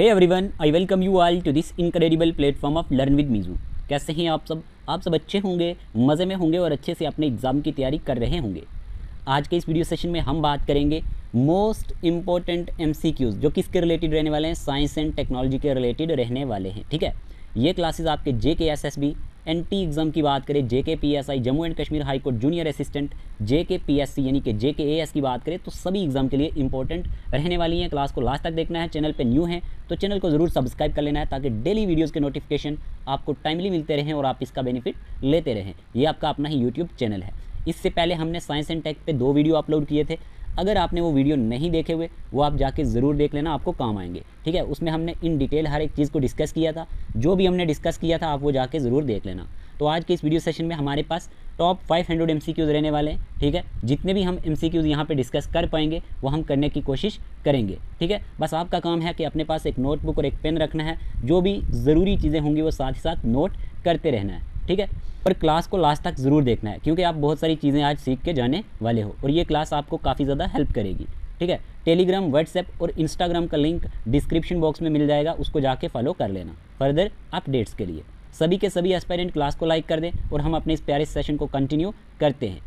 Hey everyone, I welcome you all to this incredible platform of learn with मीजू। कैसे हैं आप सब? आप सब अच्छे होंगे, मज़े में होंगे और अच्छे से अपने एग्ज़ाम की तैयारी कर रहे होंगे। आज के इस वीडियो सेशन में हम बात करेंगे मोस्ट इम्पॉर्टेंट MCQs जो किसके रिलेटेड रहने वाले हैं, साइंस एंड टेक्नोलॉजी के रिलेटेड रहने वाले हैं। ठीक है, ये क्लासेस आपके JKSSB NT एग्ज़ाम की बात करें, JKPSI Jammu and Kashmir high court junior assistant, JKPSC यानी कि JKAS की बात करें तो सभी एग्ज़ाम के लिए इंपॉर्टेंट रहने वाली हैं। क्लास को लास्ट तक देखना है। चैनल पे न्यू है तो चैनल को ज़रूर सब्सक्राइब कर लेना है ताकि डेली वीडियोज़ के नोटिफिकेशन आपको टाइमली मिलते रहें और आप इसका बेनिफिट लेते रहें। ये आपका अपना ही यूट्यूब चैनल है। इससे पहले हमने साइंस एंड टेक पे 2 वीडियो अपलोड किए थे। अगर आपने वो वीडियो नहीं देखे हुए वो आप जाके ज़रूर देख लेना, आपको काम आएंगे। ठीक है, उसमें हमने इन डिटेल हर एक चीज़ को डिस्कस किया था। जो भी हमने डिस्कस किया था आप वो जाके ज़रूर देख लेना। तो आज के इस वीडियो सेशन में हमारे पास टॉप 500 MCQs रहने वाले हैं। ठीक है, जितने भी हम MCQs यहाँ पे डिस्कस कर पाएंगे वो हम करने की कोशिश करेंगे। ठीक है, बस आपका काम है कि अपने पास एक नोटबुक और एक पेन रखना है। जो भी ज़रूरी चीज़ें होंगी वो साथ ही साथ नोट करते रहना है। ठीक है, और क्लास को लास्ट तक ज़रूर देखना है क्योंकि आप बहुत सारी चीज़ें आज सीख के जाने वाले हो और ये क्लास आपको काफ़ी ज़्यादा हेल्प करेगी। ठीक है, टेलीग्राम, व्हाट्सएप और इंस्टाग्राम का लिंक डिस्क्रिप्शन बॉक्स में मिल जाएगा, उसको जाके फॉलो कर लेना फर्दर अपडेट्स के लिए। सभी के सभी एस्पायरेंट क्लास को लाइक कर दें और हम अपने इस प्यारे सेशन को कंटिन्यू करते हैं।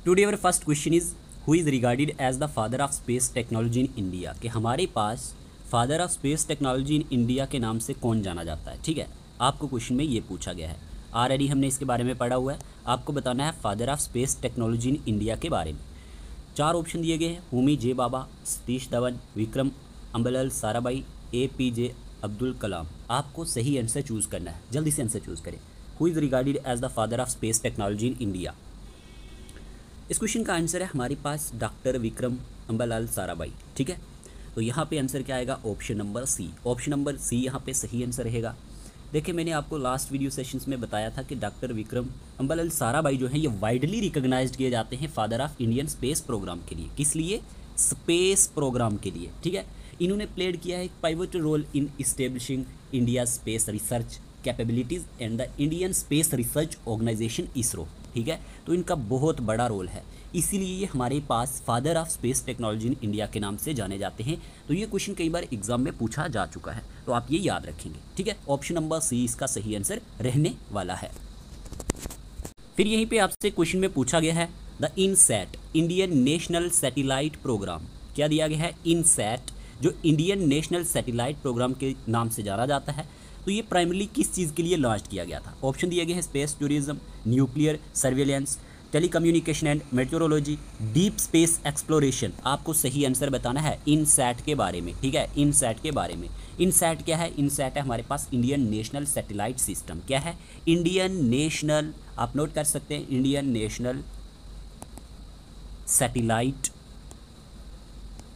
Today our first question is who is regarded as the father of space technology in India. कि हमारे पास father of space technology in India के नाम से कौन जाना जाता है। ठीक है, आपको क्वेश्चन में ये पूछा गया है। ऑलरेडी हमने इसके बारे में पढ़ा हुआ है। आपको बताना है father of space technology in India के बारे में। 4 ऑप्शन दिए गए हैं, होमी जे बाबा, सतीश धवन, विक्रम अम्बलाल साराभाई, APJ अब्दुल कलाम। आपको सही आंसर चूज़ करना है, जल्दी से आंसर चूज़ करें। Who is regarded as the father of space technology in India. इस क्वेश्चन का आंसर है हमारे पास डॉक्टर विक्रम अम्बलाल साराभाई। ठीक है, तो यहाँ पे आंसर क्या आएगा? Option number C। Option number C यहाँ पे सही आंसर रहेगा। देखिए, मैंने आपको लास्ट वीडियो सेशंस में बताया था कि डॉक्टर विक्रम अम्बलाल साराभाई जो हैं ये वाइडली रिकॉग्नाइज्ड किए जाते हैं father of Indian space programme के लिए। किस लिए? स्पेस प्रोग्राम के लिए। ठीक है, इन्होंने प्लेड किया है एक pivotal role in establishing India space research capabilities and the Indian space research organisation ISRO। ठीक है, तो इनका बहुत बड़ा रोल है, इसीलिए ये हमारे पास father of space technology in India के नाम से जाने जाते हैं। तो ये क्वेश्चन कई बार एग्जाम में पूछा जा चुका है, तो आप ये याद रखेंगे। ठीक है, ऑप्शन नंबर C इसका सही आंसर रहने वाला है। फिर यहीं पे आपसे क्वेश्चन में पूछा गया है the INSAT Indian national satellite programme. क्या दिया गया है? INSAT जो इंडियन नेशनल सैटेलाइट प्रोग्राम के नाम से जाना जाता है, तो ये प्राइमरली किस चीज़ के लिए लॉन्च किया गया था? ऑप्शन दिए गए हैं space tourism, nuclear surveillance, telecommunication and metrology, deep space exploration. आपको सही आंसर बताना है INSAT के बारे में। ठीक है, INSAT के बारे में। INSAT क्या है? INSAT है हमारे पास इंडियन नेशनल सैटेलाइट सिस्टम। क्या है? इंडियन नेशनल, आप नोट कर सकते हैं, इंडियन नेशनल सैटेलाइट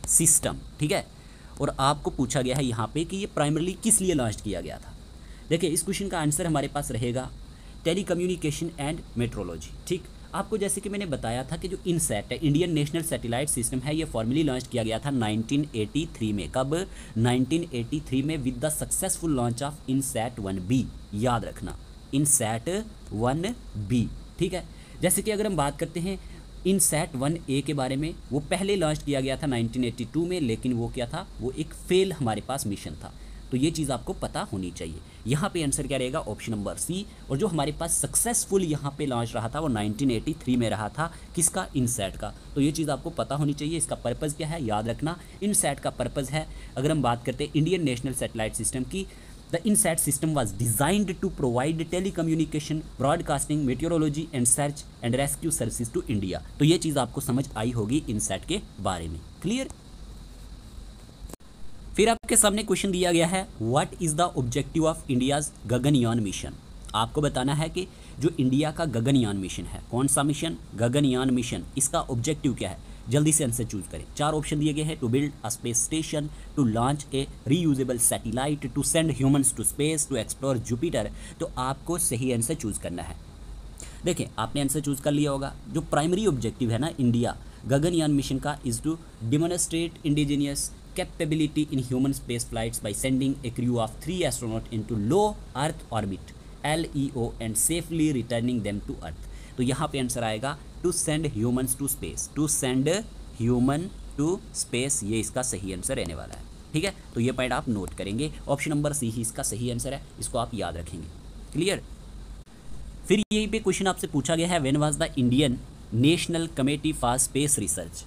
सिस्टम। ठीक है, और आपको पूछा गया है यहाँ पे कि ये प्राइमरली किस लिए लॉन्च किया गया था। देखिए, इस क्वेश्चन का आंसर हमारे पास रहेगा टेलीकम्युनिकेशन एंड मेट्रोलॉजी। ठीक, आपको जैसे कि मैंने बताया था कि जो INSAT है इंडियन नेशनल सैटेलाइट सिस्टम है, ये फॉर्मली लॉन्च किया गया था 1983 में। कब? 1983 में with the successful launch of INSAT 1B। याद रखना, INSAT 1B। ठीक है, जैसे कि अगर हम बात करते हैं INSAT 1A के बारे में, वो पहले लॉन्च किया गया था 1982 में, लेकिन वो क्या था? वो एक फेल हमारे पास मिशन था। तो ये चीज़ आपको पता होनी चाहिए। यहाँ पे आंसर क्या रहेगा? Option number C। और जो हमारे पास सक्सेसफुल यहाँ पे लॉन्च रहा था वो 1983 में रहा था। किसका? INSAT का। तो ये चीज़ आपको पता होनी चाहिए। इसका पर्पज़ क्या है? याद रखना, INSAT का पर्पज़ है, अगर हम बात करते हैं इंडियन नेशनल सैटेलाइट सिस्टम की, The INSAT system was designed to provide telecommunication, broadcasting, meteorology and search and rescue services to India। तो ये चीज़ आपको समझ आई होगी INSAT के बारे में। क्लियर? फिर आपके सामने क्वेश्चन दिया गया है what is the objective of India's Gaganyaan mission. आपको बताना है कि जो इंडिया का गगनयान मिशन है, कौन सा मिशन? गगनयान मिशन। इसका ऑब्जेक्टिव क्या है? जल्दी से आंसर चूज करें। 4 ऑप्शन दिए गए हैं, to build a space station, to launch a reusable satellite, to send humans to space, to explore Jupiter. तो आपको सही आंसर चूज करना है। देखिए, आपने आंसर चूज कर लिया होगा। जो प्राइमरी ऑब्जेक्टिव है ना इंडिया गगनयान मिशन का, is to demonstrate indigenous capability in human space flights by sending a crew of 3 astronaut into low earth orbit LEO and safely returning them to earth. तो यहाँ पे आंसर आएगा to send humans to space. To send human to space, ये इसका सही answer रहने वाला है। ठीक है, तो ये पॉइंट आप नोट करेंगे। ऑप्शन नंबर सी ही इसका सही आंसर है, इसको आप याद रखेंगे। क्लियर। फिर यहीं पे क्वेश्चन आपसे पूछा गया है, when was the Indian national committee for space research,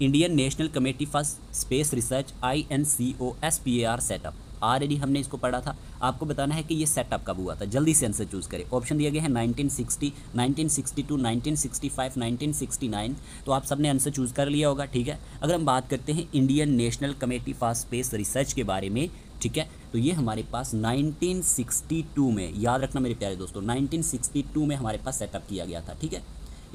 Indian national committee for space research INCOSPAR setup. Already हमने इसको पढ़ा था, आपको बताना है कि ये सेटअप कब हुआ था। जल्दी से आंसर चूज़ करें। ऑप्शन दिए गए हैं 1960, 1962, 1965, 1969। तो आप सबने आंसर चूज़ कर लिया होगा, ठीक है। अगर हम बात करते हैं Indian national committee for space research के बारे में, ठीक है, तो ये हमारे पास 1962 में, याद रखना मेरे प्यारे दोस्तों, 1962 में हमारे पास सेटअप किया गया था, ठीक है,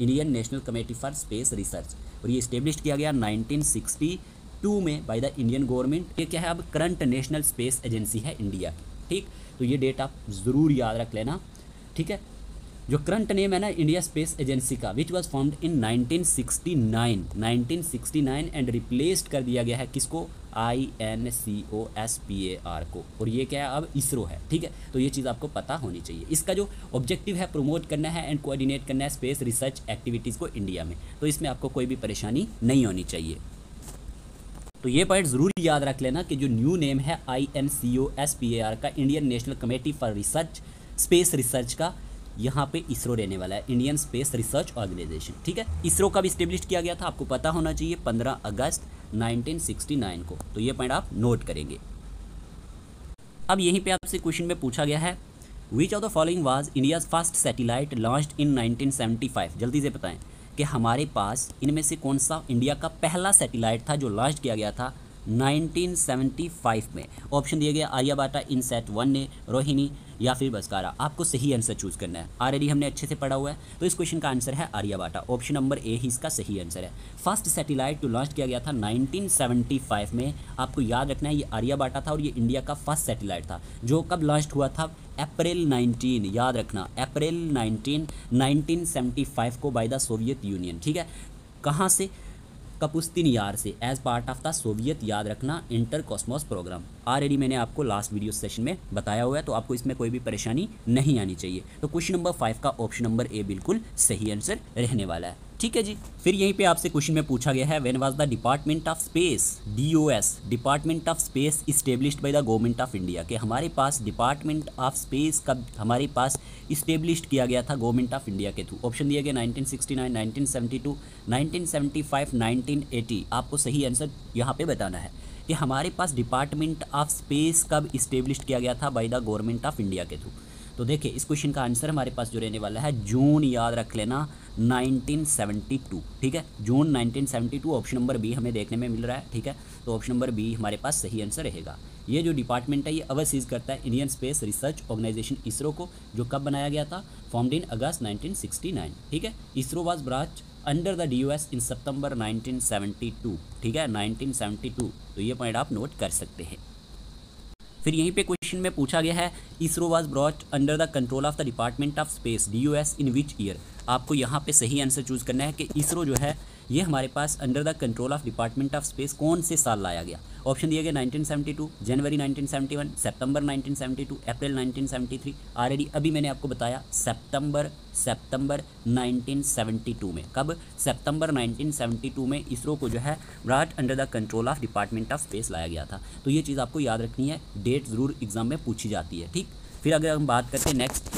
Indian national committee for space research. और ये इस्टेब्लिश किया गया 1962 में बाय द इंडियन गवर्नमेंट। ये क्या है, अब करंट नेशनल स्पेस एजेंसी है इंडिया की, ठीक। तो ये डेट आप ज़रूर याद रख लेना, ठीक है। जो करंट नेम है ना इंडिया स्पेस एजेंसी का, which was formed in 1969 and replaced कर दिया गया है किसको, INCOSPAR को। और ये क्या है, अब इसरो है, ठीक है। तो ये चीज़ आपको पता होनी चाहिए। इसका जो ऑब्जेक्टिव है, प्रमोट करना है एंड कोऑर्डिनेट करना है स्पेस रिसर्च एक्टिविटीज़ को इंडिया में। तो इसमें आपको कोई भी परेशानी नहीं होनी चाहिए। तो ये पॉइंट ज़रूर याद रख लेना कि जो न्यू नेम है INCOSPAR का, Indian national committee for research space research का, यहाँ पे इसरो रहने वाला है, इंडियन स्पेस रिसर्च ऑर्गेनाइजेशन, ठीक है। इसरो कब इस्टेब्लिश किया गया था, आपको पता होना चाहिए, 15 अगस्त 1969 को। तो ये पॉइंट आप नोट करेंगे। अब यहीं पे आपसे क्वेश्चन में पूछा गया है, which of the following was India's first satellite launched in 1975। जल्दी से बताएं कि हमारे पास इनमें से कौन सा इंडिया का पहला सैटेलाइट था जो लॉन्च किया गया था 1975 में। ऑप्शन दिए गए आर्यभट्टा, इनसैट 1 ने, रोहिणी या फिर बस्कारा। आपको सही आंसर चूज करना है। ऑलरेडी हमने अच्छे से पढ़ा हुआ है, तो इस क्वेश्चन का आंसर है आर्यभट्टा। ऑप्शन नंबर ए ही इसका सही आंसर है। फर्स्ट सैटेलाइट जो लॉन्च किया गया था 1975 में, आपको याद रखना है ये आर्यभट्टा था और ये इंडिया का फर्स्ट सैटेलाइट था। जो कब लॉन्च हुआ था, अप्रैल 19, याद रखना, अप्रैल 1975 को बाय द सोवियत यूनियन, ठीक है। कहाँ से, कपुस्तिन यार से, as part of the Soviet, याद रखना, इंटर कॉस्मोस प्रोग्राम। ऑलरेडी मैंने आपको लास्ट वीडियो सेशन में बताया हुआ है, तो आपको इसमें कोई भी परेशानी नहीं आनी चाहिए। तो क्वेश्चन नंबर 5 का ऑप्शन नंबर ए बिल्कुल सही आंसर रहने वाला है, ठीक है जी। फिर यहीं पे आपसे क्वेश्चन में पूछा गया है, when was the department of space, DOS, department of space established by the government of India, के हमारे पास डिपार्टमेंट ऑफ स्पेस का हमारे पास इस्टेब्लिश्ड किया गया था गवर्नमेंट ऑफ इंडिया के थ्रू। ऑप्शन दिए गए 1969, 1972, 1975, 1980। आपको सही आंसर यहाँ पे बताना है कि हमारे पास डिपार्टमेंट ऑफ स्पेस कब इस्टेब्लिश्ड किया गया था by the government of India के थ्रू। तो देखिए इस क्वेश्चन का आंसर हमारे पास जो रहने वाला है, जून, याद रख लेना, 1972, ठीक है, जून 1972। ऑप्शन नंबर बी हमें देखने में मिल रहा है, ठीक है। तो ऑप्शन नंबर बी हमारे पास सही आंसर रहेगा। ये जो डिपार्टमेंट है ये ओवरसीज करता है Indian space research organisation ISRO को, जो कब बनाया गया था, फॉर्म्ड इन अगस्त 1969, ठीक है। ISRO was branch under the DOS इन सितंबर 1972, ठीक है, 1972। तो ये पॉइंट आप नोट कर सकते हैं। फिर यहीं पे क्वेश्चन में पूछा गया है, ISRO was brought under the control of the department of space DOS in which year. आपको यहाँ पे सही आंसर चूज करना है कि इसरो जो है ये हमारे पास under the control of department of space कौन से साल लाया गया। ऑप्शन दिए गए 1972, जनवरी 1971, सितंबर 1972, अप्रैल 1973। ऑलरेडी अभी मैंने आपको बताया सितंबर 1972 में। कब, सितंबर 1972 में इसरो को जो है brought under the control of department of space लाया गया था। तो ये चीज़ आपको याद रखनी है, डेट ज़रूर एग्जाम में पूछी जाती है, ठीक। फिर अगर हम बात करते हैं नेक्स्ट,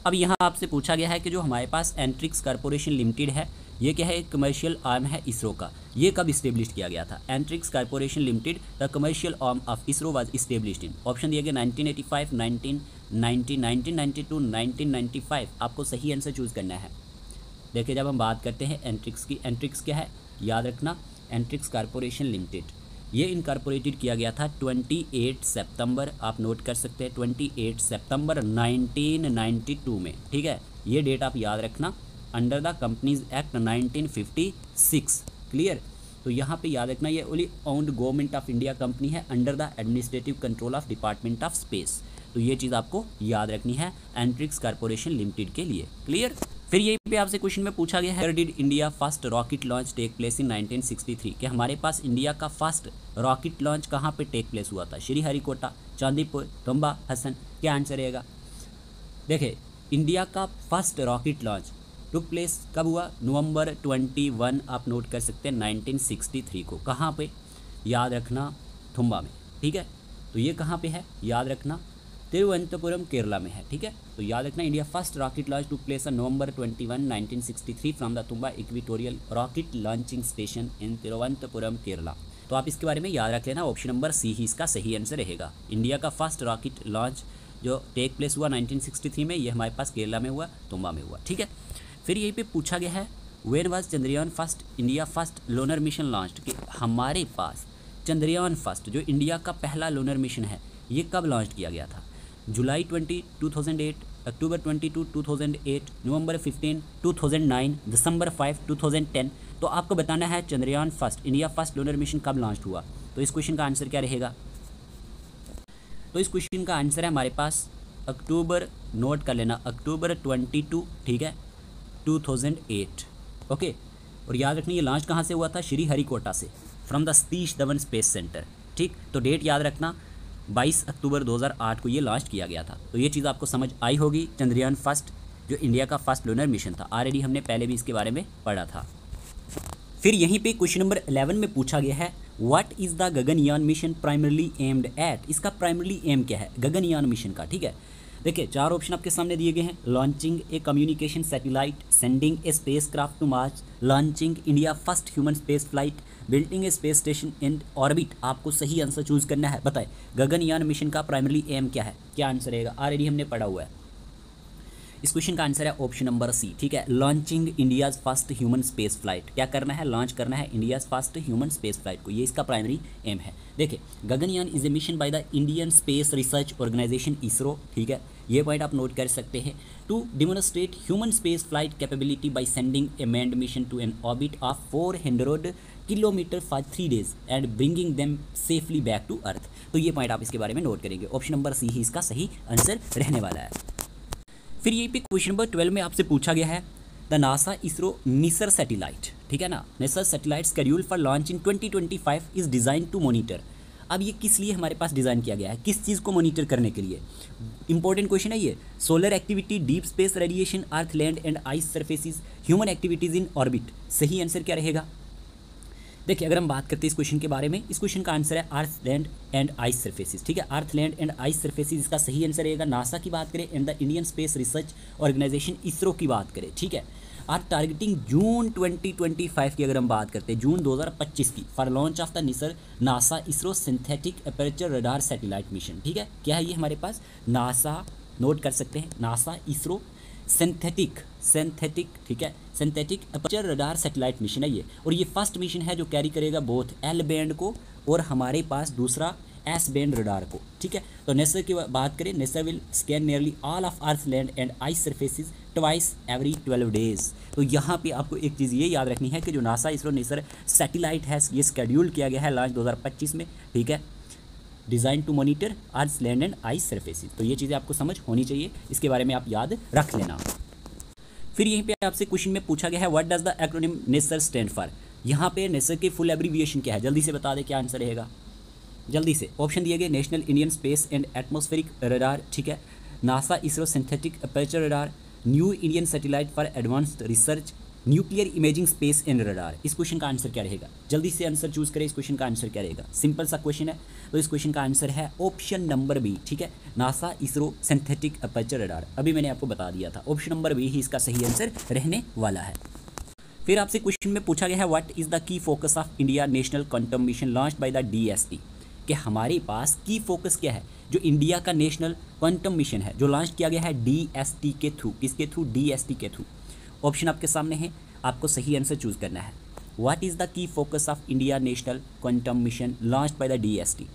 अब यहाँ आपसे पूछा गया है कि जो हमारे पास एंट्रिक्स कॉर्पोरेशन लिमिटेड है, ये क्या है, एक कमर्शियल आर्म है इसरो का। ये कब इस्टेब्लिश किया गया था, Antrix corporation limited the commercial arm of ISRO was established in. Option दिए गए 1985, 1990, 1992, 1995। आपको सही आंसर चूज करना है। देखिए जब हम बात करते हैं एंट्रिक्स की, एंट्रिक्स क्या है, याद रखना, एंट्रिक्स कॉर्पोरेशन लिमिटेड, ये इनकॉर्पोरेटेड किया गया था 28 सितंबर, आप नोट कर सकते हैं, 28 सितंबर 1992 में, ठीक है। ये डेट आप याद रखना, under the companies act 1956, clear. तो यहाँ पे याद रखना ये only owned government of India company है under the administrative control of department of space. तो ये चीज़ आपको याद रखनी है एंट्रिक्स कॉर्पोरेशन लिमिटेड के लिए, क्लियर। फिर यहीं पे आपसे क्वेश्चन में पूछा गया है, where did India first rocket launch take place in 1963, कि हमारे पास इंडिया का फर्स्ट रॉकेट लॉन्च कहाँ पे टेक प्लेस हुआ था, श्रीहरिकोटा, चांदीपुर, तंबा हसन। क्या आंसर रहेगा, देखिए इंडिया का first rocket launch took place कब हुआ, नवंबर 21, आप नोट कर सकते हैं 1963 को। कहाँ पे, याद रखना, थुम्बा में, ठीक है। तो ये कहाँ पे है याद रखना, तिरुवनंतपुरम केरला में है, ठीक है। तो याद रखना, India first rocket launch took place on November 21, 1963 from the Thumba equatorial rocket launching station in Thiruvananthapuram Kerala. तो आप इसके बारे में याद रख लेना, ऑप्शन नंबर सी ही इसका सही आंसर रहेगा। इंडिया का फर्स्ट रॉकेट लॉन्च जो टेक प्लेस हुआ 1963 में, ये हमारे पास केरला में हुआ, तुम्बा में हुआ, ठीक है। फिर यहीं पे पूछा गया है when was Chandrayaan first India first lunar mission launched, कि हमारे पास चंद्रयान फर्स्ट जो इंडिया का पहला लोनर मिशन है ये कब लॉन्च किया गया था। जुलाई 20, 2008, अक्टूबर 22, 2008, नवंबर 15, 2009, दिसंबर 5, 2010। तो आपको बताना है Chandrayaan first India first lunar mission कब लॉन्च हुआ। तो इस क्वेश्चन का आंसर क्या रहेगा। तो इस क्वेश्चन का आंसर है हमारे पास अक्टूबर, नोट कर लेना, अक्टूबर 22, ठीक है, 2008, ओके। और याद रखना ये लॉन्च कहाँ से हुआ था, श्री हरिकोटा से, from the Satish Dhawan space centre, ठीक। तो डेट याद रखना 22 अक्टूबर 2008 को ये लॉन्च किया गया था। तो ये चीज़ आपको समझ आई होगी, चंद्रयान फर्स्ट जो इंडिया का फर्स्ट लोनर मिशन था, ऑलरेडी हमने पहले भी इसके बारे में पढ़ा था। फिर यहीं पे क्वेश्चन नंबर 11 में पूछा गया है what is the Gaganyaan mission primarily aimed at. इसका प्राइमरली एम क्या है गगनयान मिशन का, ठीक है। देखिए 4 ऑप्शन आपके सामने दिए गए हैं, launching a communication satellite, sending a spacecraft to Mars, launching India first human space flight, building a space station in orbit. आपको सही आंसर चूज करना है। बताए गगनयान मिशन का प्राइमरली एम क्या है, क्या आंसर रहेगा, ऑलरेडी हमने पढ़ा हुआ है। इस क्वेश्चन का आंसर है ऑप्शन नंबर सी, ठीक है, launching India's first human space flight. क्या करना है, लॉन्च करना है India's first human space flight को, ये इसका प्राइमरी एम है। देखिए Gaganyaan is a mission by the Indian space research organisation ISRO, ठीक है, ये पॉइंट आप नोट कर सकते हैं। To demonstrate human space flight capability by sending a manned mission to an orbit of 400 kilometre for 3 days and bringing them safely back to earth. तो ये point आप इसके बारे में नोट करेंगे, ऑप्शन नंबर सी ही इसका सही आंसर रहने वाला है। फिर यहीं पे क्वेश्चन नंबर 12 में आपसे पूछा गया है the NASA ISRO NISAR satellite, ठीक है ना, NISAR satellite scheduled for launch in 2025 is designed to monitor. अब ये किस लिए हमारे पास डिज़ाइन किया गया है, किस चीज़ को मॉनिटर करने के लिए, इंपॉर्टेंट क्वेश्चन है ये। Solar activity, deep space radiation, earth land and ice surfaces, human activities in orbit. सही आंसर क्या रहेगा। देखिए अगर हम बात करते हैं इस क्वेश्चन के बारे में, इस क्वेश्चन का आंसर है earth land and ice surfaces, ठीक है, earth land and ice surfaces इसका सही आंसर रहेगा। नासा की बात करें and the Indian space research organisation ISRO की बात करें, ठीक है, आर टारगेटिंग जून 2025 की अगर हम बात करते हैं, जून 2025 की, for launch of the NISAR NASA ISRO synthetic aperture radar satellite mission, ठीक है। क्या है ये हमारे पास, नासा, नोट कर सकते हैं, नासा इसरो सिंथेटिक, ठीक है, synthetic aperture radar satellite mission है ये। और ये फर्स्ट मिशन है जो कैरी करेगा बोथ एल बैंड को और हमारे पास दूसरा एस बैंड रडार को, ठीक है। तो नेसर की बात करें, NISAR will scan nearly all of earth land and ice surfaces twice every 12 days। तो यहाँ पे आपको एक चीज़ ये याद रखनी है कि जो नासा इसरो नेसर सैटेलाइट है ये शेड्यूल किया गया है लॉन्च 2025 में, ठीक है, design to monitor earth land and ice surfaces. तो ये चीज़ें आपको समझ होनी चाहिए, इसके बारे में आप याद रख लेना। फिर यहीं पे आपसे क्वेश्चन में पूछा गया है what does the acronym NISAR stand for. यहाँ पे नेसर के फुल एब्रीविएशन क्या है, जल्दी से बता दे क्या आंसर रहेगा, जल्दी से। ऑप्शन दिए गए, national Indian space and atmospheric radar, ठीक है, NASA ISRO synthetic aperture radar, new Indian satellite for advanced research, nuclear imaging space and radar. इस क्वेश्चन का आंसर क्या रहेगा, जल्दी से आंसर चूज करें, इस क्वेश्चन का आंसर क्या रहेगा। सिंपल सा क्वेश्चन है, तो इस क्वेश्चन का आंसर है ऑप्शन नंबर बी, ठीक है, NASA ISRO synthetic aperture radar. अभी मैंने आपको बता दिया था, ऑप्शन नंबर बी ही इसका सही आंसर रहने वाला है। फिर आपसे क्वेश्चन में पूछा गया है what is the key focus of India national quantum mission launched by the DST। कि हमारे पास की फोकस क्या है, जो इंडिया का नेशनल क्वांटम मिशन है जो लॉन्च किया गया है DST के थ्रू, किसके थ्रू, DST के थ्रू। ऑप्शन आपके सामने है, आपको सही आंसर चूज करना है। What is the key focus of India national quantum mission launched by the DST।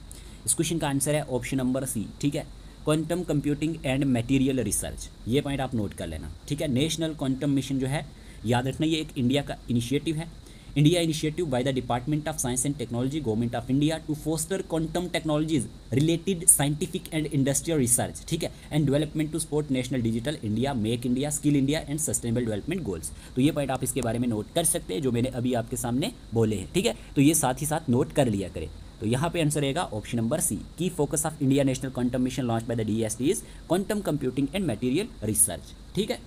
इस क्वेश्चन का आंसर है ऑप्शन नंबर सी, ठीक है, quantum computing and material research. ये पॉइंट आप नोट कर लेना, ठीक है। नेशनल क्वांटम मिशन जो है, याद रखना ये एक इंडिया का इनिशिएटिव है, India initiative by the department of science and technology government of India to foster quantum technologies related scientific and industrial research, ठीक है, and development to support national digital India, make India, skill India and sustainable development goals. तो ये point आप इसके बारे में note कर सकते हैं जो मैंने अभी आपके सामने बोले हैं, ठीक है। तो ये साथ ही साथ नोट कर लिया करें। तो यहाँ पे आंसर रहेगा ऑप्शन नंबर सी, की focus of India national quantum mission launch by the DST is quantum computing and material research, ठीक है।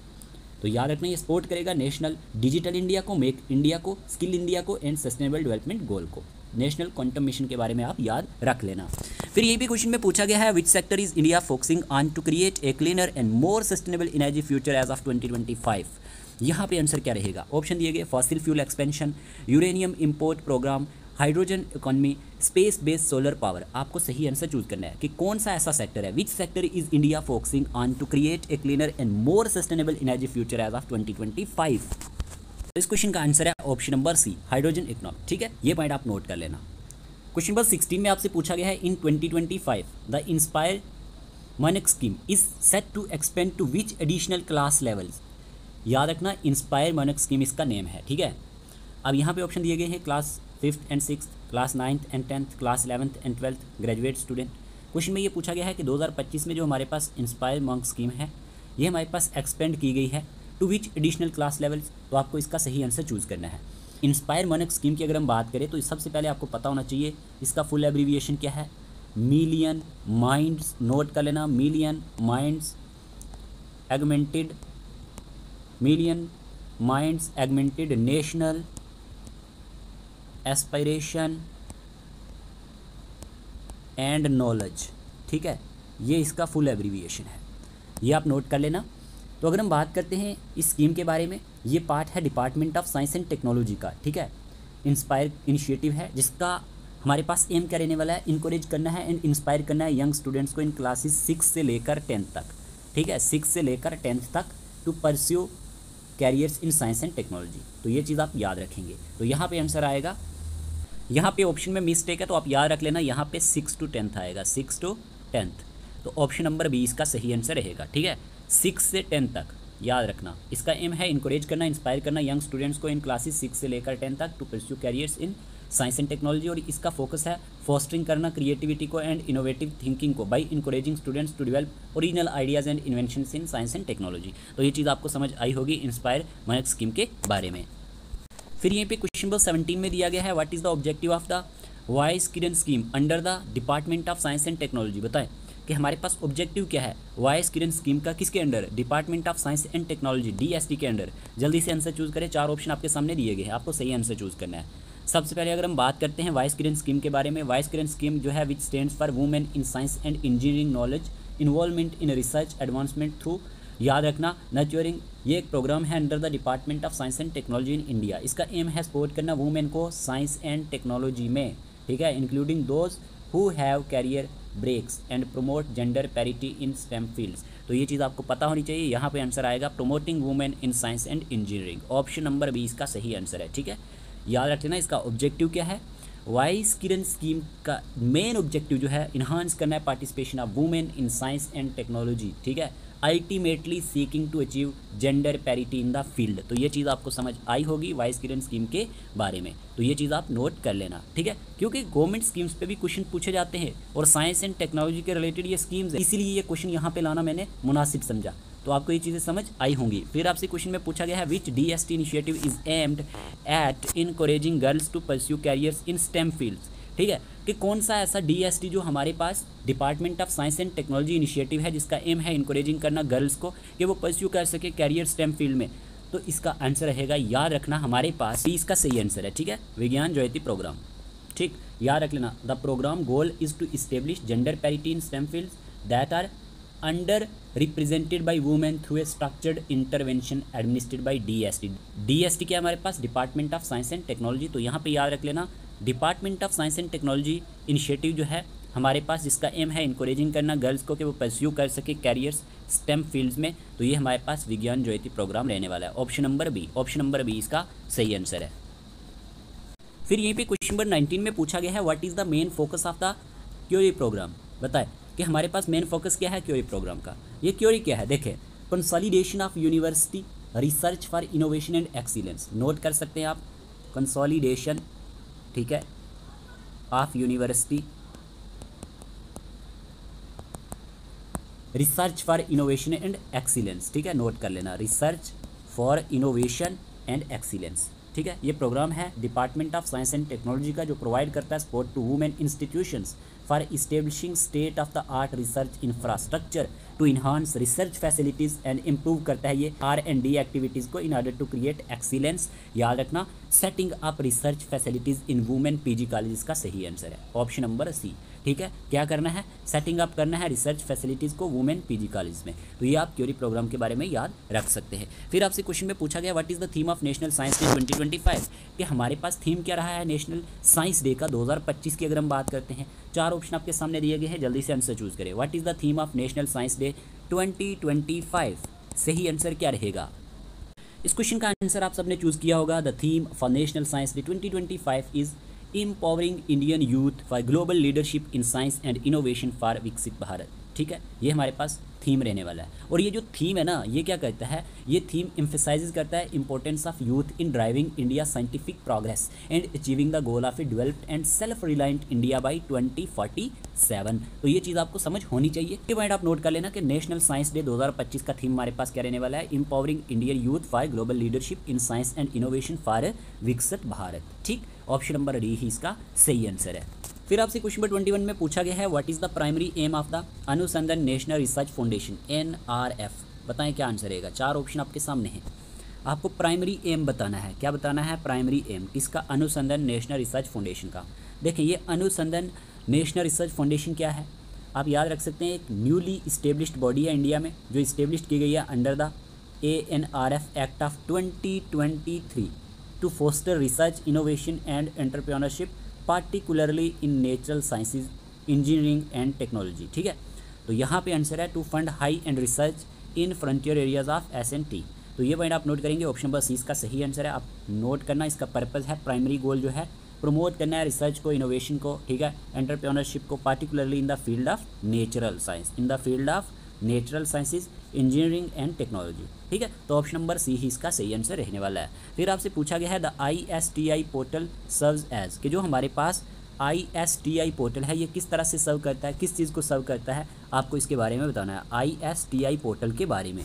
तो याद रखना ये सपोर्ट करेगा नेशनल डिजिटल इंडिया को, मेक इंडिया को, स्किल इंडिया को एंड सस्टेनेबल डेवलपमेंट गोल को। नेशनल क्वांटम मिशन के बारे में आप याद रख लेना। फिर यही भी क्वेश्चन में पूछा गया है which sector is India focusing on to create a cleaner and more sustainable energy future as of 2025। यहाँ पे आंसर क्या रहेगा? ऑप्शन दिए गए fossil fuel expansion, uranium import programme, hydrogen economy, space based solar power. आपको सही answer choose करना है कि कौन सा ऐसा सेक्टर है। Which sector is India focusing on to create a cleaner and more sustainable energy future as of 2025। इस क्वेश्चन का आंसर है option number C, hydrogen economy. ठीक है, ये पॉइंट आप नोट कर लेना। क्वेश्चन नंबर 16 में आपसे पूछा गया है in 2025 the INSPIRE MANAK scheme is set to expand to which additional class levels. याद रखना, इंस्पायर मॉनेक स्कीम इसका नेम है। ठीक है, अब यहाँ पे ऑप्शन दिए गए हैं class 5th and 6th, class 9th and 10th, class 11th and 12th, graduate student. Question में ये पूछा गया है कि 2025 में जो हमारे पास इंस्पायर मॉनेक स्कीम है ये हमारे पास एक्सपेंड की गई है to which additional class levels. तो आपको इसका सही आंसर चूज करना है। इंस्पायर मॉनेक स्कीम की अगर हम बात करें तो सबसे पहले आपको पता होना चाहिए इसका फुल एब्रीविएशन क्या है। मिलियन माइंड्स, नोट कर लेना, million minds augmenting national aspiration and knowledge. ठीक है, ये इसका फुल एब्रीविएशन है, ये आप नोट कर लेना। तो अगर हम बात करते हैं इस स्कीम के बारे में, ये पार्ट है department of science and technology का। ठीक है, इंस्पायर इनिशिएटिव है जिसका हमारे पास एम क्या रहने वाला है, इनकरेज करना है एंड इंस्पायर करना है यंग स्टूडेंट्स को इन क्लासेस 6 से लेकर 10th तक। ठीक है, 6 से लेकर 10th तक to pursue careers in science and technology. तो ये चीज़ आप याद रखेंगे। तो यहाँ पे आंसर आएगा, यहाँ पे ऑप्शन में मिस्टेक है तो आप याद रख लेना, यहाँ पे 6 to 10th आएगा, 6 to 10th। तो ऑप्शन नंबर बी इसका सही आंसर रहेगा। ठीक है, 6 से 10 तक याद रखना। इसका एम है इनकरेज करना, इंस्पायर करना यंग स्टूडेंट्स को इन क्लासेस 6 से लेकर 10 तक to pursue careers in science and technology. और इसका फोकस है फॉस्टरिंग करना क्रिएटिविटी को एंड इनोवेटिव थिंकिंग को by encouraging students to develop original ideas and inventions in science and technology. तो ये चीज़ आपको समझ आई होगी इंस्पायर मॉनेक स्कीम के बारे में। फिर यहीं पे क्वेश्चन नंबर 17 में दिया गया है what is the objective of the vice Kiran scheme under the department of science and technology. बताएं कि हमारे पास ऑब्जेक्टिव क्या है वाइस किरण स्कीम का, किसके under, department of science and technology DST के अंडर। जल्दी से आंसर चूज करें, 4 ऑप्शन आपके सामने दिए गए हैं, आपको सही आंसर चूज करना है। सबसे पहले अगर हम बात करते हैं वाइस किरण स्कीम के बारे में, वाइस किरण स्कीम जो है which stands for women in science and engineering knowledge involvement in research advancement through, याद रखना, नर्चरिंग। ये एक प्रोग्राम है under the department of science and technology in India. इसका एम है सपोर्ट करना वुमेन को साइंस एंड टेक्नोलॉजी में। ठीक है, including those who have career breaks and promote gender parity in STEM fields. तो ये चीज़ आपको पता होनी चाहिए। यहाँ पे आंसर आएगा promoting women in science and engineering. Option number B इसका सही आंसर है। ठीक है, याद रख लेना इसका ऑब्जेक्टिव क्या है। वाइस किरण स्कीम का मेन ऑब्जेक्टिव जो है इन्हांस करना है participation of women in science and technology. ठीक है, ultimately seeking to achieve gender parity in the field. तो ये चीज़ आपको समझ आई होगी वाइस किरण स्कीम के बारे में। तो ये चीज़ आप नोट कर लेना। ठीक है, क्योंकि गवर्नमेंट स्कीम्स पे भी क्वेश्चन पूछे जाते हैं और साइंस एंड टेक्नोलॉजी के रिलेटेड ये स्कीम्स है, इसीलिए ये क्वेश्चन यहाँ पे लाना मैंने मुनासिब समझा। तो आपको ये चीज़ें समझ आई होंगी। फिर आपसे क्वेश्चन में पूछा गया है which DST initiative is aimed at encouraging girls to pursue careers in STEM fields. ठीक है, कि कौन सा ऐसा DST जो हमारे पास department of science and technology initiative है जिसका एम है इनकरेजिंग करना गर्ल्स को कि वो परस्यू कर सके कैरियर स्टेम फील्ड में। तो इसका आंसर रहेगा, याद रखना, हमारे पास इसका सही आंसर है। ठीक है, विज्ञान ज्योति प्रोग्राम। ठीक, याद रख लेना, the programme goal is to establish gender parity in STEM fields that are under represented by women through a structured intervention administered by DST। DST क्या हमारे पास, department of science and technology. तो यहाँ पे याद रख लेना, department of science and technology initiative जो है हमारे पास जिसका एम है इनकरेजिंग करना गर्ल्स को कि वो परस्यू कर सके कैरियर्स स्टेम फील्ड्स में। तो ये हमारे पास विज्ञान ज्योति प्रोग्राम रहने वाला है। Option number B, option number B इसका सही आंसर है। फिर यहीं पे क्वेश्चन नंबर 19 में पूछा गया है what is the main focus of the CURIE program. बताए कि हमारे पास मेन फोकस क्या है क्यूरी प्रोग्राम का। ये क्यूरी क्या है, देखें, consolidation of university research for innovation and excellence. Note कर सकते हैं आप, कंसोलिडेशन, ठीक है, of university research for innovation and excellence. ठीक है, नोट कर लेना, research for innovation and excellence. ठीक है, ये प्रोग्राम है department of science and technology का, जो प्रोवाइड करता है support to women institutions for establishing state of the art research infrastructure to enhance research facilities and improve करता है ये R&D एक्टिविटीज़ को in order to create excellence. याद रखना, setting up research facilities in women PG college का सही answer है option number C. ठीक है, क्या करना है, सेटिंग अप करना है रिसर्च फैसिलिटीज़ को वुमेन PG कॉलेज में। तो ये आप क्यूरी प्रोग्राम के बारे में याद रख सकते हैं। फिर आपसे क्वेश्चन में पूछा गया what is the theme of national science day 2025, कि हमारे पास थीम क्या रहा है नेशनल साइंस डे का 2025 की अगर हम बात करते हैं। 4 ऑप्शन आपके सामने दिए गए हैं, जल्दी से आंसर चूज़ करें। What is the theme of national science day 2025, सही आंसर क्या रहेगा। इस क्वेश्चन का आंसर आप सबने चूज़ किया होगा। The theme for national science day 2025 is empowering Indian youth for global leadership in science and innovation for विकसित भारत। ठीक है, ये हमारे पास थीम रहने वाला है। और ये जो थीम है ना, ये क्या करता है, ये थीम एम्फेसाइज करता है importance of youth in driving India scientific progress and achieving the goal of A developed and self reliant India by 2047। तो ये चीज़ आपको समझ होनी चाहिए। ये पॉइंट आप नोट कर लेना कि नेशनल साइंस डे 2025 का थीम हमारे पास क्या रहने वाला है, empowering Indian youth for global leadership in science and innovation for विकसित भारत। ठीक, ऑप्शन नंबर डी ही इसका सही आंसर है। फिर आपसे क्वेश्चन नंबर 21 में पूछा गया है what is the primary aim of the अनुसंधान नेशनल रिसर्च फाउंडेशन NRF, बताएं क्या आंसर रहेगा। 4 ऑप्शन आपके सामने हैं, आपको प्राइमरी एम बताना है। क्या बताना है, प्राइमरी एम किसका, अनुसंधान नेशनल रिसर्च फाउंडेशन का। देखें, ये अनुसंधान नेशनल रिसर्च फाउंडेशन क्या है, आप याद रख सकते हैं, एक न्यूली इस्टेब्लिश्ड बॉडी है इंडिया में, जो इस्टेब्लिश की गई है under the ANRF act of 2023 to foster research innovation and entrepreneurship particularly in natural sciences engineering and technology. ठीक है, तो यहाँ पे आंसर है to fund high end research in frontier areas of S&T। तो ये पॉइंट आप नोट करेंगे, ऑप्शन नंबर सी इसका सही आंसर है। आप नोट करना, इसका पर्पज़ है, प्राइमरी गोल जो है प्रमोट करना है रिसर्च को, इनोवेशन को, ठीक है, एंटरप्रेन्योरशिप को, particularly in the field of natural science, in the field of natural sciences engineering and technology. ठीक है, तो ऑप्शन नंबर सी ही इसका सही आंसर रहने वाला है। फिर आपसे पूछा गया है the ISTI portal serves as, कि जो हमारे पास ISTI पोर्टल है ये किस तरह से सर्व करता है, किस चीज़ को सर्व करता है, आपको इसके बारे में बताना है, ISTI पोर्टल के बारे में।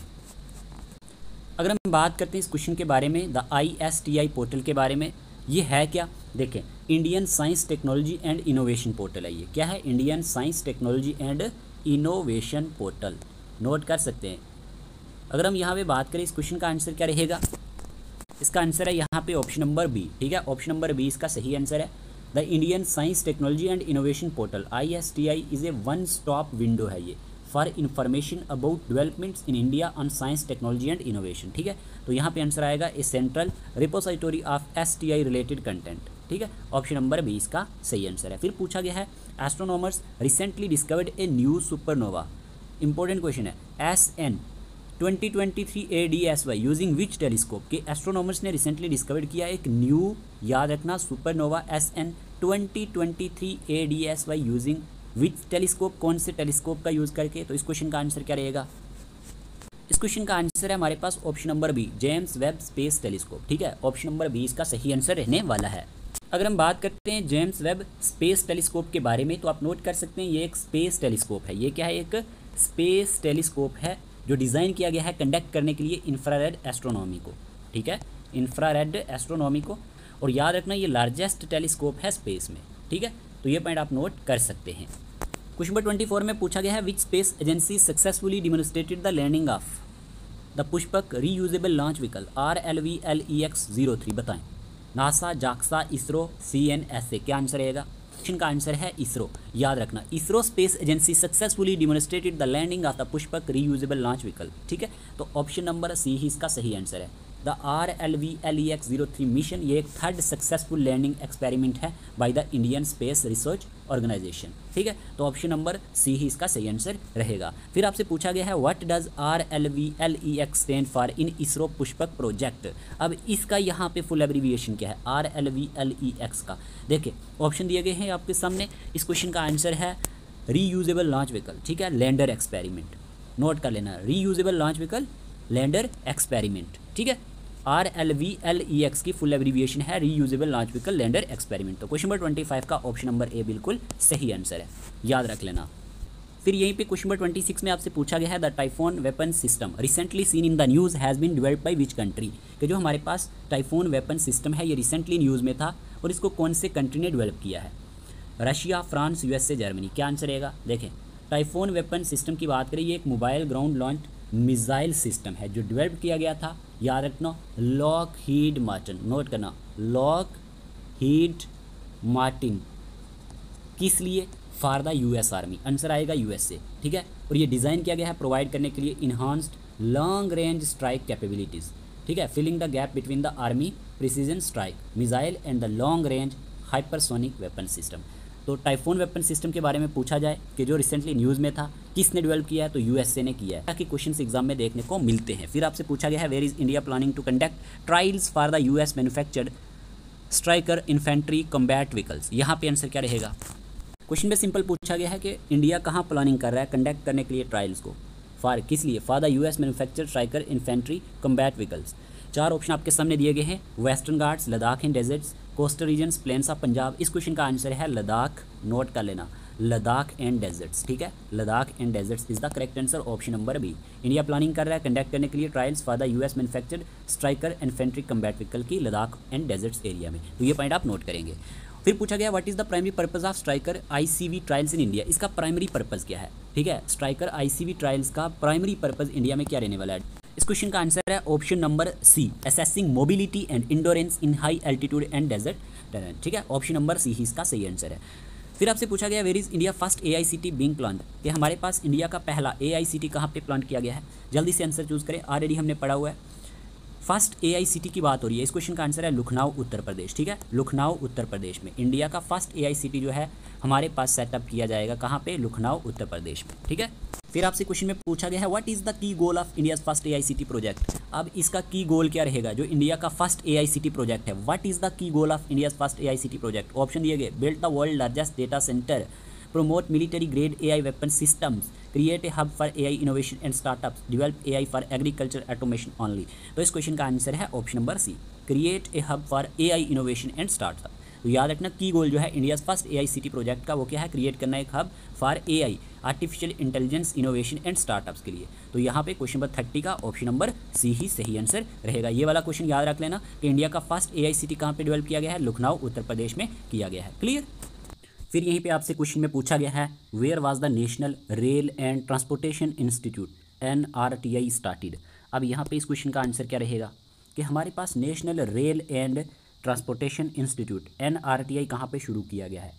अगर हम बात करते हैं इस क्वेश्चन के बारे में, द ISTI पोर्टल के बारे में, ये है क्या, देखें, Indian science technology and innovation portal है। ये क्या है, Indian science technology and innovation portal, note कर सकते हैं। अगर हम यहाँ पे बात करें इस क्वेश्चन का आंसर क्या रहेगा, इसका आंसर है यहाँ पे ऑप्शन नंबर बी। ठीक है, ऑप्शन नंबर बी इसका सही आंसर है। The Indian science technology and innovation portal ISTI is a one stop window है ये for information about developments in India on science technology and innovation. ठीक है, तो यहाँ पे आंसर आएगा a central repository of STI related content. ठीक है, ऑप्शन नंबर बी इसका सही आंसर है। फिर पूछा गया है astronomers recently discovered a new supernova, important question है, SN 2023 ADSY using which telescope, के एस्ट्रोनॉमर्स ने रिसेंटली डिस्कवर्ड किया एक न्यू, याद रखना, supernova SN 2023 ADSY using which telescope, कौन से टेलीस्कोप का यूज़ करके। तो इस क्वेश्चन का आंसर क्या रहेगा, इस क्वेश्चन का आंसर है हमारे पास option number B, James Webb space telescope. ठीक है, ऑप्शन नंबर बी इसका सही आंसर रहने वाला है। अगर हम बात करते हैं जेम्स वेब स्पेस टेलीस्कोप के बारे में, तो आप नोट कर सकते हैं ये एक स्पेस टेलीस्कोप है। ये क्या है, एक स्पेस टेलीस्कोप है जो डिज़ाइन किया गया है कंडक्ट करने के लिए इंफ्रारेड एस्ट्रोनॉमी को। ठीक है, इंफ्रारेड एस्ट्रोनॉमी को, और याद रखना ये लार्जेस्ट टेलीस्कोप है स्पेस में। ठीक है, तो ये पॉइंट आप नोट कर सकते हैं। क्वेश्चन नंबर 24 में पूछा गया है which space agency successfully demonstrated the landing of the Pushpak reusable launch vehicle RLVLEX-03, बताएं। नासा, जाक्सा, इसरो, CNSA, क्या आंसर रहेगा, क्वेश्चन का आंसर है इसरो। याद रखना, ISRO space agency successfully demonstrated the landing of the Pushpak reusable launch vehicle. ठीक है, तो ऑप्शन नंबर सी ही इसका सही आंसर है। द RLVLEX-03 मिशन, ये एक थर्ड सक्सेसफुल लैंडिंग एक्सपेरिमेंट है by the Indian space research organisation. ठीक है, तो ऑप्शन नंबर सी ही इसका सही आंसर रहेगा। फिर आपसे पूछा गया है what does RLVLEX stand for in ISRO Pushpak project. अब इसका यहाँ पे फुल एब्रीविएशन क्या है RLVLEX का, देखिए ऑप्शन दिए गए हैं आपके सामने। इस क्वेश्चन का आंसर है रीयूजेबल लॉन्च व्हीकल। ठीक है, लैंडर एक्सपेरिमेंट, नोट कर लेना, reusable launch vehicle lander experiment. ठीक है, RLVLEX की फुल एब्रीविएशन है reusable launch vehicle lander experiment. तो क्वेश्चन नंबर 25 का ऑप्शन नंबर ए बिल्कुल सही आंसर है, याद रख लेना। फिर यहीं पे क्वेश्चन नंबर 26 में आपसे पूछा गया है the Typhon weapon system recently seen in the news has been developed by which country, कि जो हमारे पास टाइफोन वेपन सिस्टम है ये रिसेंटली न्यूज़ में था और इसको कौन से कंट्री ने डेवलप किया है? Russia, France, USA, Germany. क्या आंसर रहेगा? देखें, टाइफोन वेपन सिस्टम की बात करें, ये एक mobile ground launch missile system है जो डेवलप किया गया था, याद रखना, लॉकहीड मार्टिन, नोट करना, लॉकहीड मार्टिन। किस लिए? For the US army. Answer आएगा यूएसए, ठीक है। और ये डिज़ाइन किया गया है प्रोवाइड करने के लिए enhanced long range strike capabilities, ठीक है, filling the gap between the army precision strike missile and the long range hypersonic weapon system. तो टाइफोन वेपन सिस्टम के बारे में पूछा जाए कि जो रिसेंटली न्यूज़ में था, किसने डेवलप किया है? तो यूएसए ने किया है, ताकि क्वेश्चन एग्जाम में देखने को मिलते हैं। फिर आपसे पूछा गया है where is India planning to conduct trials for the US manufactured Stryker infantry combat vehicles. यहाँ पे आंसर क्या रहेगा? क्वेश्चन में सिंपल पूछा गया है कि इंडिया कहाँ प्लानिंग कर रहा है कंडक्ट करने के लिए ट्रायल्स को, फॉर किस लिए? For the US manufactured Stryker infantry combat vehicles. 4 option आपके सामने दिए गए हैं, Western Ghats, Ladakh and deserts, coastal regions, plains of Punjab. इस क्वेश्चन का आंसर है लद्दाख, नोट कर लेना, लद्दाख एंड डेजर्ट्स, ठीक है, Ladakh and deserts is the correct answer, option number B. India planning कर रहा है कंडक्ट करने के लिए trials for the US manufactured Stryker infantry combat vehicle की लद्दाख एंड डेजर्ट्स एरिया में। तो ये पॉइंट आप नोट करेंगे। फिर पूछा गया what is the primary purpose of striker ICV trials in India. इसका प्राइमरी पर्पस क्या है, ठीक है, स्ट्राइकर आईसीवी ट्रायल्स का प्राइमरी पर्पस इंडिया में क्या रहने वाला है? इस क्वेश्चन का आंसर है option number C, assessing mobility and endurance in high altitude and desert terrain, ठीक है, ऑप्शन नंबर सी ही इसका सही आंसर है। फिर आपसे पूछा गया where is India first AI city being plan, कि हमारे पास इंडिया का पहला एआईसीटी कहाँ पे प्लान किया गया है? जल्दी से आंसर चूज करें, ऑलरेडी हमने पढ़ा हुआ है। फर्स्ट एआईसीटी की बात हो रही है, इस क्वेश्चन का आंसर है लखनऊ उत्तर प्रदेश, ठीक है, लखनऊ उत्तर प्रदेश में इंडिया का फर्स्ट एआईसीटी जो है हमारे पास सेटअप किया जाएगा, कहाँ पे? लखनऊ उत्तर प्रदेश में, ठीक है। फिर आपसे क्वेश्चन में पूछा गया है what is the key goal of India first AICT project. अब इसका की गोल क्या रहेगा जो इंडिया का फर्स्ट एआईसीटी प्रोजेक्ट है? What is the key goal of India first AICT project? Option दिए गए, build the world largest data centre, promote military grade AI weapon systems, create a hub for AI innovation and startups, develop AI for agriculture automation only। तो इस question का answer है option number C, create a hub for AI innovation and startup. तो याद रखना की गोल जो है इंडिया फर्स्ट AICT प्रोजेक्ट का वो क्या है? क्रिएट करना एक hub for AI artificial intelligence innovation and startups के लिए। तो यहाँ पे क्वेश्चन नंबर 30 का ऑप्शन नंबर सी ही सही आंसर रहेगा। ये वाला क्वेश्चन याद रख लेना कि इंडिया का फर्स्ट AICT कहाँ पे डेवलप किया गया है? लखनऊ उत्तर प्रदेश में किया गया है। क्लियर। फिर यहीं पे आपसे क्वेश्चन में पूछा गया है where was the national rail and transportation institute NRTI started. अब यहाँ पे इस क्वेश्चन का आंसर क्या रहेगा कि हमारे पास national rail and transportation institute NRTI कहाँ पे शुरू किया गया है?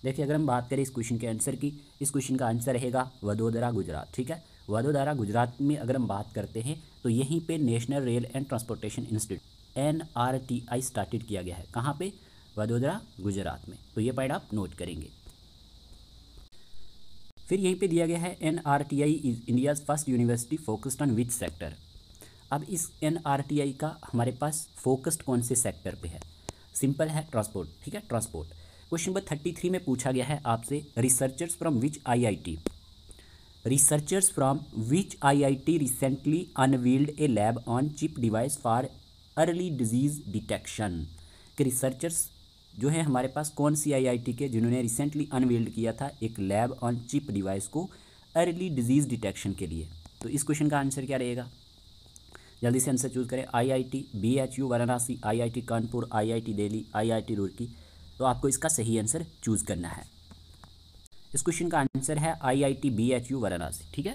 देखिए अगर हम बात करें इस क्वेश्चन के आंसर की, इस क्वेश्चन का आंसर रहेगा वडोदरा गुजरात, ठीक है। वडोदरा गुजरात में अगर हम बात करते हैं तो यहीं पे national rail and transportation institute NRTI started किया गया है, कहाँ पे? वडोदरा गुजरात में। तो ये पॉइंट आप नोट करेंगे। फिर यहीं पे दिया गया है NRTI is India's first university focused on which sector. अब इस NRTI का हमारे पास फोकस्ड कौन से सेक्टर पे है? सिंपल है, ट्रांसपोर्ट, ठीक है, ट्रांसपोर्ट। क्वेश्चन नंबर 33 में पूछा गया है आपसे researchers from which IIT, researchers from which IIT recently unveiled A lab on chip device for early disease detection. कि रिसर्चर्स जो है हमारे पास कौन सी IIT के जिन्होंने रिसेंटली अनवील्ड किया था एक लैब ऑन चिप डिवाइस को अर्ली डिजीज़ डिटेक्शन के लिए। तो इस क्वेश्चन का आंसर क्या रहेगा? जल्दी से आंसर चूज़ करें। IIT BHU Varanasi, IIT Kanpur, IIT Delhi, IIT Roorkee. तो आपको इसका सही आंसर चूज़ करना है। इस क्वेश्चन का आंसर है IIT BHU वाराणसी, ठीक है,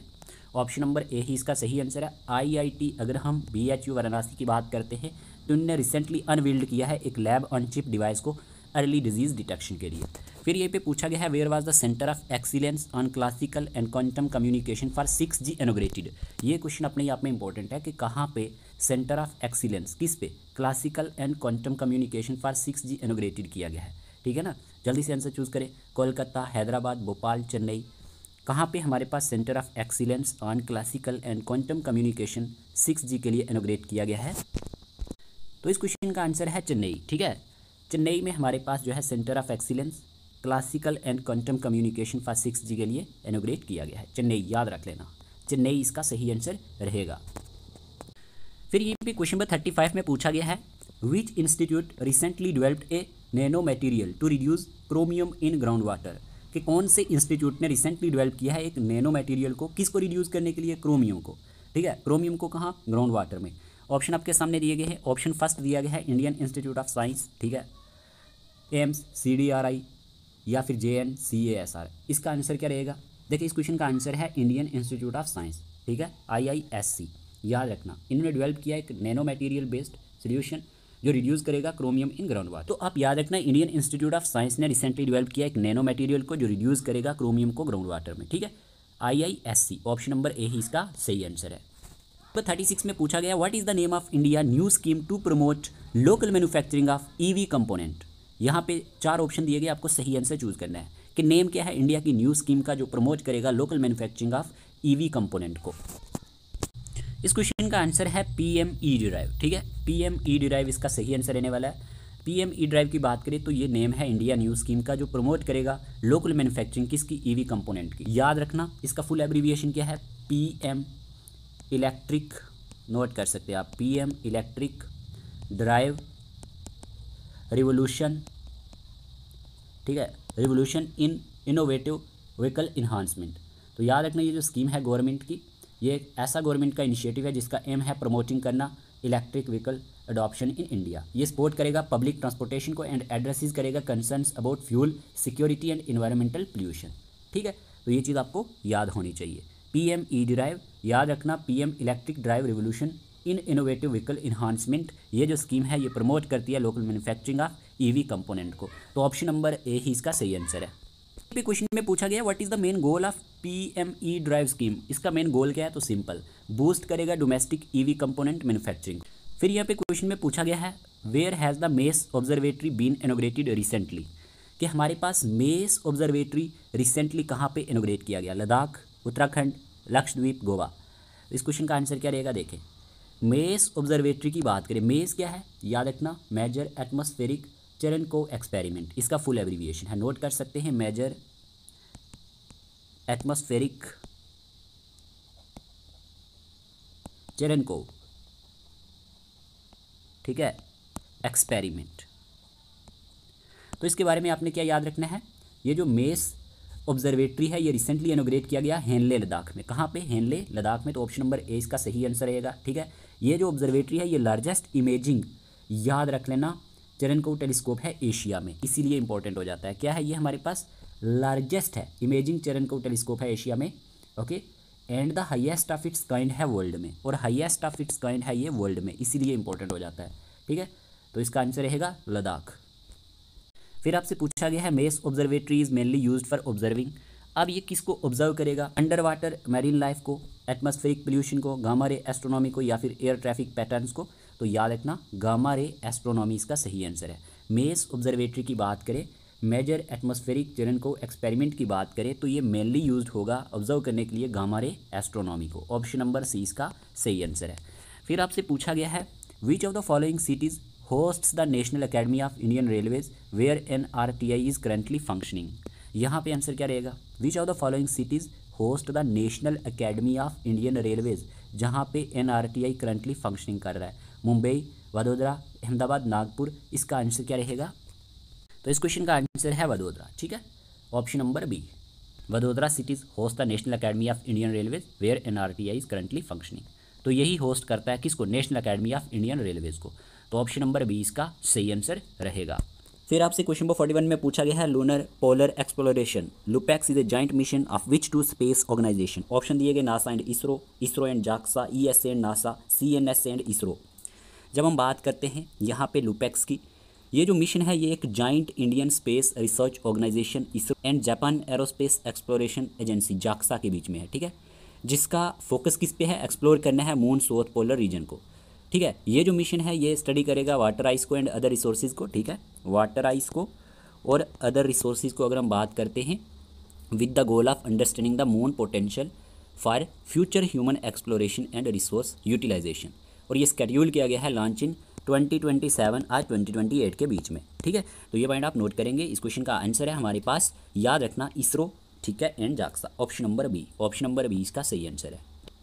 ऑप्शन नंबर ए ही इसका सही आंसर है। IIT अगर हम BHU वाराणसी की बात करते हैं तो उन्होंने रिसेंटली अनवील्ड किया है एक लैब ऑन चिप डिवाइस को अर्ली डिजीज़ डिटेक्शन के लिए। फिर ये पे पूछा गया है where was the centre of excellence on classical and quantum communication for 6G inaugurated. ये क्वेश्चन अपने आप में इंपॉर्टेंट है कि कहाँ पे सेंटर ऑफ एक्सीलेंस किस पे? Classical and quantum communication for 6G inaugurated किया गया है, ठीक है ना। जल्दी से आंसर चूज़ करें। कोलकाता, हैदराबाद, भोपाल, चेन्नई। कहाँ पे हमारे पास centre of excellence on classical and quantum communication 6G के लिए इनोग्रेट किया गया है? तो इस क्वेश्चन का आंसर है चेन्नई, ठीक है। चेन्नई में हमारे पास जो है centre of excellence classical and quantum communication for 6G के लिए इनोग्रेट किया गया है। चेन्नई याद रख लेना, चेन्नई इसका सही आंसर रहेगा। फिर ये भी क्वेश्चन नंबर 35 में पूछा गया है which institute recently developed a nano material to reduce chromium in ground water. कि कौन से इंस्टीट्यूट ने रिसेंटली डेवलप किया है एक नैनो मटेरियल को, किसको रिड्यूस करने के लिए, क्रोमियम को। ठीक है, क्रोमियम को कहाँ, ग्राउंड वाटर में। ऑप्शन आपके सामने दिए गए हैं। ऑप्शन फर्स्ट दिया गया है इंडियन इंस्टीट्यूट ऑफ साइंस, ठीक है, एम्स, CDRI या फिर JNCASR। इसका आंसर क्या रहेगा? देखिए इस क्वेश्चन का आंसर है इंडियन इंस्टीट्यूट ऑफ साइंस, ठीक है, IISC। याद रखना, इन्होंने डेवलप किया एक नैनो मटेरियल बेस्ड सोल्यूशन जो रिड्यूस करेगा क्रोमियम इन ग्राउंड वाटर। तो आप याद रखना, इंडियन इंस्टीट्यूट ऑफ साइंस ने रिसेंटली डेवलप किया एक नैनो मटेरियल को जो रिड्यूस करेगा क्रोमियम को ग्राउंड वाटर में, ठीक है, IISC। ऑप्शन नंबर ए ही इसका सही आंसर है। नंबर 36 में पूछा गया, what is the name of India new scheme to promote local manufacturing of EV component. यहाँ पे 4 ऑप्शन दिए गए, आपको सही आंसर चूज करना है कि नेम क्या है इंडिया की न्यू स्कीम का जो प्रमोट करेगा local manufacturing of EV component को। इस क्वेश्चन का आंसर है PME ड्राइव, ठीक है, PME ड्राइव इसका सही आंसर रहने वाला है। PME ड्राइव की बात करें तो ये नेम है इंडिया न्यू स्कीम का जो प्रमोट करेगा लोकल मैन्युफैक्चरिंग किसकी, EV कंपोनेंट की। याद रखना इसका फुल एब्रीविएशन क्या है, PM इलेक्ट्रिक, नोट कर सकते हैं आप, PM इलेक्ट्रिक ड्राइव रिवोल्यूशन, ठीक है, revolution in innovative vehicle enhancement. तो याद रखना ये जो स्कीम है गवर्नमेंट की, ये एक ऐसा गवर्नमेंट का इनिशिएटिव है जिसका एम है प्रमोटिंग करना electric vehicle adoption in India. ये सपोर्ट करेगा पब्लिक ट्रांसपोर्टेशन को एंड एड्रेसेस करेगा concerns about fuel security and environmental pollution, ठीक है। तो ये चीज़ आपको याद होनी चाहिए। PME ड्राइव, याद रखना, PM electric drive revolution in innovative vehicle enhancement, ये जो स्कीम है ये प्रमोट करती है local manufacturing of EV component को। तो ऑप्शन नंबर ए ही इसका सही आंसर है। क्वेश्चन में पूछा गया, what is the main goal of PME drive scheme. इसका मेन गोल क्या है, तो सिंपल, बूस्ट करेगा डोमेस्टिक EV कंपोनेंट मैन्युफैक्चरिंग। फिर यहाँ पे क्वेश्चन में पूछा गया है, where has the MACE observatory been inaugurated recently, कि हमारे पास मेस ऑब्जर्वेटरी रिसेंटली कहाँ पे इनोग्रेट किया गया, लद्दाख, उत्तराखंड, लक्षद्वीप, गोवा। इस क्वेश्चन का आंसर क्या रहेगा, देखें, मेस ऑब्जर्वेटरी की बात करें, मेस क्या है, याद रखना, मेजर एटमॉस्फेरिक चेरेनकोव एक्सपेरिमेंट, इसका फुल एब्रीविएशन है, नोट कर सकते हैं, मेजर एटमॉस्फेरिक चेरेनकोव, ठीक है, एक्सपेरिमेंट। तो इसके बारे में आपने क्या याद रखना है, ये जो मेस ऑब्जर्वेटरी है ये रिसेंटली इनोग्रेट किया गया हेनले लद्दाख में। कहाँ पे, हेनले लद्दाख में। तो ऑप्शन नंबर ए इसका सही आंसर रहेगा, ठीक है। ये जो ऑब्जर्वेटरी है ये लार्जेस्ट इमेजिंग, याद रख लेना, चेरेनकोव टेलीस्कोप है एशिया में, इसीलिए इंपॉर्टेंट हो जाता है। क्या है ये, हमारे पास लार्जेस्ट है इमेजिंग चेरेनकोव टेलीस्कोप है एशिया में, okay, and the highest of its kind है वर्ल्ड में, और हाईएस्ट ऑफ इट्स काइंड है ये वर्ल्ड में, इसीलिए इंपॉर्टेंट हो जाता है, ठीक है। तो इसका आंसर रहेगा लद्दाख। फिर आपसे पूछा गया है, mess observatory is mainly used for observing. अब ये किसको ऑब्जर्व करेगा, अंडर वाटर मैरीन लाइफ को, एटमॉस्फेरिक पोल्यूशन को, गामा रे एस्ट्रोनॉमी को, या फिर एयर ट्रैफिक पैटर्न्स को। तो याद रखना, गामा रे एस्ट्रोनॉमी इसका सही आंसर है। मेस ऑब्जर्वेटरी की बात करें, मेजर एटमॉस्फेरिक चेरेनकोव एक्सपेरिमेंट की बात करें, तो ये मेनली यूज्ड होगा ऑब्जर्व करने के लिए गामा रे एस्ट्रोनॉमी को। ऑप्शन नंबर सी इसका सही आंसर है। फिर आपसे पूछा गया है, which of the following cities hosts the national academy of Indian railways where NRTI is currently functioning. यहाँ पे आंसर क्या रहेगा, which of the following cities host the national academy of Indian railways, जहाँ पे NRTI करंटली फंक्शनिंग कर रहा है, मुंबई, वडोदरा, अहमदाबाद, नागपुर। इसका आंसर क्या रहेगा, तो इस क्वेश्चन का आंसर है वडोदरा, ठीक है, option number B. Vadodara cities host the national academy of Indian railways where NRTI is currently functioning. तो यही होस्ट करता है किसको, national academy of Indian railways को। तो ऑप्शन नंबर बी इसका सही आंसर रहेगा। फिर आपसे क्वेश्चन नंबर 41 में पूछा गया है, lunar polar exploration LUPEX is a joint mission of which two space organisation. Option दिए गए, NASA and ISRO, ISRO and JAXA, ESA and NASA, CNS and ISRO. जब हम बात करते हैं यहाँ पे लुपेक्स की, ये जो मिशन है ये एक joint Indian space research organisation ISRO and Japan aerospace exploration agency JAXA के बीच में है, ठीक है, जिसका फोकस किस पे है, एक्सप्लोर करना है मून साउथ पोलर रीजन को, ठीक है। ये जो मिशन है ये स्टडी करेगा वाटर आइस को एंड अदर रिसोर्सेज को, ठीक है, वाटर आइस को और अदर रिसोर्सेज को अगर हम बात करते हैं, with the goal of understanding the moon potential for future human exploration and resource utilisation. और ये स्केड्यूल किया गया है लॉन्च इन 2027 और 2028 के बीच में, ठीक है। तो ये पॉइंट आप नोट करेंगे। इस क्वेश्चन का आंसर है हमारे पास, याद रखना, इसरो, ठीक है, and JAXA. Option number B, option number B इसका सही आंसर है।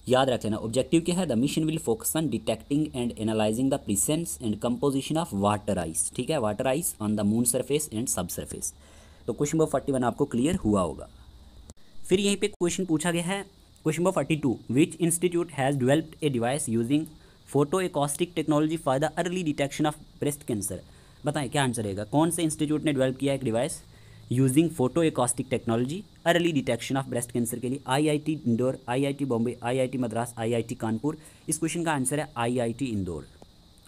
याद रख लेना, ऑब्जेक्टिव क्या है, the mission will focus on detecting and analysing the presence and composition of water ice, ठीक है, water ice on the moon surface and सब सरफेस। तो क्वेश्चन नंबर 41 आपको क्लियर हुआ होगा। फिर यहीं पे क्वेश्चन पूछा गया है, question number 42, which institute has developed a device using photo acoustic technology for the early detection of breast cancer. बताएं क्या आंसर रहेगा, कौन से इंस्टीट्यूट ने डेवलप किया एक device using photo acoustic technology early detection of breast cancer के लिए? IIT Indore, IIT Bombay, IIT Madras, IIT Kanpur. इस क्वेश्चन का आंसर है आईआईटी इंदौर।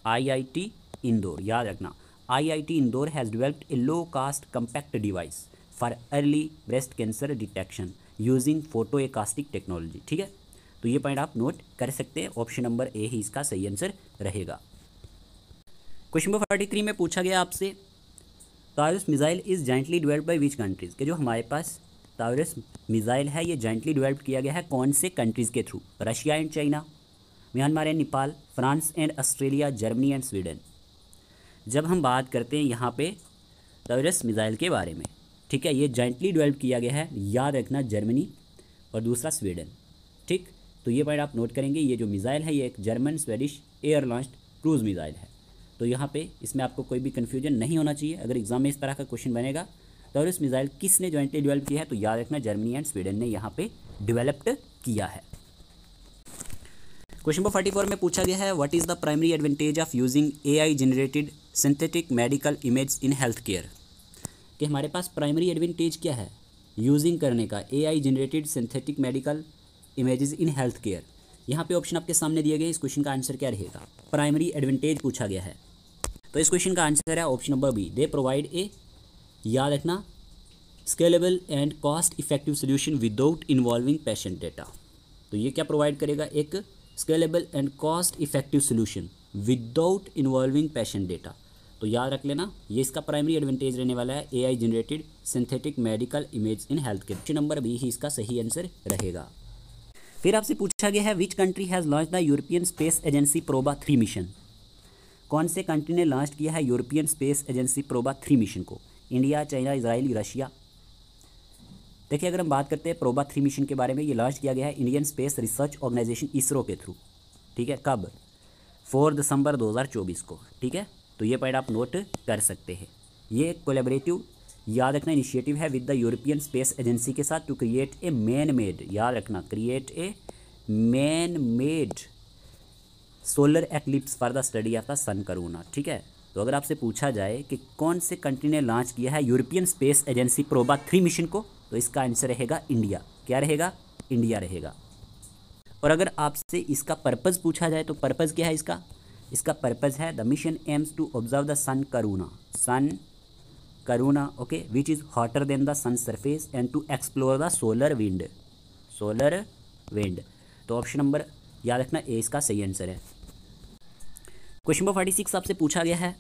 आईआईटी इंदौर, याद रखना, IIT Indore has developed a low cost compact device for early breast cancer detection using photo acoustic technology. ठीक है, तो ये पॉइंट आप नोट कर सकते हैं, ऑप्शन नंबर ए ही इसका सही आंसर रहेगा। क्वेश्चन नंबर 43 में पूछा गया आपसे, Taurus missile is jointly developed by which countries, कि जो हमारे पास ताउरस मिसाइल है ये जॉइंटली डेवलप किया गया है कौन से कंट्रीज़ के through? Russia and China, Myanmar and Nepal, France and Australia, Germany and Sweden. जब हम बात करते हैं यहाँ पे ताउरस मिसाइल के बारे में, ठीक है, ये जॉइंटली डेवलप किया गया है, याद रखना, जर्मनी और दूसरा स्वीडन। ठीक, तो ये पॉइंट आप नोट करेंगे, ये जो मिसाइल है ये एक German Swedish air launched cruise missile है। तो यहाँ पे इसमें आपको कोई भी कन्फ्यूजन नहीं होना चाहिए। अगर एग्जाम में इस तरह का क्वेश्चन बनेगा तो इस मिसाइल किसने जॉइंटली डेवलप किया है, तो याद रखना जर्मनी एंड स्वीडन ने यहाँ पे डेवलप्ड किया है। क्वेश्चन नंबर 44 में पूछा गया है, what is the primary advantage of using AI generated synthetic medical image in health care, कि हमारे पास प्राइमरी एडवांटेज क्या है यूजिंग करने का AI generated synthetic medical images in health care. यहाँ पे ऑप्शन आपके सामने दिए गए, इस क्वेश्चन का आंसर क्या रहेगा? प्राइमरी एडवांटेज पूछा गया है, तो इस क्वेश्चन का आंसर है option number B, they provide a, याद रखना, scalable and cost effective solution without involving patient data. तो ये क्या प्रोवाइड करेगा? एक scalable and cost effective solution without involving patient data. तो याद रख लेना, ये इसका प्राइमरी एडवांटेज रहने वाला है, AI generated synthetic medical image in health care. Option number B ही इसका सही आंसर रहेगा। फिर आपसे पूछा गया है, which country has launch the European space agency Proba 3 mission, कौन से कंट्री ने लॉन्च किया है European space agency Proba 3 mission को? India, China, Israel, Russia. देखिए, अगर हम बात करते हैं प्रोबा 3 मिशन के बारे में, ये लॉन्च किया गया है Indian space research organisation ISRO के थ्रू। ठीक है, कब? 4 दिसंबर 2024 को। ठीक है, तो ये पॉइंट आप नोट कर सकते हैं। ये एक कोलैबोरेटिव, याद रखना, इनिशिएटिव है with the European space agency के साथ to create a man made, याद रखना, create a man made solar eclipse for the study of the sun corona. ठीक है, तो अगर आपसे पूछा जाए कि कौन से कंट्री ने लॉन्च किया है European space agency Proba 3 mission को, तो इसका आंसर रहेगा इंडिया। क्या रहेगा? इंडिया रहेगा। और अगर आपसे इसका पर्पज़ पूछा जाए तो पर्पज़ क्या है इसका? इसका पर्पज़ है, the mission aims to observe the sun corona, okay, which is hotter than the sun surface and to explore the solar wind. तो ऑप्शन नंबर, याद रखना, ए इसका सही आंसर है। क्वेश्चन नंबर 46 आपसे पूछा गया है,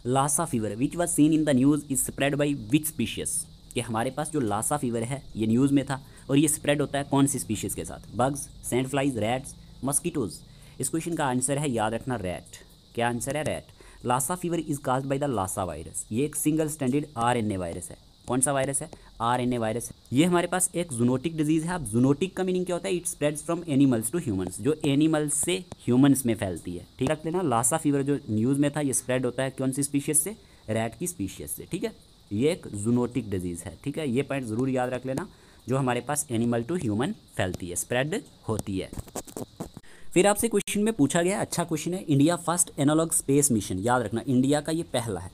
Lassa fever which was seen in the news is spread by which species, कि हमारे पास जो लासा फीवर है ये न्यूज़ में था और ये स्प्रेड होता है कौन सी स्पीशीज़ के साथ? Bugs, sand flies, rats, mosquitoes. इस क्वेश्चन का आंसर है, याद रखना, रैट। क्या आंसर है? Rat. Lassa fever is caused by the Lassa virus, ये एक सिंगल स्टैंडर्ड आरएनए वायरस है। कौन सा वायरस है? आरएनए वायरस है। ये हमारे पास एक जूनोटिक डिजीज़ है। अब जूनोटिक का मीनिंग क्या होता है? It spreads from animals to humans, जो एनिमल्स से ह्यूमंस में फैलती है। ठीक रख लेना, लासा फीवर जो न्यूज़ में था ये स्प्रेड होता है कौन सी स्पीशीज से? रैट की स्पीशीज से। ठीक है, ये एक जूनोटिक डिजीज़ है। ठीक है, ये पॉइंट ज़रूर याद रख लेना, जो हमारे पास एनिमल टू ह्यूमन फैलती है, स्प्रेड होती है। फिर आपसे क्वेश्चन में पूछा गया, अच्छा क्वेश्चन है, India first analogue space mission, याद रखना, इंडिया का ये पहला है।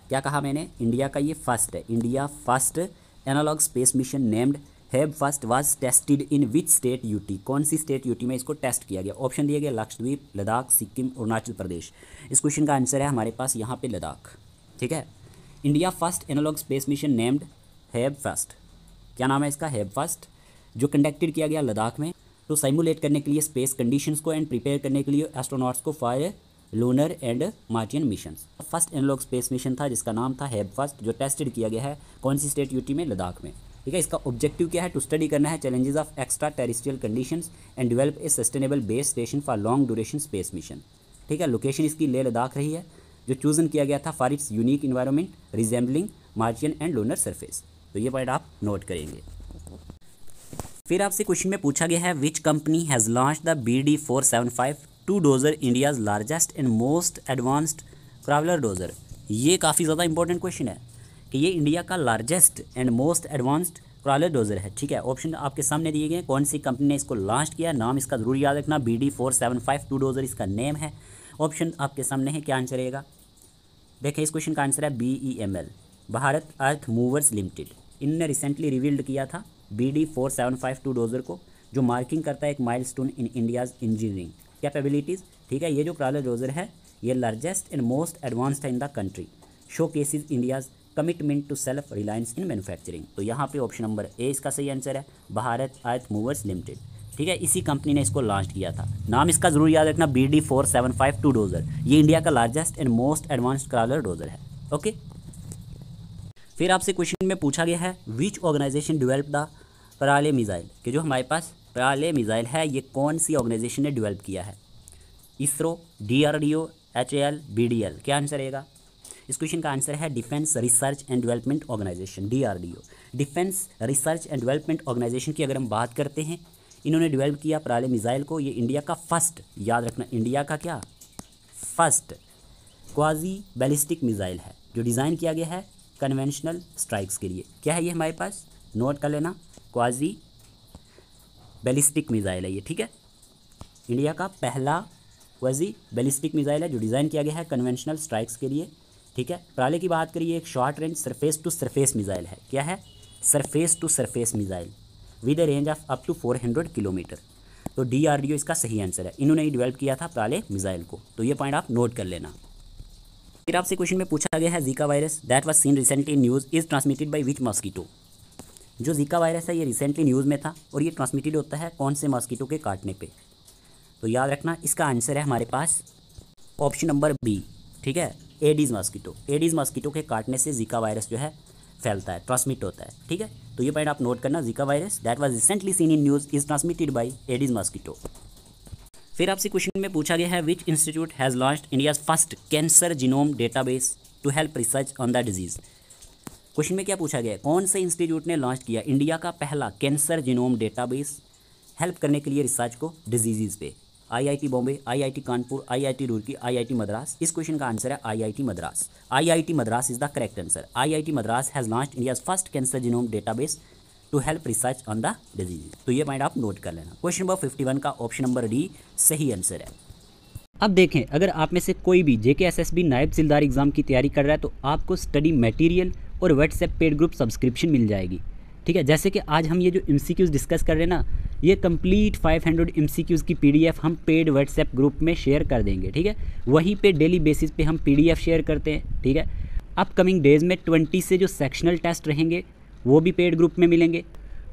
क्या कहा मैंने? इंडिया का ये फर्स्ट है। India first analogue space mission named हैब first was tested in which state? UT. कौन सी स्टेट? यूटी में इसको टेस्ट किया गया। ऑप्शन दिए गए, लक्षद्वीप, लद्दाख, सिक्किम, अरुणाचल प्रदेश। इस क्वेश्चन का आंसर है हमारे पास यहाँ पे लद्दाख। ठीक है, India first analogue space mission named हैब फर्स्ट, क्या नाम है इसका? हैब फर्स्ट, जो कंडक्टेड किया गया लद्दाख में, तो साइमुलेट करने के लिए स्पेस कंडीशंस को एंड प्रिपेयर करने के लिए एस्ट्रोनॉट्स को for lunar and Martian missions. First analogue space mission था जिसका नाम था हैब फर्स्ट, जो टेस्टेड किया गया है कौन सी स्टेट? यूटी में, लद्दाख में। ठीक है, इसका ऑब्जेक्टिव क्या है? टू स्टडी करना है challenges of extra terrestrial conditions and develop a sustainable base station for long duration space mission. ठीक है, लोकेशन इसकी लेह लद्दाख रही है, जो चूजन किया गया था for its unique environment resembling Martian and lunar surface. तो ये पॉइंट आप नोट करेंगे। फिर आपसे क्वेश्चन में पूछा गया है, which company has launch the BD475 2 dozer India's largest and most advanced traveller dozer. ये काफ़ी ज़्यादा इंपॉर्टेंट क्वेश्चन है कि ये इंडिया का largest and most advanced crawler dozer है। ठीक है, ऑप्शन आपके सामने दिए गए हैं, कौन सी कंपनी ने इसको लॉन्च किया, नाम इसका जरूर याद रखना, BD4752 डोजर इसका नेम है। ऑप्शन आपके सामने है, क्या आंसर रहेगा? देखिए इस क्वेश्चन का आंसर है BEML, भारत अर्थ मूवर्स लिमिटेड। इनने रिसेंटली रिवील्ड किया था BD4752 डोजर को, जो मार्किंग करता है एक milestone in India's engineering capabilities. ठीक है, ये जो क्रॉलर डोजर है ये लार्जेस्ट एंड मोस्ट एडवांस्ड है in the country, showcases India's commitment to self reliance in manufacturing. तो यहाँ पे ऑप्शन नंबर ए इसका सही आंसर है, भारत अर्थ मूवर्स लिमिटेड। ठीक है, इसी कंपनी ने इसको लॉन्च किया था। नाम इसका जरूर याद रखना, BD4752 डोजर। ये इंडिया का largest and most advanced crawler dozer है। ओके, फिर आपसे क्वेश्चन में पूछा गया है which organisation develop the पराले missile, कि जो हमारे पास पराले मिसाइल है ये कौन सी ऑर्गेनाइजेशन ने डेवलप किया है? ISRO, DRDO, HAL, BDL। क्या आंसर रहेगा? इस क्वेश्चन का आंसर है defence research and development organisation, DRDO। Defence research and development organisation की अगर हम बात करते हैं, इन्होंने डेवलप किया पराले मिसाइल को। ये इंडिया का फर्स्ट, याद रखना, इंडिया का क्या फर्स्ट क्वाजी बैलिस्टिक मिसाइल है, जो डिज़ाइन किया गया है कन्वेंशनल स्ट्राइक्स के लिए। क्या है ये हमारे पास? नोट कर लेना, क्वाजी बैलिस्टिक मिसाइल है ये। ठीक है, इंडिया का पहला क्वाजी बैलिस्टिक मिसाइल है जो डिज़ाइन किया गया है कन्वेंशनल स्ट्राइक्स के लिए। ठीक है, पराले की बात करिए, एक short range surface to surface missile है। क्या है? Surface to surface missile with a range of up to 400 kilometre. तो DRDO इसका सही आंसर है, इन्होंने ही डेवलप किया था पराले मिसाइल को। तो ये पॉइंट आप नोट कर लेना। फिर आपसे क्वेश्चन में पूछा गया है Zika virus that was scene recently in news is transmitted by which mosquito. जो जीका वायरस है ये रिसेंटली न्यूज़ में था और ये ट्रांसमिटेड होता है कौन से मॉस्किटो के काटने पे? तो याद रखना इसका आंसर है हमारे पास ऑप्शन नंबर बी। ठीक है, एडीज मॉस्किटो। एडीज मॉस्किटो के काटने से जीका वायरस जो है फैलता है, ट्रांसमिट होता है। ठीक है, तो ये पॉइंट आप नोट करना, Zika virus that was recently seen in news is transmitted by Aedes mosquito. फिर आपसे क्वेश्चन में पूछा गया है which institute has launched India's first cancer genome database to help research on the disease. Question में क्या पूछा गया है, कौन से इंस्टीट्यूट ने लॉन्च किया इंडिया का पहला कैंसर जीनोम डेटाबेस हेल्प करने के लिए रिसर्च को डिजीज़ पे? IIT Bombay, IIT Kanpur, IIT Roorkee, IIT Madras. इस क्वेश्चन का आंसर है IIT Madras. IIT Madras is the correct answer. IIT Madras has launched India's first cancer genome database to help research on the disease. तो ये पॉइंट आप नोट कर लेना। क्वेश्चन नंबर 51 का ऑप्शन नंबर डी सही आंसर है। अब देखें, अगर आप में से कोई भी JKSSB नायब तहसीलदार एग्जाम की तैयारी कर रहा है तो आपको स्टडी मटेरियल और व्हाट्सएप पेड ग्रुप सब्सक्रिप्शन मिल जाएगी। ठीक है, जैसे कि आज हम ये जो MCQs डिस्कस कर रहे हैं ना, ये कंप्लीट 500 MCQs की PDF हम पेड व्हाट्सएप ग्रुप में शेयर कर देंगे। ठीक है, वहीं पे डेली बेसिस पे हम PDF शेयर करते हैं। ठीक है, अपकमिंग डेज़ में 20 से जो सेक्शनल टेस्ट रहेंगे वो भी पेड ग्रुप में मिलेंगे।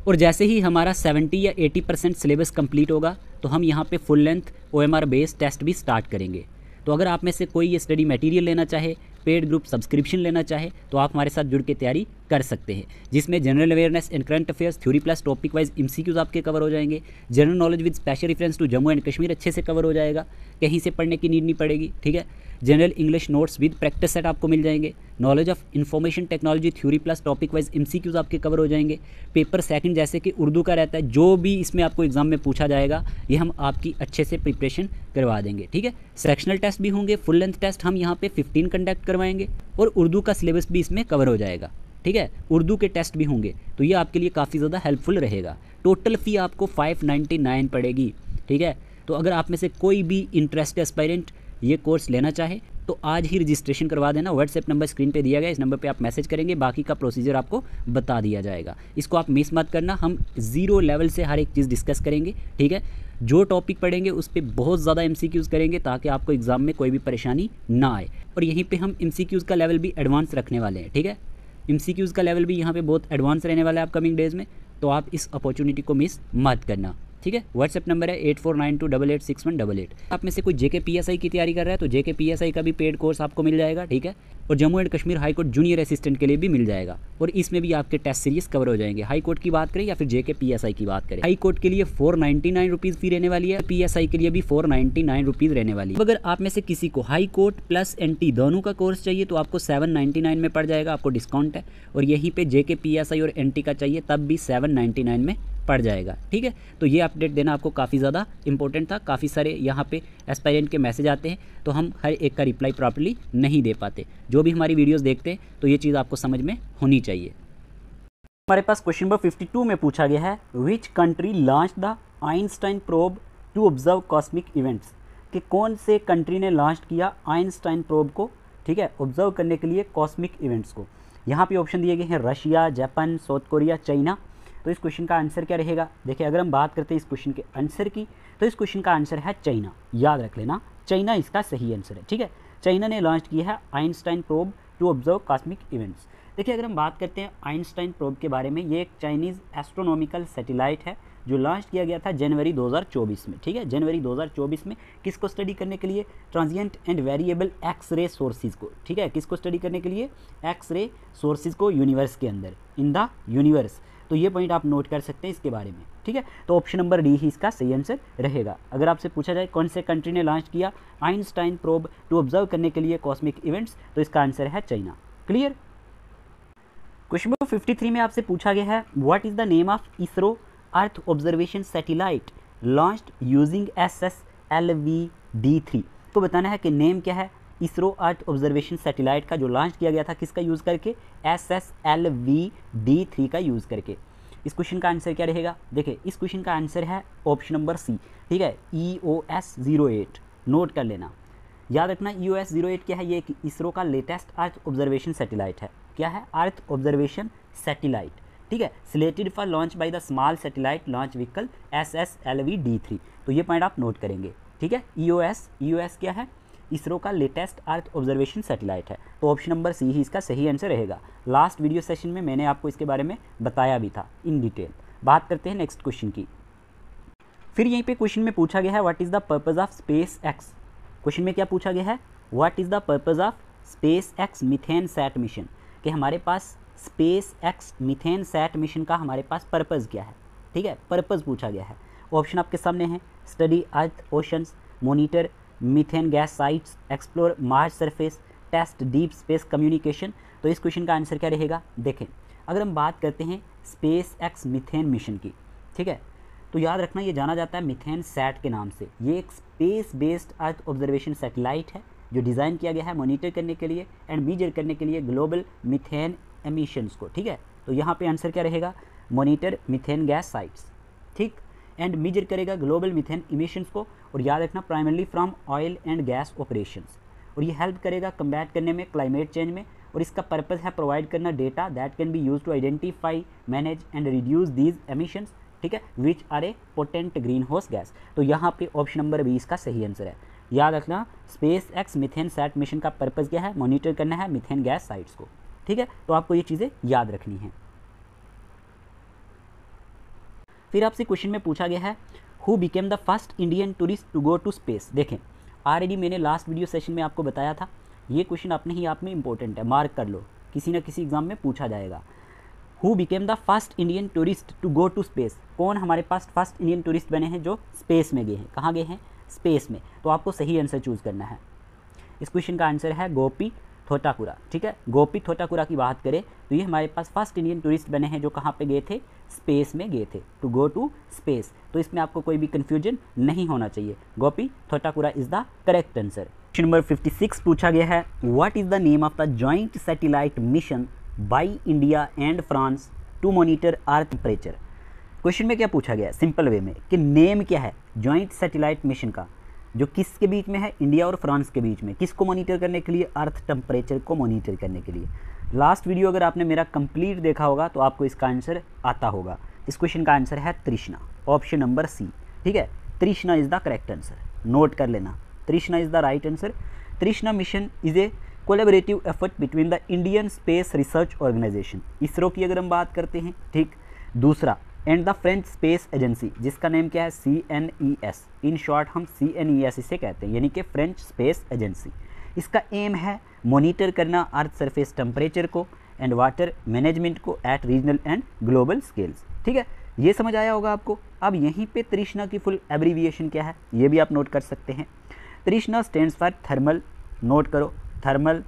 और जैसे ही हमारा 70 या 80% सिलेबस कंप्लीट होगा तो हम यहाँ पे full length OMR based test भी स्टार्ट करेंगे। तो अगर आप में से कोई ये स्टडी मटेरियल लेना चाहे, पेड ग्रुप सब्सक्रिप्शन लेना चाहे, तो आप हमारे साथ जुड़ के तैयारी कर सकते हैं, जिसमें general awareness and current affairs theory plus topic wise MCQs आपके कवर हो जाएंगे। General knowledge with special reference to Jammu and Kashmir अच्छे से कवर हो जाएगा, कहीं से पढ़ने की नीड नहीं पड़ेगी। ठीक है, general English notes with practice set आपको मिल जाएंगे। Knowledge of information technology theory plus topic wise MCQs आपके कवर हो जाएंगे। पेपर सेकंड जैसे कि उर्दू का रहता है, जो भी इसमें आपको एग्जाम में पूछा जाएगा ये हम आपकी अच्छे से प्रिपरेशन करवा देंगे। ठीक है, सेक्शनल टेस्ट भी होंगे, फुल लेंथ टेस्ट हम यहाँ पे 15 कंडक्ट करवाएंगे और उर्दू का सिलेबस भी इसमें कवर हो जाएगा। ठीक है, उर्दू के टेस्ट भी होंगे, तो ये आपके लिए काफ़ी ज़्यादा हेल्पफुल रहेगा। टोटल फ़ी आपको 599 पड़ेगी। ठीक है, तो अगर आप में से कोई भी इंटरेस्टेड एस्पायरेंट ये कोर्स लेना चाहे तो आज ही रजिस्ट्रेशन करवा देना। व्हाट्सएप नंबर स्क्रीन पे दिया गया, इस नंबर पे आप मैसेज करेंगे, बाकी का प्रोसीजर आपको बता दिया जाएगा। इसको आप मिस मत करना, हम 0 लेवल से हर एक चीज़ डिस्कस करेंगे। ठीक है, जो टॉपिक पढ़ेंगे उस पर बहुत ज़्यादा MCQs करेंगे ताकि आपको एग्जाम में कोई भी परेशानी ना आए। और यहीं पर हम MCQs का लेवल भी एडवांस रखने वाले हैं। ठीक है, MCQs का लेवल भी यहाँ पे बहुत एडवांस रहने वाला है अपकमिंग डेज़ में, तो आप इस अपॉर्चुनिटी को मिस मत करना। ठीक है, व्हाट्सएप नंबर है 8492886188। आप में से कोई JK PSI की तैयारी कर रहा है तो JK PSI का भी पेड कोर्स आपको मिल जाएगा। ठीक है, और Jammu and Kashmir high court junior assistant के लिए भी मिल जाएगा और इसमें भी आपके टेस्ट सीरीज कवर हो जाएंगे। हाई कोर्ट की बात करें या फिर JK PSI की बात करें, हाई कोर्ट के लिए 499 रुपीज़ फी रहने वाली है, PSI के लिए भी 499 रुपीज़ रहने वाली है। अगर आप में से किसी को हाई कोर्ट प्लस NT दोनों का कोर्स चाहिए तो आपको 799 में पड़ जाएगा, आपको डिस्काउंट है। और यहीं पे JK PSI और NT का चाहिए तब भी 799 में पड़ जाएगा। ठीक है, तो ये अपडेट देना आपको काफ़ी ज़्यादा इंपॉर्टेंट था। काफ़ी सारे यहाँ पे एस्पायरेंट के मैसेज आते हैं, तो हम हर एक का रिप्लाई प्रॉपर्ली नहीं दे पाते। जो भी हमारी वीडियोज़ देखते हैं तो ये चीज़ आपको समझ में होनी चाहिए। हमारे पास क्वेश्चन नंबर 52 में पूछा गया है, which country launch the Einstein probe to observe cosmic events, कि कौन से कंट्री ने लॉन्च किया आइंस्टाइन प्रोब को, ठीक है, ऑब्जर्व करने के लिए कॉस्मिक इवेंट्स को। यहाँ पे ऑप्शन दिए गए हैं Russia, Japan, south Korea, China. तो इस क्वेश्चन का आंसर क्या रहेगा? देखिए, अगर हम बात करते हैं इस क्वेश्चन के आंसर की, तो इस क्वेश्चन का आंसर है चाइना। याद रख लेना, चाइना इसका सही आंसर है। ठीक है, चाइना ने लॉन्च किया है Einstein probe to observe cosmic events. देखिए, अगर हम बात करते हैं आइंस्टाइन प्रोब के बारे में, ये एक चाइनीज़ एस्ट्रोनॉमिकल सैटेलाइट है जो लॉन्च किया गया था जनवरी 2024 में। ठीक है, जनवरी 2024 में किसको स्टडी करने के लिए? Transient and variable X-ray sources को। ठीक है, किसको स्टडी करने के लिए? एक्स-रे सोर्सेज को यूनिवर्स के अंदर, इन द यूनिवर्स। तो ये पॉइंट आप नोट कर सकते हैं इसके बारे में। ठीक है, तो ऑप्शन नंबर डी ही इसका सही आंसर रहेगा। अगर आपसे पूछा जाए कौन से कंट्री ने लॉन्च किया आइंस्टाइन प्रोब टू ऑब्जर्व करने के लिए कॉस्मिक इवेंट्स, तो इसका आंसर है चाइना। क्लियर? क्वेश्चन नंबर 53 में आपसे पूछा गया है, what is the name of ISRO earth observation satellite launched using SSLV-D3। तो बताना है कि नेम क्या है इसरो अर्थ ऑब्जर्वेशन सैटेलाइट का जो लॉन्च किया गया था, किसका यूज़ करके? SSLV-D3 का यूज़ करके। इस क्वेश्चन का आंसर क्या रहेगा? देखिए, इस क्वेश्चन का आंसर है ऑप्शन नंबर सी। ठीक है, EOS-08 नोट कर लेना। याद रखना, EOS-08 क्या है? ये इसरो का लेटेस्ट अर्थ ऑब्जर्वेशन सैटेलाइट है। क्या है? Earth observation satellite. ठीक है, selected for launch by the small satellite launch vehicle SSLV-D3। तो ये पॉइंट आप नोट करेंगे। ठीक है, EOS क्या है? इसरो का लेटेस्ट अर्थ ऑब्जर्वेशन सैटेलाइट है। तो ऑप्शन नंबर सी ही इसका सही आंसर रहेगा। लास्ट वीडियो सेशन में मैंने आपको इसके बारे में बताया भी था इन डिटेल। बात करते हैं नेक्स्ट क्वेश्चन की। फिर यहीं पे क्वेश्चन में पूछा गया है, what is the purpose of SpaceX. Question में क्या पूछा गया है? What is the purpose of SpaceX MethaneSAT mission, कि हमारे पास SpaceX MethaneSAT mission का हमारे पास पर्पज़ क्या है। ठीक है, पर्पज़ पूछा गया है। ऑप्शन आपके सामने है, study earth oceans, monitor methane gas sites, explore Mars surface, test deep space communication. तो इस क्वेश्चन का आंसर क्या रहेगा? देखें, अगर हम बात करते हैं स्पेस एक्स मीथेन मिशन की, ठीक है, तो याद रखना ये जाना जाता है मीथेन सैट के नाम से। ये एक space based earth observation satellite है जो डिज़ाइन किया गया है मॉनिटर करने के लिए एंड मेजर करने के लिए ग्लोबल मीथेन एमिशंस को। ठीक है, तो यहाँ पे आंसर क्या रहेगा? मॉनिटर मीथेन गैस साइट्स, ठीक, एंड मेजर करेगा ग्लोबल मीथेन इमिशंस को। और याद रखना, primarily from oil and gas operations. और ये हेल्प करेगा कम्बैट करने में क्लाइमेट चेंज में। और इसका पर्पस है प्रोवाइड करना data that can be use to identify, manage and reduce these emissions. ठीक है, which are a potent greenhouse gas. तो यहाँ पे ऑप्शन नंबर 20 का सही आंसर है। याद रखना, SpaceX MethaneSAT mission का पर्पस क्या है? मॉनिटर करना है मीथेन गैस साइट्स को। ठीक है, तो आपको ये चीज़ें याद रखनी है। फिर आपसे क्वेश्चन में पूछा गया है, who became the first Indian tourist to go to space. देखें, ऑलरेडी मैंने लास्ट वीडियो सेशन में आपको बताया था, ये क्वेश्चन अपने ही आप में इंपॉर्टेंट है, मार्क कर लो, किसी न किसी एग्जाम में पूछा जाएगा। Who became the first Indian tourist to go to space, कौन हमारे पास फर्स्ट इंडियन टूरिस्ट बने हैं जो स्पेस में गए हैं? कहाँ गए हैं? स्पेस में। तो आपको सही आंसर चूज़ करना है। इस क्वेश्चन का आंसर है गोपी थोटाकुरा। ठीक है, गोपी थोटाकुरा की बात करें तो ये हमारे पास फर्स्ट इंडियन टूरिस्ट बने हैं जो कहाँ पे गए थे? स्पेस में गए थे, टू गो टू स्पेस। तो इसमें आपको कोई भी कन्फ्यूजन नहीं होना चाहिए। Gopi Thotakura is the correct answer. Question number 56 पूछा गया है, what is the name of the joint satellite mission by India and France to monitor earth temperature. Question में क्या पूछा गया है सिंपल वे में कि नेम क्या है जॉइंट सैटेलाइट मिशन का, जो किसके बीच में है? इंडिया और फ्रांस के बीच में। किसको मॉनिटर करने के लिए? अर्थ टेम्परेचर को मॉनिटर करने के लिए। लास्ट वीडियो अगर आपने मेरा कंप्लीट देखा होगा तो आपको इसका आंसर आता होगा। इस क्वेश्चन का आंसर है तृष्णा, ऑप्शन नंबर सी। ठीक है, Trishna is the correct answer, note कर लेना, Trishna is the right answer. Trishna mission is a collaborative effort between the Indian space research organisation, ISRO की अगर हम बात करते हैं, ठीक। दूसरा, and the French space agency, जिसका नेम क्या है? CNES, इन शॉर्ट हम CNES इसे कहते हैं, यानी कि फ्रेंच स्पेस एजेंसी। इसका एम है मॉनिटर करना अर्थ सरफेस टेम्परेचर को एंड वाटर मैनेजमेंट को eight regional and global scales. ठीक है, ये समझ आया होगा आपको। अब यहीं पे तृष्णा की फुल एब्रीविएशन क्या है ये भी आप नोट कर सकते हैं। तृष्णा स्टैंड्स फॉर थर्मल, नोट करो, thermal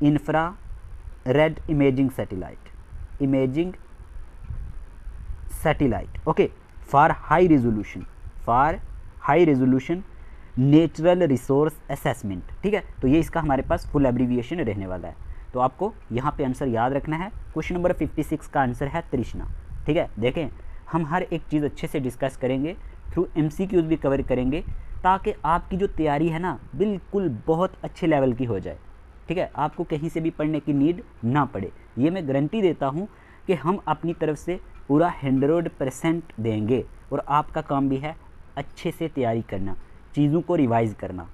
infrared imaging satellite, imaging satellite, okay, for high resolution natural resource assessment, ठीक है। तो ये इसका हमारे पास फुल एब्रीविएशन रहने वाला है। तो आपको यहाँ पे आंसर याद रखना है। क्वेश्चन नंबर 56 का आंसर है तृष्णा, ठीक है। देखें, हम हर एक चीज़ अच्छे से डिस्कस करेंगे, थ्रू MCQs भी कवर करेंगे, ताकि आपकी जो तैयारी है ना बिल्कुल बहुत अच्छे लेवल की हो जाए, ठीक है। आपको कहीं से भी पढ़ने की नीड ना पड़े, ये मैं गारंटी देता हूँ कि हम अपनी तरफ से पूरा 100% देंगे। और आपका काम भी है अच्छे से तैयारी करना, चीज़ों को रिवाइज करना,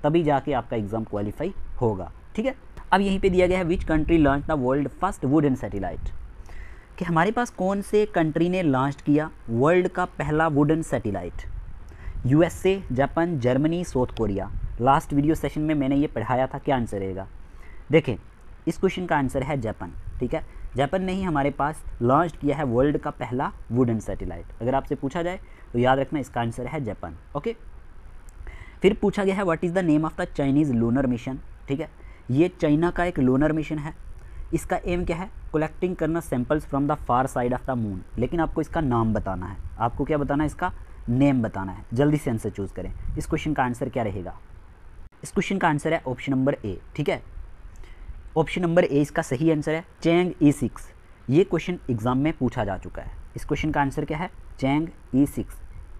तभी जाके आपका एग्ज़ाम क्वालिफाई होगा, ठीक है। अब यहीं पे दिया गया है which country launch the world first wooden satellite, कि हमारे पास कौन से कंट्री ने लॉन्च किया वर्ल्ड का पहला wooden satellite. USA, Japan, Germany, south Korea. Last video session में मैंने ये पढ़ाया था, क्या आंसर रहेगा। देखें, इस क्वेश्चन का आंसर है जापान, ठीक है। जापान ने ही हमारे पास लॉन्च किया है वर्ल्ड का पहला वुडन सैटेलाइट। अगर आपसे पूछा जाए तो याद रखना इसका आंसर है जापान, ओके। फिर पूछा गया है what is the name of the Chinese lunar mission, ठीक है। ये चाइना का एक लूनर मिशन है। इसका एम क्या है, कलेक्टिंग करना samples from the far side of the moon. लेकिन आपको इसका नाम बताना है, आपको क्या बताना है, इसका नेम बताना है। जल्दी से आंसर चूज़ करें। इस क्वेश्चन का आंसर क्या रहेगा। इस क्वेश्चन का आंसर है ऑप्शन नंबर ए, ठीक है। ऑप्शन नंबर ए इसका सही आंसर है, चैंग E6। ये क्वेश्चन एग्जाम में पूछा जा चुका है। इस क्वेश्चन का आंसर क्या है, चैंग E6।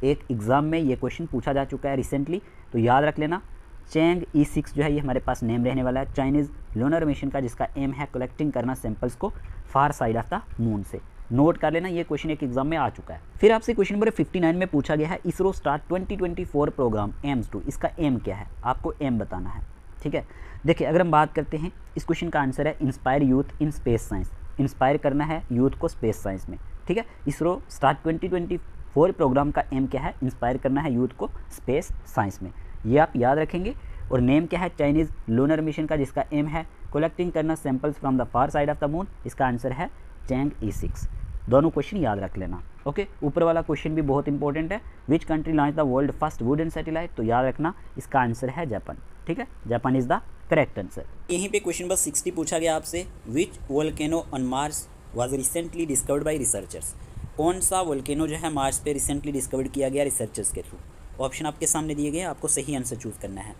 एक एग्ज़ाम में ये क्वेश्चन पूछा जा चुका है रिसेंटली, तो याद रख लेना। चैंग E6 जो है ये हमारे पास नेम रहने वाला है चाइनीज़ लूनर मिशन का, जिसका एम है कलेक्टिंग करना सैंपल्स को फार साइड ऑफ द मून से। नोट कर लेना, ये क्वेश्चन एक एग्जाम में आ चुका है। फिर आपसे क्वेश्चन नंबर 59 में पूछा गया है इसरो स्टार्ट 2024 प्रोग्राम एम्स-2, इसका एम क्या है, आपको एम बताना है, ठीक है। देखिए, अगर हम बात करते हैं, इस क्वेश्चन का आंसर है inspire youth in space science. Inspire करना है यूथ को स्पेस साइंस में, ठीक है। इसरो स्टार्ट 2024 प्रोग्राम का एम क्या है, इंस्पायर करना है यूथ को स्पेस साइंस में। ये आप याद रखेंगे। और नेम क्या है, चाइनीज़ लूनर मिशन का, जिसका एम है कलेक्टिंग करना samples from the far side of the moon. इसका आंसर है चैंग E6। दोनों क्वेश्चन याद रख लेना, ओके। ऊपर वाला क्वेश्चन भी बहुत इंपॉर्टेंट है, which country launch the world first wooden satellite, तो याद रखना इसका आंसर है जापान, ठीक है। Japan is the correct answer. यहीं पे क्वेश्चन नंबर 60 पूछा गया आपसे, which volcano on Mars was recently discovered by researchers. कौन सा वोल्केनो जो है मार्स पे रिसेंटली डिस्कवर्ड किया गया रिसर्चर्स के थ्रू। ऑप्शन आपके सामने दिए गए, आपको सही आंसर चूज़ करना है।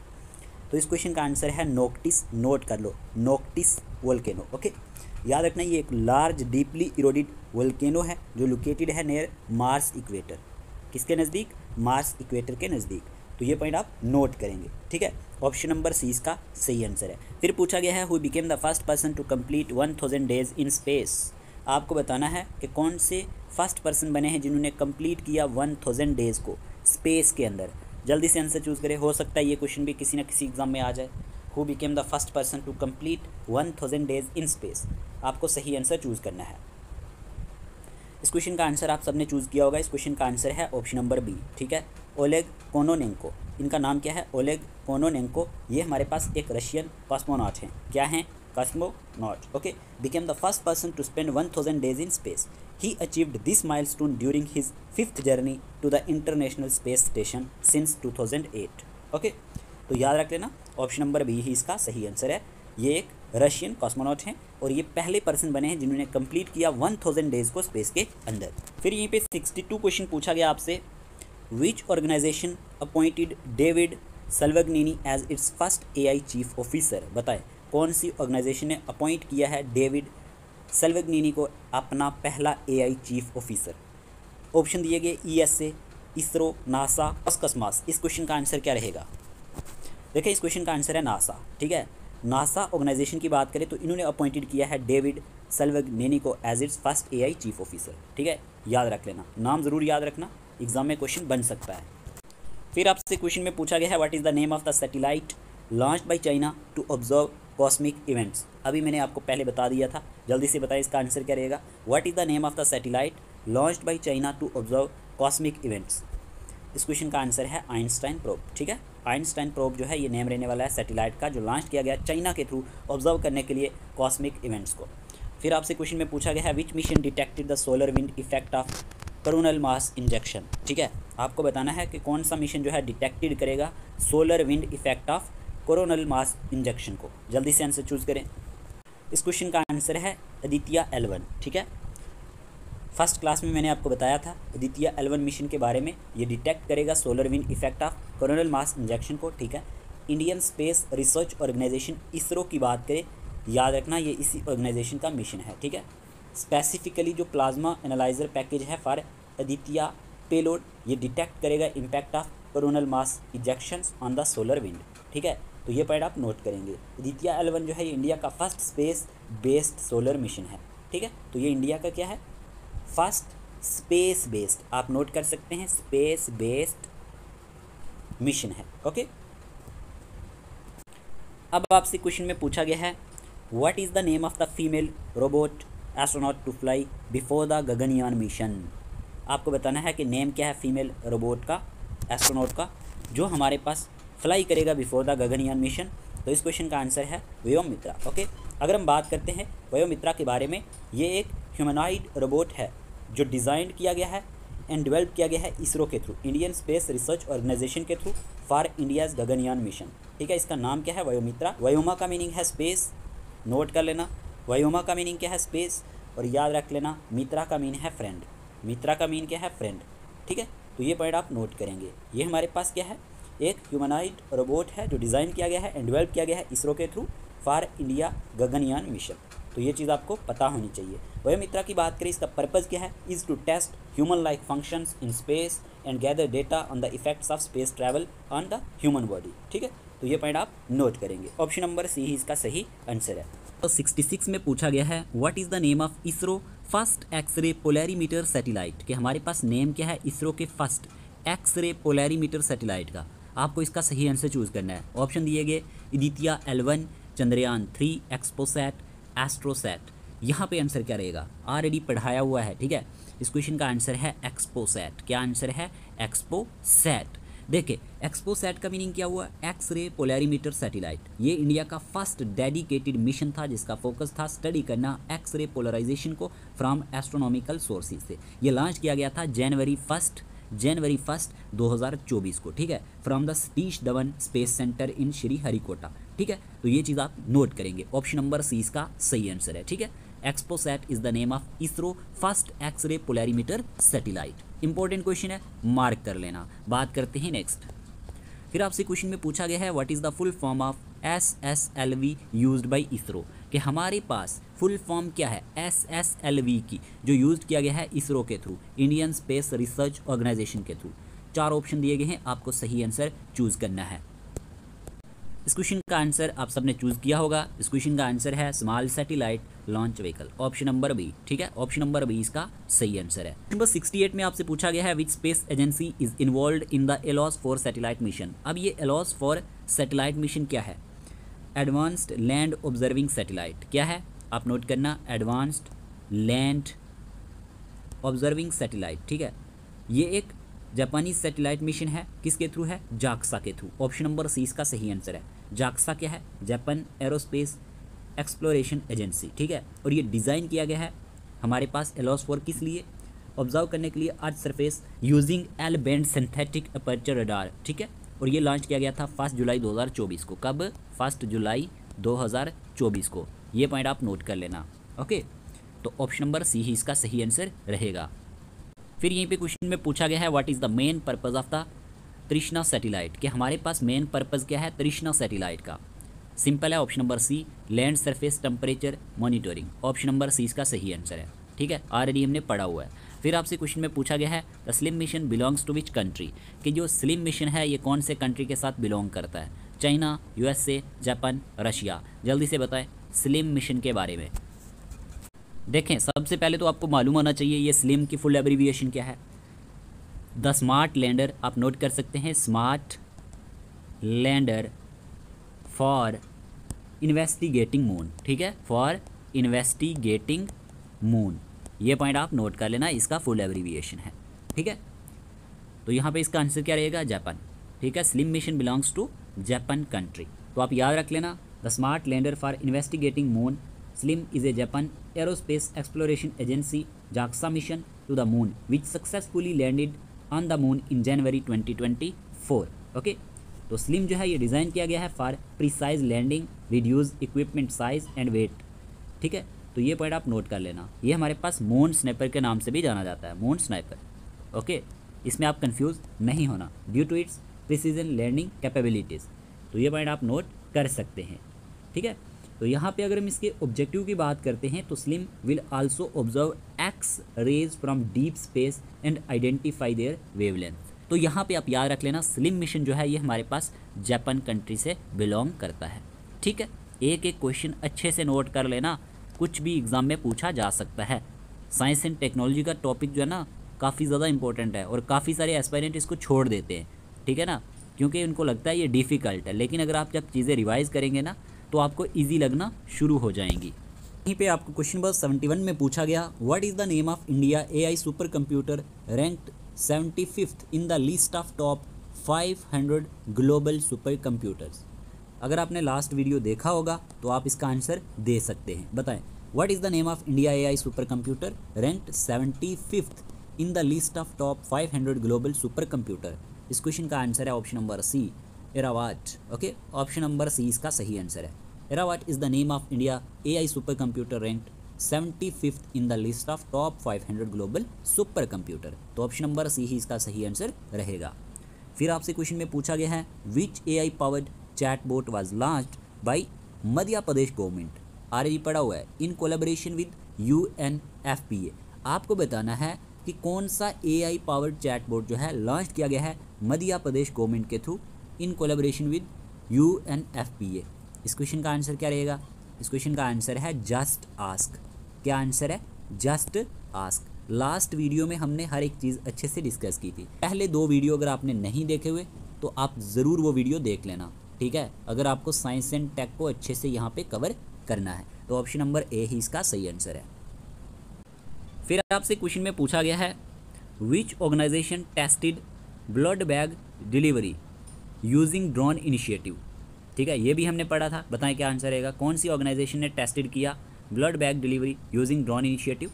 तो इस क्वेश्चन का आंसर है नोक्टिस। नोट कर लो, नोक्टिस वोल्केनो, ओके। याद रखना, ये एक लार्ज डीपली इरोडेड वोल्केनो है जो लोकेटेड है नियर मार्स इक्वेटर। किसके नज़दीक, मार्स इक्वेटर के नज़दीक। तो ये पॉइंट आप नोट करेंगे, ठीक है। ऑप्शन नंबर सी इसका सही आंसर है। फिर पूछा गया है who became the first person to complete 1000 days in space. आपको बताना है कि कौन से फर्स्ट पर्सन बने हैं जिन्होंने कंप्लीट किया 1000 डेज़ को स्पेस के अंदर। जल्दी से आंसर चूज़ करें, हो सकता है ये क्वेश्चन भी किसी न किसी एग्जाम में आ जाए। Who became the first person to complete 1000 days in space, आपको सही आंसर चूज़ करना है। इस क्वेश्चन का आंसर आप सबने चूज़ किया होगा। इस क्वेश्चन का आंसर है ऑप्शन नंबर बी, ठीक है। ओलेग कोनोनेंको, इनका नाम क्या है, ओलेग कोनोनेंको। ये हमारे पास एक रशियन कॉस्मोनॉट हैं। क्या हैं, cosmonaut, okay. Became the first person to spend 1000 days in space. He achieved this milestone during his 5th journey to the International Space Station since 2008. Okay, तो याद रख लेना ऑप्शन नंबर बी ही इसका सही आंसर है। ये एक रशियन कॉस्मोनॉट हैं और ये पहले पर्सन बने हैं जिन्होंने कंप्लीट किया 1000 डेज़ को स्पेस के अंदर। फिर यहीं पे 62 क्वेश्चन पूछा गया आपसे, which organisation appointed David Salvagnini as its first AI chief officer. बताएं कौन सी ऑर्गेनाइजेशन ने अपॉइंट किया है डेविड सल्वगनिनी को अपना पहला AI चीफ ऑफिसर। ऑप्शन दिए गए ESA, इसरो, नासा, कॉस्मॉस। इस क्वेश्चन का आंसर क्या रहेगा। देखिए, इस क्वेश्चन का आंसर है नासा, ठीक है। नासा ऑर्गेनाइजेशन की बात करें तो इन्होंने अपॉइंटेड किया है डेविड सल्वगनिनी को as its first AI chief officer, ठीक है। याद रख लेना, नाम ज़रूर याद रखना, एग्जाम में क्वेश्चन बन सकता है। फिर आपसे क्वेश्चन में पूछा गया है what is the name of the satellite launched by China to observe cosmic events. अभी मैंने आपको पहले बता दिया था, जल्दी से बताएं इसका आंसर क्या रहेगा। What is the name of the satellite launched by China to observe cosmic events. इस क्वेश्चन का आंसर है आइंस्टाइन प्रोब, ठीक है। आइंस्टाइन प्रोब जो है ये नेम रहने वाला है सैटेलाइट का, जो लॉन्च किया गया चाइना के थ्रू ऑब्जर्व करने के लिए कॉस्मिक इवेंट्स को। फिर आपसे क्वेश्चन में पूछा गया है विच mission detected the solar wind effect of coronal mass injection, ठीक है। आपको बताना है कि कौन सा मिशन जो है डिटेक्टेड करेगा solar wind effect of coronal mass injection को। जल्दी से आंसर चूज़ करें। इस क्वेश्चन का आंसर है आदित्य L1, ठीक है। फर्स्ट क्लास में मैंने आपको बताया था आदित्य L1 मिशन के बारे में। ये डिटेक्ट करेगा solar wind effect of coronal mass injection को, ठीक है। Indian space research organisation ISRO की बात करें, याद रखना ये इसी ऑर्गेनाइजेशन का मिशन है, ठीक है। स्पेसिफिकली जो प्लाज्मा एनालाइजर पैकेज है फॉर आदित्य पेलोड, ये डिटेक्ट करेगा impact of coronal mass इजेक्शंस on the solar wind, ठीक है। तो ये पॉइंट आप नोट करेंगे। आदित्य L1 जो है ये इंडिया का first space based solar mission है, ठीक है। तो ये इंडिया का क्या है, फर्स्ट स्पेस बेस्ड, आप नोट कर सकते हैं, स्पेस बेस्ड मिशन है, ओके। अब आपसे क्वेश्चन में पूछा गया है what is the name of the female robot astronaut to fly before the Gaganyaan mission. आपको बताना है कि नेम क्या है फीमेल रोबोट का, एस्ट्रोनॉट का, जो हमारे पास फ्लाई करेगा बिफोर द गगनयान मिशन। तो इस क्वेश्चन का आंसर है व्योमित्रा, ओके। अगर हम बात करते हैं व्योमित्रा के बारे में, ये एक ह्यूमनॉइड रोबोट है जो डिज़ाइन किया गया है एंड डेवलप किया गया है इसरो के through, Indian space research organisation के through for India's Gaganyaan mission, ठीक है। इसका नाम क्या है, व्योमित्रा। व्योमा का मीनिंग है स्पेस, नोट कर लेना। व्योमा का मीनिंग क्या है, स्पेस, और याद रख लेना मित्रा का मीन है फ्रेंड। मित्रा का मीन क्या है, फ्रेंड, ठीक है। तो ये पॉइंट आप नोट करेंगे। ये हमारे पास क्या है, एक ह्यूमनॉइड रोबोट है जो डिज़ाइन किया गया है एंड डेवलप किया गया है इसरो के through for India Gaganyaan mission. तो ये चीज़ आपको पता होनी चाहिए। व्योमित्रा की बात करें, इसका पर्पज़ क्या है, is to test human like functions in space and gather data on the effects of space travel on the human body, ठीक है। तो ये पॉइंट आप नोट करेंगे। ऑप्शन नंबर सी ही इसका सही आंसर है। तो 66 में पूछा गया है what is the name of ISRO first X-ray polarimeter satellite, कि हमारे पास नेम क्या है इसरो के फर्स्ट एक्सरे पोलैरीमीटर सैटेलाइट का। आपको इसका सही आंसर चूज़ करना है। ऑप्शन दिए गए आदित्य L1, चंद्रयान 3, एक्सपोसैट, एस्ट्रोसैट। यहाँ पे आंसर क्या रहेगा, ऑलरेडी पढ़ाया हुआ है, ठीक है। इस क्वेश्चन का आंसर है एक्सपोसैट। क्या आंसर है, एक्सपोसैट। देखिए एक्सपोसैट का मीनिंग क्या हुआ, एक्सरे पोलैरीमीटर सैटेलाइट। ये इंडिया का फर्स्ट डेडिकेटेड मिशन था जिसका फोकस था स्टडी करना एक्सरे पोलराइजेशन को फ्रॉम एस्ट्रोनॉमिकल सोर्सेज से। ये लॉन्च किया गया था जनवरी 1 2024 को, ठीक है, from the Satish Dhawan space centre in Sriharikota, ठीक है। तो ये चीज़ आप नोट करेंगे। ऑप्शन नंबर सी इसका सही आंसर है, ठीक है। XPoSat is the name of ISRO first X-ray polarimeter satellite. Important question है, मार्क कर लेना। बात करते हैं नेक्स्ट। फिर आपसे क्वेश्चन में पूछा गया है what is the full form of SSLV used by ISRO, कि हमारे पास फुल फॉर्म क्या है SSLV की, जो यूज़ किया गया है इसरो के through, Indian space research organisation के थ्रू। 4 ऑप्शन दिए गए हैं, आपको सही आंसर चूज़ करना है। इस क्वेश्चन का आंसर आप सबने चूज़ किया होगा। इस क्वेश्चन का आंसर है small satellite launch vehicle, option number B, ठीक है। ऑप्शन नंबर बी इसका सही आंसर है। नंबर 68 में आपसे पूछा गया है which space agency is involve in the ALOS satellite mission. अब ये एलॉस-4 सैटेलाइट मिशन क्या है, एडवांस्ड लैंड ऑब्जर्विंग सैटेलाइट। क्या है, आप नोट करना, एडवांस्ड लैंड ऑब्जर्विंग सैटेलाइट, ठीक है। ये एक जापानी सैटेलाइट मिशन है, किसके थ्रू है, जाक्सा के थ्रू। ऑप्शन नंबर सी इसका सही आंसर है। जाक्सा क्या है, जापान एरोस्पेस एक्सप्लोरेशन एजेंसी, ठीक है। और ये डिज़ाइन किया गया है हमारे पास एलॉस-4 किस लिए, ऑब्जर्व करने के लिए earth surface using L band synthetic aperture radar, ठीक है। और ये लॉन्च किया गया था 1 जुलाई 2024 को। कब, 1 जुलाई 2024 को। ये पॉइंट आप नोट कर लेना, ओके। तो ऑप्शन नंबर सी ही इसका सही आंसर रहेगा। फिर यहीं पे क्वेश्चन में पूछा गया है what is the main purpose of the तृष्णा सैटेलाइट, कि हमारे पास मेन पर्पज़ क्या है तृष्णा सैटेलाइट का। सिंपल है, option number C, land surface temperature monitoring. Option number C इसका सही आंसर है, ठीक है। ऑलरेडी हमने पढ़ा हुआ है। फिर आपसे क्वेश्चन में पूछा गया है the SLIM mission belongs to which country, कि जो स्लिम मिशन है ये कौन से कंट्री के साथ बिलोंग करता है, चाइना, USA, जापान, रशिया। जल्दी से बताएं स्लिम मिशन के बारे में। देखें सबसे पहले तो आपको मालूम होना चाहिए ये स्लिम की फुल एब्रीविएशन क्या है, द स्मार्ट लैंडर। आप नोट कर सकते हैं, smart lander for investigating moon, ठीक है, फॉर इन्वेस्टिगेटिंग मून। ये पॉइंट आप नोट कर लेना, इसका फुल एब्रीविएशन है, ठीक है। तो यहाँ पे इसका आंसर क्या रहेगा, जापान, ठीक है। SLIM mission belongs to Japan country. तो आप याद रख लेना, the smart lander for investigating moon SLIM is a Japan aerospace exploration agency JAXA mission to the moon which successfully landed on the moon in January 2024, okay. तो SLIM जो है ये design किया गया है for precise landing, reduce equipment size and weight, ठीक है। तो ये पॉइंट आप नोट कर लेना। ये हमारे पास मून स्नाइपर के नाम से भी जाना जाता है, मून स्नाइपर। ओके, इसमें आप कंफ्यूज नहीं होना, due to its precision landing capabilities. तो ये पॉइंट आप नोट कर सकते हैं, ठीक है। तो यहाँ पे अगर हम इसके ऑब्जेक्टिव की बात करते हैं तो SLIM will also observe X-rays from deep space and identify their wavelength. तो यहाँ पे आप याद रख लेना, स्लिम मिशन जो है ये हमारे पास जापान कंट्री से बिलोंग करता है, ठीक है। एक एक क्वेश्चन अच्छे से नोट कर लेना, कुछ भी एग्ज़ाम में पूछा जा सकता है। साइंस एंड टेक्नोलॉजी का टॉपिक जो है ना काफ़ी ज़्यादा इंपॉर्टेंट है और काफ़ी सारे एस्पायरेंट इसको छोड़ देते हैं, ठीक है ना, क्योंकि उनको लगता है ये डिफ़िकल्ट है। लेकिन अगर आप जब चीज़ें रिवाइज़ करेंगे ना तो आपको ईजी लगना शुरू हो जाएंगी। यहीं पे आपको क्वेश्चन नंबर 71 में पूछा गया, what is the name of India AI supercomputer ranked 75th in the list of top 500 global super computers. अगर आपने लास्ट वीडियो देखा होगा तो आप इसका आंसर दे सकते हैं। बताएं, what is the name of India AI supercomputer ranked 75th in the list of top 500 global supercomputer. इस क्वेश्चन का आंसर है option number C, Airawat. Okay, option number C इसका सही आंसर है। Airawat is the name of India AI supercomputer ranked 75th in the list of top 500 global supercomputer. तो option number C ही इसका सही answer रहेगा। फिर आपसे क्वेश्चन में पूछा गया है, विच AI powered chatbot was launched by Madhya Pradesh government. Already पढ़ा हुआ है, इन कोलैबोरेशन विद UNFPA। आपको बताना है कि कौन सा AI पावर्ड चैटबॉट जो है लॉन्च किया गया है मध्य प्रदेश गवर्नमेंट के through in collaboration with UNFPA। इस क्वेश्चन का आंसर क्या रहेगा? इस क्वेश्चन का आंसर है जस्ट आस्क। क्या आंसर है? Just ask. लास्ट वीडियो में हमने हर एक चीज़ अच्छे से डिस्कस की थी। पहले 2 वीडियो अगर आपने नहीं देखे हुए तो आप ज़रूर वो वीडियो देख लेना, ठीक है, अगर आपको साइंस एंड टेक को अच्छे से यहाँ पे कवर करना है। तो ऑप्शन नंबर ए ही इसका सही आंसर है। फिर आपसे क्वेश्चन में पूछा गया है, which organisation tested blood bag delivery using drone initiative. ठीक है, ये भी हमने पढ़ा था। बताएं क्या आंसर रहेगा? कौन सी ऑर्गेनाइजेशन ने टेस्टेड किया blood bag delivery using drone initiative?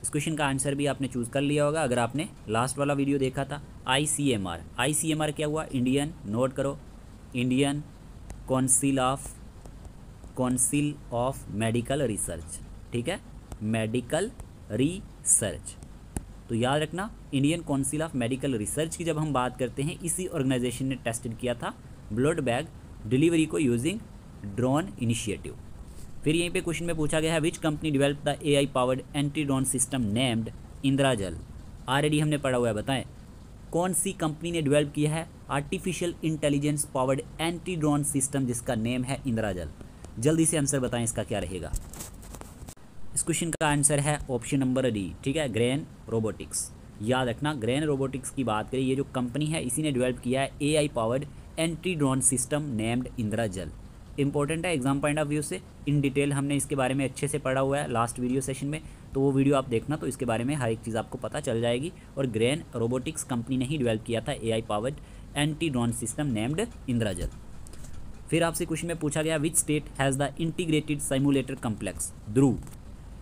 इस क्वेश्चन का आंसर भी आपने चूज़ कर लिया होगा अगर आपने लास्ट वाला वीडियो देखा था। ICMR। ICMR क्या हुआ? इंडियन, नोट करो, Indian council of medical research. ठीक है, मेडिकल रिसर्च। तो याद रखना, Indian council of medical research की जब हम बात करते हैं, इसी ऑर्गेनाइजेशन ने टेस्टेड किया था ब्लड बैग डिलीवरी को यूजिंग ड्रोन इनिशिएटिव। फिर यहीं पे क्वेश्चन में पूछा गया है, which company develop the AI powered anti drone system named Indrajal. Already हमने पढ़ा हुआ है, बताएं कौन सी कंपनी ने डेवलप किया है artificial intelligence powered anti drone system जिसका नेम है इंद्राजल। जल्दी से आंसर बताएं इसका क्या रहेगा? इस क्वेश्चन का आंसर है ऑप्शन नंबर डी। ठीक है, ग्रेन रोबोटिक्स। याद रखना, ग्रेन रोबोटिक्स की बात करें, ये जो कंपनी है इसी ने डेवलप किया है AI powered anti drone system named Indrajal. Important है एग्जाम पॉइंट ऑफ व्यू से, इन डिटेल हमने इसके बारे में अच्छे से पढ़ा हुआ है लास्ट वीडियो सेशन में, तो वो वीडियो आप देखना, तो इसके बारे में हर एक चीज़ आपको पता चल जाएगी। और ग्रेन रोबोटिक्स कंपनी ने ही डेवलप किया था AI powered anti drone system named Indrajal. फिर आपसे क्वेश्चन में पूछा गया, which state has the integrated simulator complex Dhruv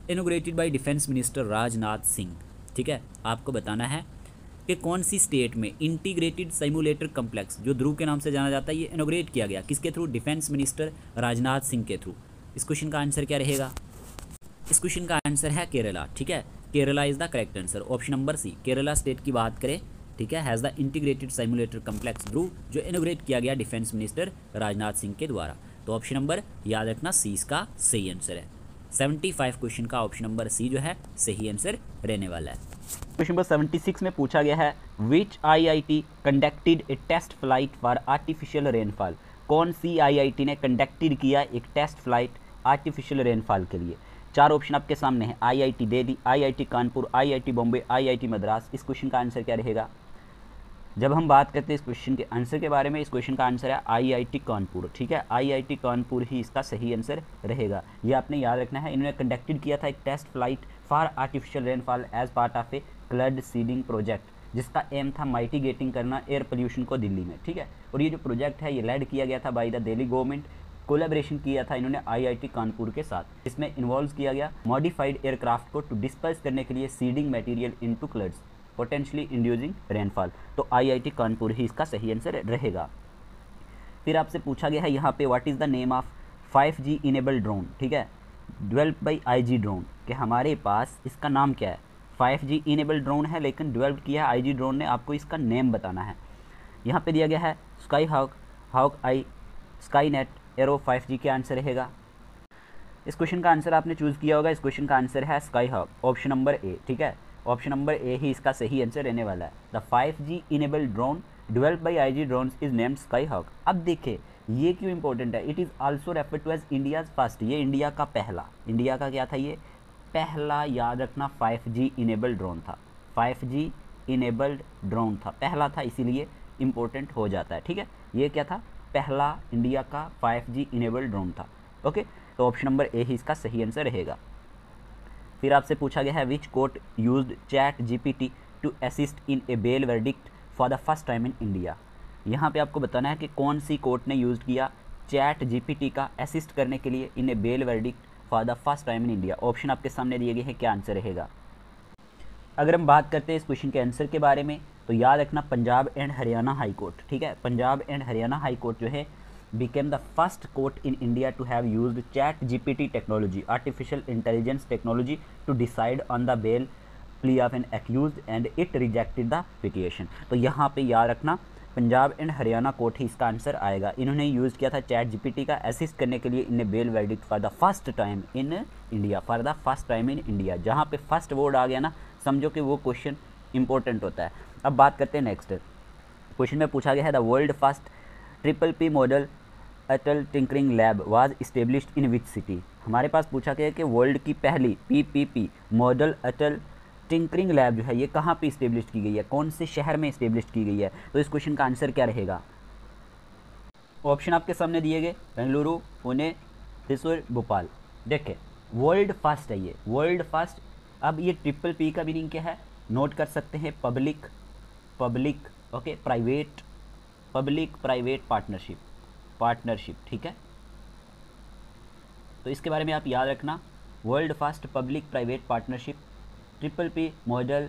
inaugurated by defence minister Rajnath Singh. ठीक है, आपको बताना है कि कौन सी स्टेट में इंटीग्रेटेड सिमुलेटर कम्प्लेक्स जो ध्रुव के नाम से जाना जाता है ये इनोग्रेट किया गया, किसके through? Defence minister Rajnath Singh के थ्रू। इस क्वेश्चन का आंसर क्या रहेगा? इस क्वेश्चन का आंसर है केरला। ठीक है, Kerala is the correct answer, option number C. Kerala state की बात करें, ठीक है, has the integrated simulator complex Dhruv जो इनोग्रेट किया गया डिफेंस मिनिस्टर राजनाथ सिंह के द्वारा। तो ऑप्शन नंबर, याद रखना, सी इसका सही आंसर है। 75 क्वेश्चन का ऑप्शन नंबर सी जो है सही आंसर रहने वाला है। क्वेश्चन नंबर 76 में पूछा गया है, which IIT conducted a test flight for artificial rainfall. कौन सी IIT ने कंडक्टेड किया एक टेस्ट फ्लाइट आर्टिफिशियल रेनफॉल के लिए? 4 ऑप्शन आपके सामने हैं, IIT Delhi, IIT Kanpur, IIT Bombay, IIT Madras. इस क्वेश्चन का आंसर क्या रहेगा? जब हम बात करते हैं इस क्वेश्चन के आंसर के बारे में, इस क्वेश्चन का आंसर है IIT कानपुर। ठीक है, IIT कानपुर ही इसका सही आंसर रहेगा। ये आपने याद रखना है, इन्होंने कंडक्टेड किया था एक test flight for artificial rainfall as part of a cloud seeding project, जिसका एम था माइटिगेटिंग करना एयर पोल्यूशन को दिल्ली में। ठीक है, और ये जो प्रोजेक्ट है ये लेड किया गया था by the Delhi government, collaboration किया था इन्होंने IIT कानपुर के साथ। इसमें इन्वॉल्व किया गया मॉडिफाइड एयरक्राफ्ट को टू डिस्पर्स करने के लिए seeding material into clouds potentially inducing rainfall. तो IIT कानपुर ही इसका सही आंसर रहेगा। फिर आपसे पूछा गया है यहाँ पे, what is the name of 5G enable drone. ठीक है, डेवलप्ड बाई IG ड्रोन, कि हमारे पास इसका नाम क्या है, 5G इनेबल ड्रोन है लेकिन डेवलप किया है IG ड्रोन ने, आपको इसका नेम बताना है। यहाँ पे दिया गया है स्काई हॉक, हॉक आई, स्काई नेट, एरो 5G के आंसर रहेगा। इस क्वेश्चन का आंसर आपने चूज़ किया होगा, इस क्वेश्चन का आंसर है Skyhawk, option number A, ठीक है, ऑप्शन नंबर ए ही इसका सही आंसर रहने वाला है। The 5G enable drone developed by IG drones is named Skyhawk. अब देखिए ये क्यों इंपॉर्टेंट है, it is also refer to as India's first, ये इंडिया का पहला, इंडिया का क्या था, ये पहला, याद रखना 5G इनेबल ड्रोन था, 5G इनेबल्ड ड्रोन था, पहला था, इसीलिए इंपॉर्टेंट हो जाता है, ठीक है। ये क्या था, पहला इंडिया का 5G इनेबल्ड ड्रोन था, ओके। तो ऑप्शन नंबर ए ही इसका सही आंसर रहेगा। फिर आपसे पूछा गया है which court used ChatGPT to assist in a bail verdict for the first time in India. यहाँ पे आपको बताना है कि कौन सी कोर्ट ने यूज़ किया ChatGPT का असिस्ट करने के लिए in a bail verdict for the first time in India. Option आपके सामने दिए गए हैं, क्या आंसर रहेगा। अगर हम बात करते हैं इस क्वेश्चन के आंसर के बारे में, तो याद रखना Punjab and Haryana high court, ठीक है, Punjab and Haryana high court जो है became the first court in India to have used ChatGPT technology, artificial intelligence technology, to decide on the bail plea of an accused and it rejected the petition। तो यहाँ पे याद रखना Punjab and Haryana court ही इसका answer आएगा। इन्होंने use किया था ChatGPT का असिस्ट करने के लिए in bail verdict for the first time in India, for the first time in India. जहाँ पे फर्स्ट वर्ड आ गया ना, समझो कि वो क्वेश्चन इंपॉर्टेंट होता है। अब बात करते हैं नेक्स्ट क्वेश्चन में पूछा गया है the world first PPP model Atal tinkering lab was established in which city. हमारे पास पूछा गया है कि वर्ल्ड की पहली PPP model Atal tinkering lab जो है ये कहाँ पे इस्टेब्लिश की गई है, कौन से शहर में इस्टेब्लिश की गई है। तो इस क्वेश्चन का आंसर क्या रहेगा। ऑप्शन आपके सामने दिए गए, बेंगलुरु, पुणे, त्रिशूर, भोपाल। देखें वर्ल्ड फर्स्ट है ये, वर्ल्ड फर्स्ट। अब ये PPP का मीनिंग क्या है, नोट कर सकते हैं, public public okay private, public private partnership, ठीक है। तो इसके बारे में आप याद रखना, world first public private partnership PPP model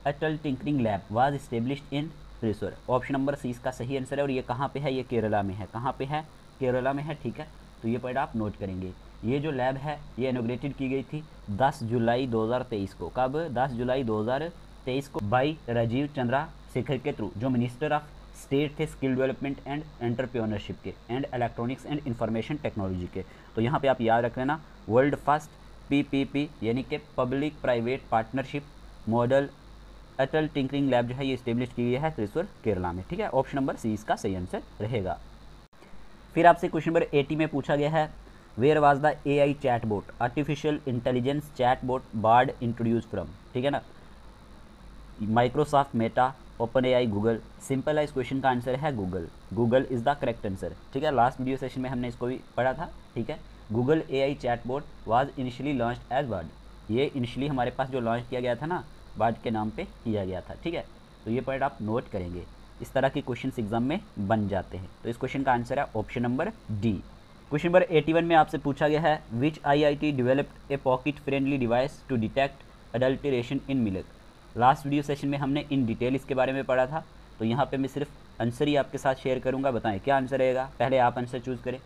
Atal tinkering lab was established in Thrissur. Option number C इसका सही आंसर है। और ये कहाँ पे है, ये केरला में है, कहाँ पे है, केरला में है, ठीक है। तो ये पॉइंट आप नोट करेंगे। ये जो लैब है ये इनॉग्रेटेड की गई थी 10 जुलाई 2023 को। कब, 10 जुलाई 2023 को बाई राजीव चंद्रा शेखर के थ्रू, जो मिनिस्टर ऑफ स्टेट थे स्किल डेवलपमेंट एंड एंटरप्रेन्योरशिप के and electronics and information technology के। तो यहाँ पे आप याद रख लेना, वर्ल्ड फर्स्ट PPP यानी कि public private partnership model Atal tinkering lab जो है ये इस्टेब्लिश की गई है त्रिशूर, केरला में, ठीक है। ऑप्शन नंबर सी इसका सही आंसर रहेगा। फिर आपसे क्वेश्चन नंबर 80 में पूछा गया है where was the AI chatbot, artificial intelligence chatbot Bard introduce from, ठीक है ना। Microsoft, Meta, open AI, Google. Simple है, इस क्वेश्चन का आंसर है Google, Google is the correct answer, ठीक है। लास्ट वीडियो सेशन में हमने इसको भी पढ़ा था, ठीक है। Google AI chatbot was initially launched as Bard, ये इनिशियली हमारे पास जो लॉन्च किया गया था ना, बार्ड के नाम पे किया गया था, ठीक है। तो ये पॉइंट आप नोट करेंगे, इस तरह के क्वेश्चन एग्जाम में बन जाते हैं। तो इस क्वेश्चन का आंसर है option number D. Question number 81 में आपसे पूछा गया है which IIT developed a pocket friendly device to detect adulteration in milk. Last video session में हमने इन डिटेल इसके बारे में पढ़ा था। तो यहाँ पे मैं सिर्फ आंसर ही आपके साथ शेयर करूँगा, बताएं क्या आंसर रहेगा। पहले आप आंसर चूज़ करें।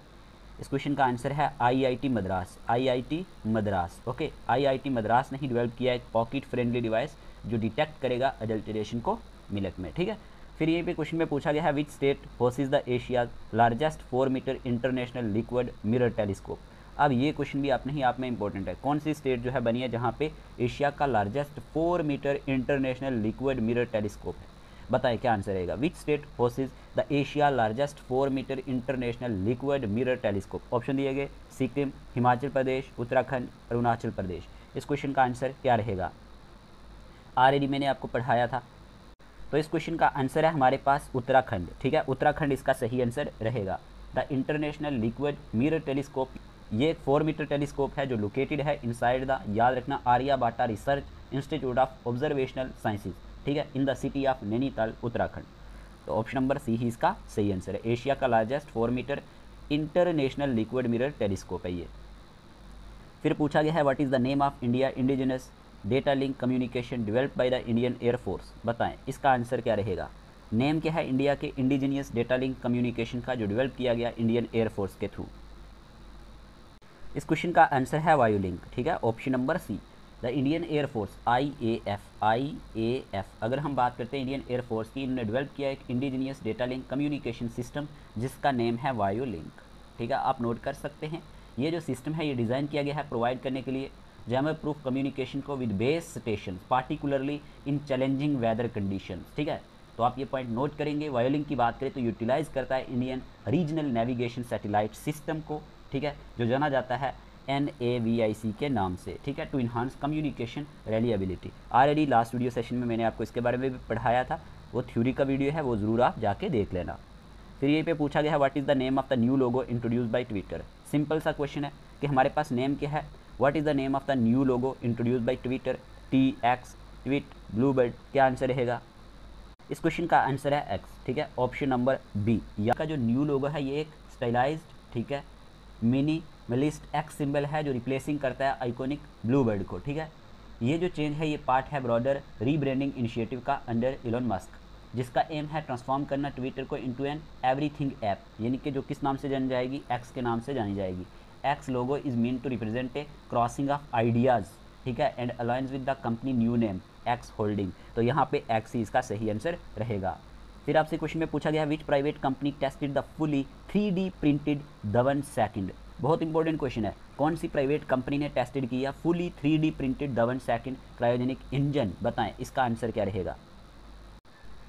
इस क्वेश्चन का आंसर है IIT Madras, IIT Madras, okay. IIT Madras ने ही डेवलप किया एक पॉकेट फ्रेंडली डिवाइस जो डिटेक्ट करेगा अडल्ट्रेशन को मिल्क में, ठीक है। फिर ये भी क्वेश्चन में पूछा गया है which state hosts the Asia's largest 4 metre international liquid mirror telescope. अब ये क्वेश्चन भी आपने ही आप में इंपॉर्टेंट है, कौन सी स्टेट जो है बनी है जहाँ पे एशिया का largest 4 metre international liquid mirror telescope है। बताएं क्या आंसर रहेगा। Which state hosts the Asia largest 4 metre international liquid mirror telescope. Option दिए गए सिक्किम, हिमाचल प्रदेश, उत्तराखंड, अरुणाचल प्रदेश। इस क्वेश्चन का आंसर क्या रहेगा। ऑलरेडी मैंने आपको पढ़ाया था। तो इस क्वेश्चन का आंसर है हमारे पास उत्तराखंड, ठीक है। उत्तराखंड इसका सही आंसर रहेगा। The international liquid mirror telescope ये एक 4 मीटर टेलीस्कोप है जो लोकेटेड है इनसाइड द, याद रखना, Aryabhatta research institute of observational sciences, ठीक है, in the city of Nainital, Uttarakhand. तो ऑप्शन नंबर सी ही इसका सही आंसर है। एशिया का largest 4 metre international liquid mirror telescope है ये। फिर पूछा गया है what is the name of India indigenous data link communication developed by the Indian air force. बताएं इसका आंसर क्या रहेगा। नेम क्या है इंडिया के इंडिजीनियस डेटा लिंक कम्युनिकेशन का जो डेवलप किया गया इंडियन एयरफोर्स के थ्रू। इस क्वेश्चन का आंसर है वायोलिंक, ठीक है, option number C. The Indian air force IAF, अगर हम बात करते हैं इंडियन एयरफोर्स की, इन्होंने डेवलप किया एक indigenous data link communication system जिसका नेम है वायोलिंक, ठीक है, आप नोट कर सकते हैं। ये जो सिस्टम है ये डिज़ाइन किया गया है प्रोवाइड करने के लिए जैमर प्रूफ कम्युनिकेशन को with base station particularly in challenging weather condition, ठीक है। तो आप ये पॉइंट नोट करेंगे। वायोलिंक की बात करें तो यूटिलाइज करता है Indian regional navigation satellite system को, ठीक है, जो जाना जाता है NAVIC के नाम से, ठीक है, to enhance communication reliability. Already last video session में मैंने आपको इसके बारे में भी पढ़ाया था, वो थ्योरी का वीडियो है, वो ज़रूर आप जाके देख लेना। फिर ये पे पूछा गया है what is the name of the new logo introduce by Twitter. Simple सा क्वेश्चन है कि हमारे पास नेम क्या है, what is the name of the new logo introduce by Twitter, TX, tweet, Bluebird, क्या आंसर रहेगा? इस क्वेश्चन का आंसर है X, ठीक है, ऑप्शन नंबर बी। यहाँ का जो न्यू लोगो है ये एक स्टाइलाइज्ड, ठीक है, मिनिमलिस्ट X सिंबल है जो रिप्लेसिंग करता है आइकॉनिक ब्लूबर्ड को, ठीक है। ये जो चेंज है ये पार्ट है ब्रॉडर रीब्रांडिंग इनिशिएटिव का अंडर इलॉन मस्क, जिसका एम है ट्रांसफॉर्म करना ट्विटर को इनटू एन एवरीथिंग ऐप, यानी कि जो किस नाम से जानी जाएगी, X के नाम से जानी जाएगी। X logo is mean to represent a crossing of ideas, ठीक है, and alliance with the company new name X holding. तो यहाँ पे X ही इसका सही आंसर रहेगा। फिर आपसे क्वेश्चन में पूछा गया which private company tested the fully 3D printed Dhawan second. बहुत इंपॉर्टेंट क्वेश्चन है, कौन सी प्राइवेट कंपनी ने टेस्टेड किया fully 3D printed Dhawan second cryogenic engine, बताएं इसका आंसर क्या रहेगा?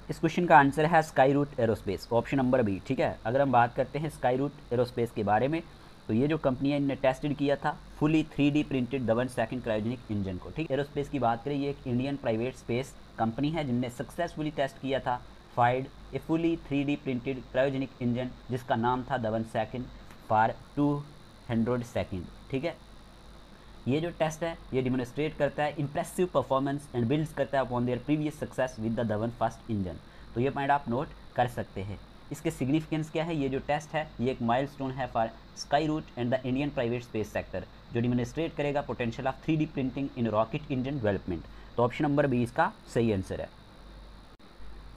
इस क्वेश्चन का आंसर है Skyroot Aerospace, option number B, ठीक है। अगर हम बात करते हैं स्काई रूट एरोस्पेस के बारे में तो ये जो कंपनी है इन्होंने टेस्टेड किया था fully 3D printed Dhawan second cryogenic engine को, ठीक। एरोस्पेस की बात करें ये एक इंडियन प्राइवेट स्पेस कंपनी है जिनने सक्सेसफुली टेस्ट किया था fired a fully 3D printed cryogenic engine जिसका नाम था धवन सेकंड फॉर 200 सेकंड, ठीक है। ये जो टेस्ट है ये डिमोन्स्ट्रेट करता है इंप्रेसिव परफॉर्मेंस एंड बिल्ड्स करता है upon their previous success with the Dhawan first engine. तो ये पॉइंट आप नोट कर सकते हैं। इसके सिग्निफिकेंस क्या है, ये जो टेस्ट है ये एक माइलस्टोन है for Skyroot and the Indian private space sector, जो डिमोन्स्ट्रेट करेगा potential of 3D printing in rocket engine development. तो ऑप्शन नंबर बी इसका सही आंसर है।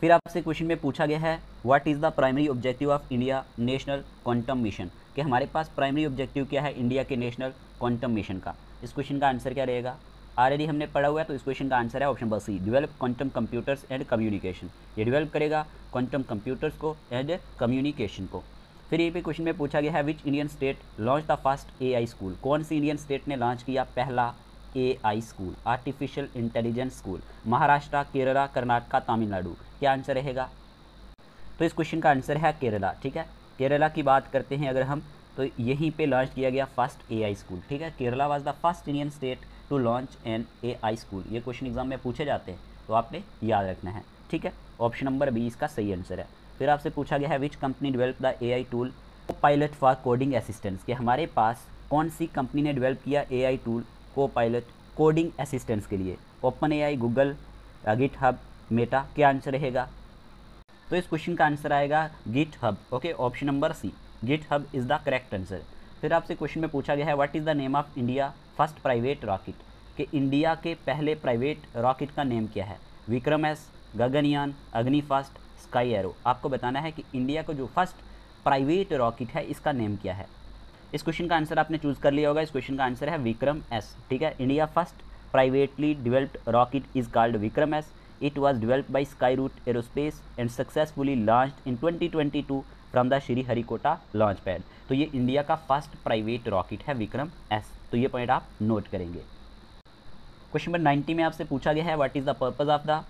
फिर आपसे क्वेश्चन में पूछा गया है what is the primary objective of India national quantum mission, कि हमारे पास प्राइमरी ऑब्जेक्टिव क्या है इंडिया के नेशनल क्वांटम मिशन का। इस क्वेश्चन का आंसर क्या रहेगा? ऑलरेडी हमने पढ़ा हुआ है, तो इस क्वेश्चन का आंसर है option number C, develop quantum computers and communication. ये डेवलप करेगा क्वांटम कंप्यूटर्स को एंड कम्युनिकेशन को। फिर ये पे क्वेश्चन में पूछा गया है which Indian state launch the first AI school, कौन सी इंडियन स्टेट ने लॉन्च किया पहला AI school, artificial intelligence school? Maharashtra, Kerala, Karnataka, Tamil Nadu, क्या आंसर रहेगा? तो इस क्वेश्चन का आंसर है केरला, ठीक है। केरला की बात करते हैं अगर हम तो यहीं पे लॉन्च किया गया फर्स्ट AI स्कूल, ठीक है। Kerala was the first Indian state to launch an AI school. ये क्वेश्चन एग्जाम में पूछे जाते हैं तो आपने याद रखना है, ठीक है। ऑप्शन नंबर बी इसका सही आंसर है। फिर आपसे पूछा गया है which company develop the AI tool copilot for coding assistance, कि हमारे पास कौन सी कंपनी ने डेवलप किया AI tool copilot coding assistance के लिए? OpenAI, गूगल, गिटहब, मेटा, क्या आंसर रहेगा? तो इस क्वेश्चन का आंसर आएगा GitHub, okay, option number C, GitHub is the correct answer. फिर आपसे क्वेश्चन में पूछा गया है what is the name of India first private rocket, कि इंडिया के पहले प्राइवेट रॉकेट का नेम क्या है? विक्रम एस, गगनयान, अग्निफास्ट, स्काई एरो। आपको बताना है कि इंडिया का जो फर्स्ट प्राइवेट रॉकेट है इसका नेम क्या है। इस क्वेश्चन का आंसर आपने चूज़ कर लिया होगा। इस क्वेश्चन का आंसर है विक्रम एस, ठीक है। India first privately developed rocket is called Vikram S. It was developed by Skyroot Aerospace and successfully launched in 2022 from the Sriharikota launch pad. तो ये इंडिया का फर्स्ट प्राइवेट रॉकेट है विक्रम एस, तो ये पॉइंट आप नोट करेंगे। क्वेश्चन नंबर 90 में आपसे पूछा गया है what is the purpose of the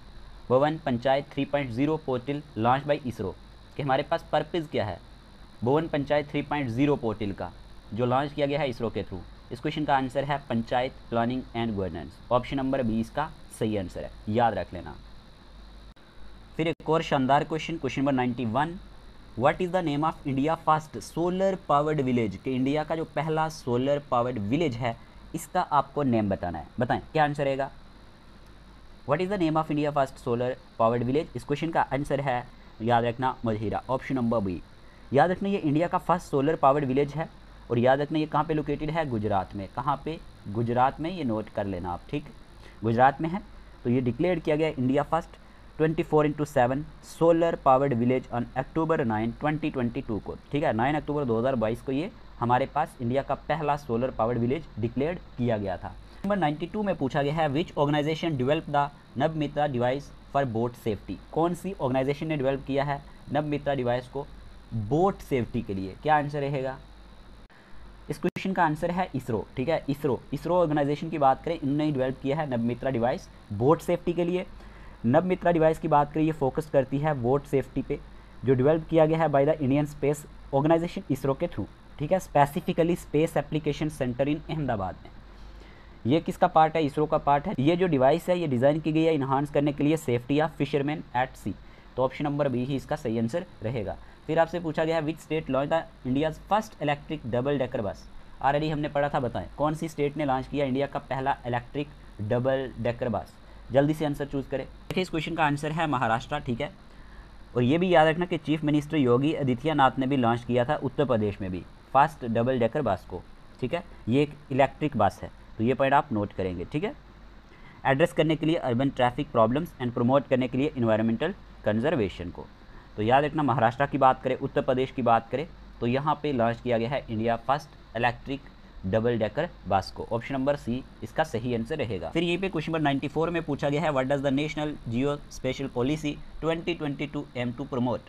Bhuvan panchayat 3.0 portal launch by ISRO, कि हमारे पास पर्पज़ क्या है भवन पंचायत 3.0 पोर्टल का जो लॉन्च किया गया है इसरो के थ्रू। इस क्वेश्चन का आंसर है panchayat planning and governance, option number B इसका सही आंसर है, याद रख लेना। फिर एक और शानदार question, question number 91, what is the name of India first solar powered village, कि इंडिया का जो पहला सोलर पावर्ड विलेज है इसका आपको नेम बताना है, बताएं क्या आंसर रहेगा? What is the name of India first solar powered village? इस क्वेश्चन का आंसर है, याद रखना, मजहीरा, ऑप्शन नंबर बी। याद रखना ये इंडिया का फर्स्ट सोलर पावर्ड विलेज है और याद रखना ये कहाँ पे लोकेटेड है? गुजरात में। कहाँ पे? गुजरात में, ये नोट कर लेना आप, ठीक, गुजरात में है। तो ये डिक्लेयर किया गया India first 24/7 solar powered village on October 9, 2022 को, ठीक है। 9 अक्टूबर 2022 को ये हमारे पास इंडिया का पहला सोलर पावर्ड विलेज डिक्लेयर्ड किया गया था। नंबर 92 में पूछा गया है which organisation develop the Navmitra device for boat safety. कौन सी ऑर्गेनाइजेशन ने डेवलप किया है नवमित्रा डिवाइस को बोट सेफ्टी के लिए? क्या आंसर रहेगा? इस क्वेश्चन का आंसर है इसरो। ठीक है, इसरो ऑर्गेनाइजेशन की बात करें, इन्होंने डेवलप किया है नवमित्रा डिवाइस बोट सेफ्टी के लिए। नवमित्रा डिवाइस की बात करें, ये फोकस करती है बोट सेफ्टी पे, जो डेवलप किया गया है by the Indian space organisation ISRO के थ्रू। ठीक है, specifically space application centre in Ahmedabad में। ये किसका पार्ट है? इसरो का पार्ट है। ये जो डिवाइस है ये डिज़ाइन की गई है इन्हांस करने के लिए सेफ्टी ऑफ फिशरमैन एट सी। तो ऑप्शन नंबर बी ही इसका सही आंसर रहेगा। फिर आपसे पूछा गया है which state launch the India's first electric double decker bus. Already हमने पढ़ा था, बताएं कौन सी स्टेट ने लॉन्च किया इंडिया का पहला इलेक्ट्रिक डबल डेकर बस? जल्दी से आंसर चूज़ करें। देखिए इस क्वेश्चन का आंसर है महाराष्ट्र। ठीक है, और ये भी याद रखना कि चीफ मिनिस्टर योगी आदित्यनाथ ने भी लॉन्च किया था उत्तर प्रदेश में भी फर्स्ट डबल डेकर बस को। ठीक है, ये एक इलेक्ट्रिक बस है, तो ये पॉइंट आप नोट करेंगे। ठीक है, एड्रेस करने के लिए urban traffic problems and promote करने के लिए इन्वायरमेंटल कंजर्वेशन को। तो याद रखना महाराष्ट्र की बात करें, उत्तर प्रदेश की बात करें, तो यहाँ पे लॉन्च किया गया है India first electric double decker bus को। ऑप्शन नंबर सी इसका सही आंसर रहेगा। फिर यहीं पे क्वेश्चन नंबर 94 में पूछा गया है what does the national geospatial policy 2022 aim to promote.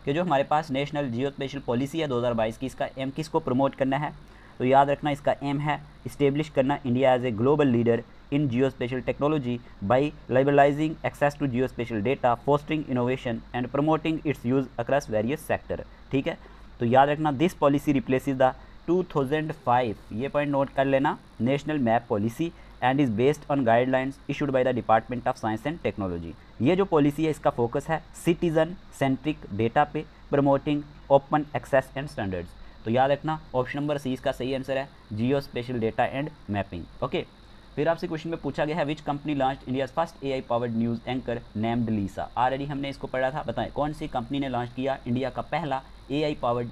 कि जो हमारे पास नेशनल जियो स्पेशल पॉलिसी है 2022 की, इसका एम किसको प्रमोट करना है? तो याद रखना इसका एम है इस्टेब्लिश करना India as a global leader in geospatial technology by liberalising access to geospatial data, fostering innovation and promoting its use across various sector. ठीक है, तो याद रखना दिस पॉलिसी रिप्लेसेस द 2005, ये point note कर लेना, national map policy and is based on guidelines issued by the department of science and technology. ये जो पॉलिसी है इसका फोकस है सिटीजन सेंट्रिक डेटा पे, promoting open access and standards. तो याद रखना ऑप्शन नंबर सी इसका सही आंसर है, geospatial data and mapping. Okay, फिर आपसे क्वेश्चन में पूछा गया है which company launch India's first AI powered news anchor named Lisa. Already हमने इसको पढ़ा था, बताएं कौन सी कंपनी ने लॉन्च किया इंडिया का पहला AI powered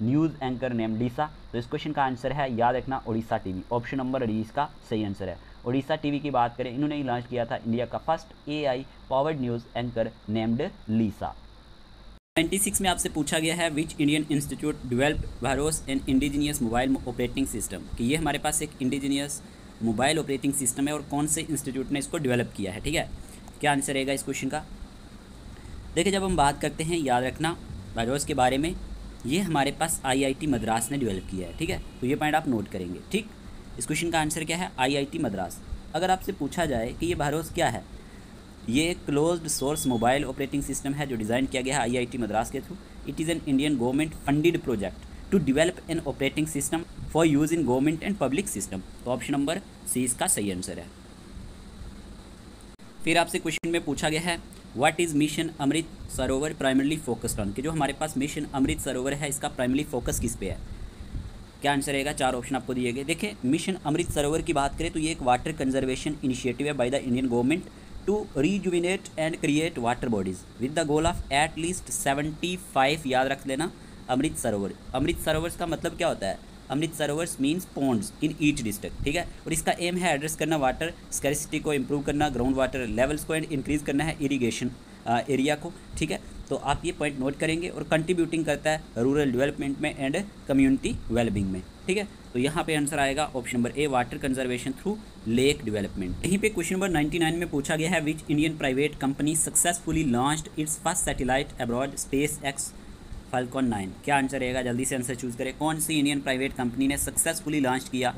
news anchor name Lisa. तो इस क्वेश्चन का आंसर है याद रखना Odisha TV. Option number D इसका सही आंसर है। ओडिशा टीवी की बात करें, इन्होंने ही लॉन्च किया था इंडिया का first AI powered news anchor named Lisa. 96 में आपसे पूछा गया है विच इंडियन इंस्टीट्यूट डेवलप वायरस and indigenous mobile operating system. कि ये हमारे पास एक इंडिजीनियस मोबाइल ऑपरेटिंग सिस्टम है और कौन से इंस्टीट्यूट ने इसको डेवलप किया है। ठीक है, क्या आंसर रहेगा इस क्वेश्चन का? देखिए जब हम बात करते हैं याद रखना वायरस के बारे में, ये हमारे पास आईआईटी मद्रास ने डेवलप किया है। ठीक है, तो ये पॉइंट आप नोट करेंगे। ठीक, इस क्वेश्चन का आंसर क्या है? आईआईटी मद्रास। अगर आपसे पूछा जाए कि ये वायरस क्या है, ये एक closed source mobile operating system है जो डिज़ाइन किया गया है आईआईटी मद्रास के थ्रू। It is an Indian government funded project to develop an operating system for use in government and public system. तो ऑप्शन नंबर सी इसका सही आंसर है। फिर आपसे क्वेश्चन में पूछा गया है what is mission Amrit Sarovar primarily focused on. कि जो हमारे पास मिशन अमृत सरोवर है इसका प्राइमरली फोकस किस पे है? क्या आंसर रहेगा? 4 ऑप्शन आपको दिए गए। देखिए मिशन अमृत सरोवर की बात करें तो ये एक वाटर कंजर्वेशन इनिशिएटिव है by the Indian government to rejuvenate and create water bodies with the goal of at least 75, याद रख लेना, अमृत सरोवर। अमृत सरोवर का मतलब क्या होता है? Amrit Sarovars means ponds in each district. ठीक है, और इसका एम है एड्रेस करना वाटर स्कैरिसिटी को इम्प्रूव करना, ग्राउंड वाटर लेवल्स को एंड इंक्रीज़ करना है इरीगेशन एरिया को। ठीक है, तो आप ये पॉइंट नोट करेंगे और कंट्रीब्यूटिंग करता है रूरल डेवलपमेंट में एंड कम्युनिटी वेलबिंग में। ठीक है, तो यहाँ पे आंसर आएगा option number A, water conservation through lake development. यहीं पे क्वेश्चन नंबर 99 में पूछा गया है which Indian private company successfully launched its first satellite abroad SpaceX Falcon 9। क्या आंसर रहेगा? जल्दी से आंसर चूज़ करें। कौन सी इंडियन प्राइवेट कंपनी ने सक्सेसफुली लॉन्च किया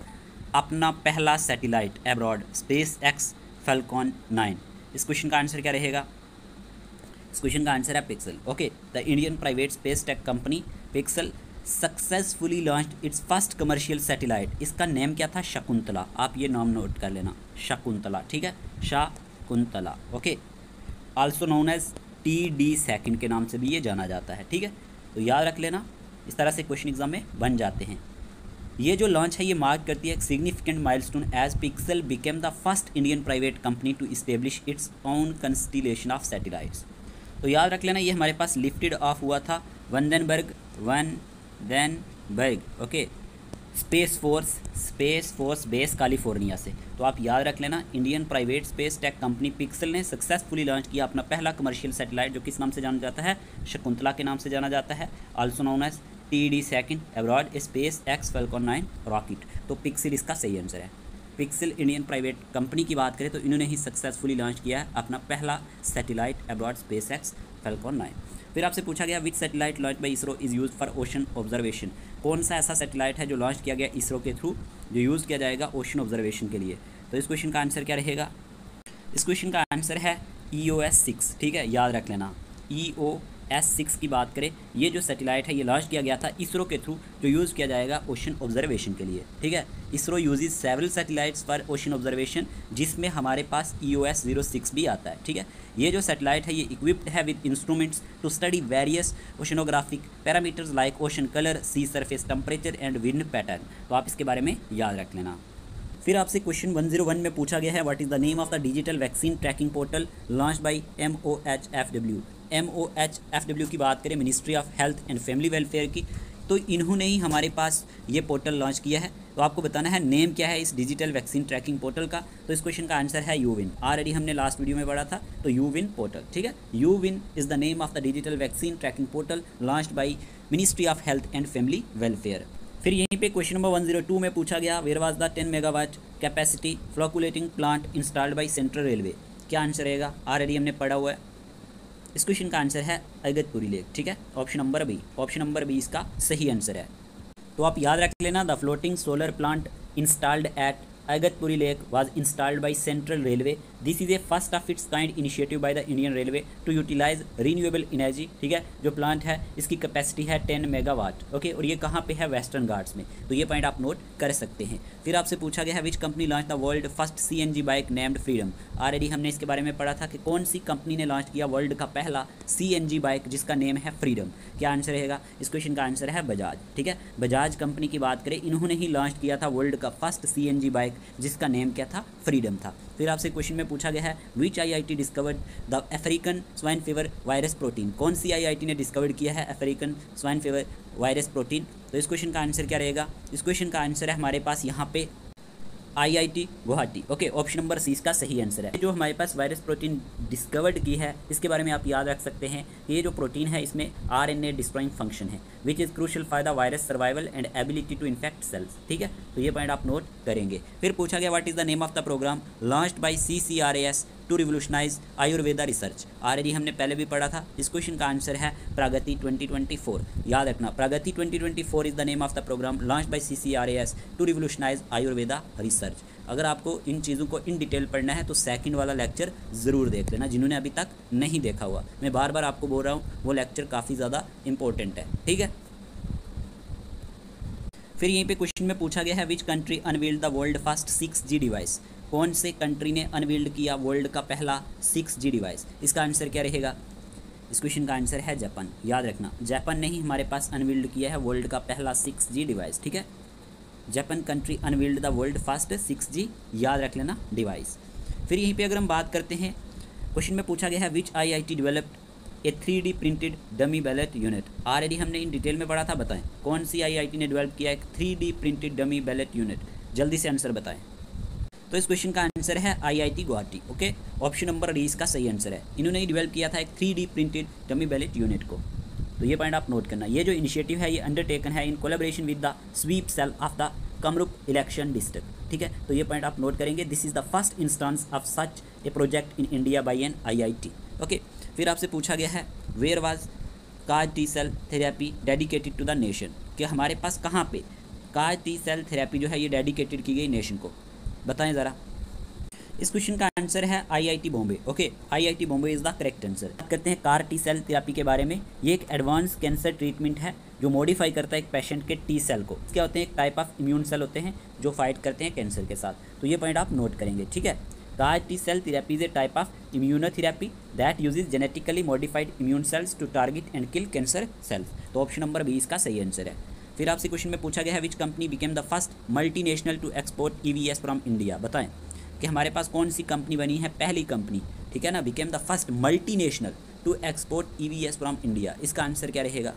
अपना पहला satellite abroad SpaceX Falcon 9? इस क्वेश्चन का आंसर क्या रहेगा? इस क्वेश्चन का आंसर है pixel. Okay, the Indian private space tech company pixel successfully launched its first commercial satellite. इसका नेम क्या था? शकुंतला। आप ये नाम नोट कर लेना, शकुंतला। ठीक है, Shakuntala. Okay, also known as TD second के नाम से भी ये जाना जाता है। ठीक है, तो याद रख लेना, इस तरह से क्वेश्चन एग्जाम में बन जाते हैं। ये जो लॉन्च है ये मार्क करती है एक significant milestone as Pixxel became the first Indian private company to establish its own constellation of satellites. तो याद रख लेना ये हमारे पास लिफ्टेड ऑफ हुआ था Vandenberg okay space force base California से। तो आप याद रख लेना Indian private space tech company Pixxel ने सक्सेसफुली लॉन्च किया अपना पहला कमर्शियल सैटेलाइट जो किस नाम से जाना जाता है? शकुंतला के नाम से जाना जाता है, also known as TD second abroad SpaceX Falcon 9 rocket. तो पिक्सल इसका सही आंसर है। पिक्सल इंडियन प्राइवेट कंपनी की बात करें तो इन्होंने ही सक्सेसफुली लॉन्च किया है अपना पहला satellite abroad SpaceX Falcon 9। फिर आपसे पूछा गया which satellite launch by ISRO is use for ocean observation. कौन सा ऐसा सैटेलाइट है जो लॉन्च किया गया इसरो के थ्रू, जो यूज़ किया जाएगा ओशन ऑब्जर्वेशन के लिए। तो इस क्वेश्चन का आंसर क्या रहेगा? इस क्वेश्चन का आंसर है EOS 6। ठीक है, याद रख लेना। EOS 6 की बात करें, ये जो सैटेलाइट है ये लॉन्च किया गया था इसरो के थ्रू, जो यूज़ किया जाएगा ओशन ऑब्जर्वेशन के लिए। ठीक है, ISRO uses several satellites for ocean observation, जिसमें हमारे पास EOS 06 भी आता है। ठीक है, ये जो सैटेलाइट है ये इक्विप्ड है with instruments to study various oceanographic parameters like ocean colour, sea surface temperature and wind pattern. तो आप इसके बारे में याद रख लेना। फिर आपसे क्वेश्चन 101 में पूछा गया है what is the name of the digital vaccine tracking portal launch by MOHFW। MOHFW की बात करें, ministry of health and family welfare की, तो इन्होंने ही हमारे पास ये पोर्टल लॉन्च किया है। तो आपको बताना है नेम क्या है इस डिजिटल वैक्सीन ट्रैकिंग पोर्टल का। तो इस क्वेश्चन का आंसर है यूविन। ऑलरेडी हमने लास्ट वीडियो में पढ़ा था, तो यूविन पोर्टल। ठीक है, यूविन is the name of the digital vaccine tracking portal launched by ministry of health and family welfare. फिर यहीं पे क्वेश्चन नंबर 102 में पूछा गया where was the 10 megawatt capacity floating plant installed by central railway. क्या आंसर रहेगा? Already हमने पढ़ा हुआ है। इस क्वेश्चन का आंसर है अगतपुरी लेक। ठीक है, option number B. Option number B इसका सही आंसर है। तो आप याद रख लेना, the floating solar plant installed at Igatpuri lake was installed by Central Railway. This is a first of its kind initiative by the Indian Railway to utilize renewable energy. ठीक है, जो प्लांट है इसकी कैपेसिटी है 10 मेगावाट। ओके, और ये कहाँ पे है? वेस्टर्न घाट्स में। तो ये पॉइंट आप नोट कर सकते हैं। फिर आपसे पूछा गया है which company launch the world first CNG bike named freedom. Already हमने इसके बारे में पढ़ा था कि कौन सी कंपनी ने लॉन्च किया वर्ल्ड का पहला CNG बाइक जिसका नेम है फ्रीडम। क्या आंसर रहेगा? इस क्वेश्चन का आंसर है बजाज। ठीक है, बजाज कंपनी की बात करें, इन्होंने ही लॉन्च किया था वर्ल्ड का फर्स्ट CNG बाइक जिसका नेम क्या था? फ्रीडम था। फिर आपसे क्वेश्चन में पूछा गया है which IIT discovered the African swine fever virus protein. कौन सी IIT ने डिस्कवर किया है African swine fever virus protein? तो इस क्वेश्चन का आंसर क्या रहेगा? इस क्वेश्चन का आंसर है हमारे पास यहाँ पे IIT Guwahati. Okay, option number C इसका सही आंसर है। जो हमारे पास वायरस प्रोटीन डिस्कवर्ड की है इसके बारे में आप याद रख सकते हैं, ये जो प्रोटीन है इसमें RNA डिस्ट्रॉइंग फंक्शन है which is crucial for the virus survival and ability to infect cells. ठीक है, तो ये पॉइंट आप नोट करेंगे। फिर पूछा गया what is the name of the programme launched by CCRAS to revolutionise Ayurveda research. Already हमने पहले भी पढ़ा था। इस क्वेश्चन का आंसर है प्रगति 2024। याद रखना, Pragati 2024 is the name of the programme launch by CCRAS to revolutionise Ayurveda research. अगर आपको इन चीज़ों को इन डिटेल पढ़ना है तो सेकंड वाला लेक्चर ज़रूर देख लेना, जिन्होंने अभी तक नहीं देखा हुआ। मैं बार बार आपको बोल रहा हूँ, वो लेक्चर काफ़ी ज़्यादा इंपॉर्टेंट है। ठीक है, फिर यहीं पे क्वेश्चन में पूछा गया है which country unveiled the world first 6G device. कौन से कंट्री ने अनवील्ड किया वर्ल्ड का पहला 6G डिवाइस? इसका आंसर क्या रहेगा? इस क्वेश्चन का आंसर है जापान। याद रखना, जापान ने ही हमारे पास अनवील्ड किया है वर्ल्ड का पहला 6G डिवाइस। ठीक है, Japan country unveiled the world first 6G, याद रख लेना, डिवाइस। फिर यहीं पे अगर हम बात करते हैं, क्वेश्चन में पूछा गया है which IIT developed A 3D printed dummy ballot unit. Already हमने इन डिटेल में पढ़ा था, बताएं कौन सी IIT ने डेवलप किया एक 3D printed dummy ballot unit? जल्दी से आंसर बताएं। तो इस क्वेश्चन का आंसर है IIT Guwahati. Okay, option number D इसका सही आंसर है। इन्होंने ही डेवलप किया था एक 3D printed dummy ballot unit को। तो ये पॉइंट आप नोट करना। ये जो इनिशिएटिव है ये अंडरटेकन है in collaboration with the SVEEP cell of the Kamrup election district. ठीक है, तो ये पॉइंट आप नोट करेंगे। This is the first instance of such a project in India by an IIT। Okay, फिर आपसे पूछा गया है where was CAR T cell therapy dedicated to the nation, कि हमारे पास कहाँ पे कार टी सेल थेरेपी जो है ये डेडिकेटेड की गई नेशन को, बताएं ज़रा। इस क्वेश्चन का आंसर है IIT Bombay. Okay, IIT Bombay is the correct answer. बात करते हैं कार टी सेल थेरेपी के बारे में। ये एक एडवांस कैंसर ट्रीटमेंट है जो मॉडिफाई करता है एक पेशेंट के टी सेल को। क्या होते हैं? एक टाइप ऑफ इम्यून सेल होते हैं जो फाइट करते हैं कैंसर के साथ। तो ये पॉइंट आप नोट करेंगे। ठीक है, CAR T cell therapy is a type of immunotherapy that uses genetically modified immune cells to target and kill cancer cells. तो ऑप्शन नंबर बी इसका सही आंसर है। फिर आपसे क्वेश्चन में पूछा गया है which company became the first multinational to export EVS from India. बताएं कि हमारे पास कौन सी कंपनी बनी है पहली कंपनी, ठीक है ना, became the first multinational to export EVS from India. इसका आंसर क्या रहेगा?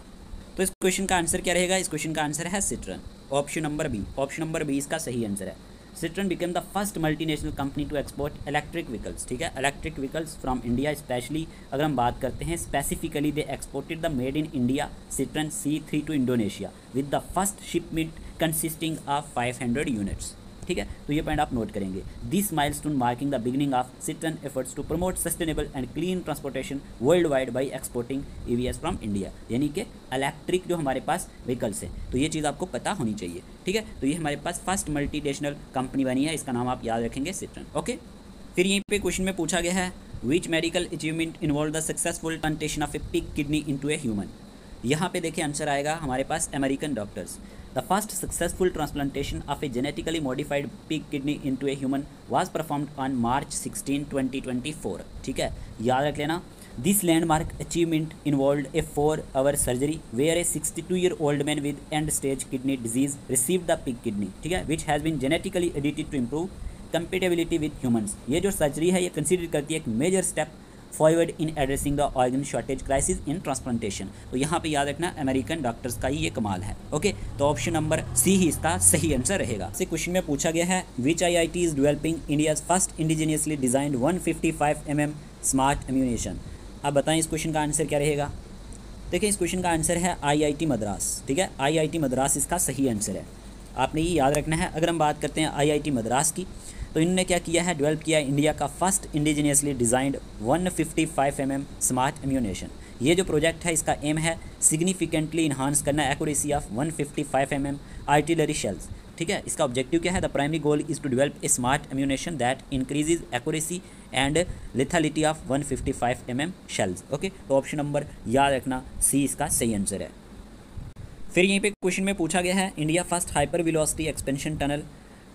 तो इस क्वेश्चन का आंसर क्या रहेगा? इस क्वेश्चन का आंसर है Citroen. Option number B. Option number B इसका सही आंसर है। Citroen became the first multinational company to export electric vehicles, ठीक है, electric vehicles from India. Specially अगर हम बात करते हैं specifically they exported the made in India Citroen C3 to Indonesia with the first shipment consisting of 500 units, ठीक है। तो ये पॉइंट आप नोट करेंगे। This milestone marking the beginning of सिट्रन efforts to promote sustainable and clean transportation worldwide by exporting EVs from India, यानी कि electric जो हमारे पास व्हीकल्स है, तो ये चीज़ आपको पता होनी चाहिए, ठीक है। तो ये हमारे पास फर्स्ट मल्टीनेशनल कंपनी बनी है, इसका नाम आप याद रखेंगे सिट्रन, ओके। फिर यहीं पे क्वेश्चन में पूछा गया है which medical achievement involve the successful transplantation of a pig kidney into a human. यहाँ पे देखिए आंसर आएगा हमारे पास American doctors. The first successful transplantation of a genetically modified pig kidney into a human was performed on March 16, 2024, ठीक है, याद रख लेना। This landmark achievement involved a 4-hour surgery where a 62-year-old man with end stage kidney disease receive the pig kidney, ठीक है, which has been genetically edited to improve compatibility with humans. ये जो surgery है ये consider करती है एक major step forward in addressing the organ shortage crisis in transplantation. तो यहाँ पे याद रखना अमेरिकन डॉक्टर्स का ही ये कमाल है, ओके। तो ऑप्शन नंबर C ही इसका सही आंसर रहेगा। इस क्वेश्चन में पूछा गया है which IIT is developing India's first indigenously designed 155 mm smart ammunition. अब बताएं इस क्वेश्चन का आंसर क्या रहेगा। देखिए इस क्वेश्चन का आंसर है IIT मद्रास, ठीक है, IIT मद्रास इसका सही आंसर है, आपने ये याद रखना है। अगर हम बात करते हैं IIT मद्रास की, तो इन्होंने क्या किया है, डेवलप किया है इंडिया का first indigenously designed 155 mm smart ammunition. ये जो प्रोजेक्ट है इसका एम है सिग्निफिकेंटली इन्हांस करना accuracy of 155 mm artillery shells, ठीक है। इसका ऑब्जेक्टिव क्या है, the primary goal is to develop a smart ammunition that increases accuracy and lethality of 155 mm shells, okay. तो ऑप्शन नंबर याद रखना C इसका सही आंसर है। फिर यहीं पे क्वेश्चन में पूछा गया है India first hyper velocity expansion tunnel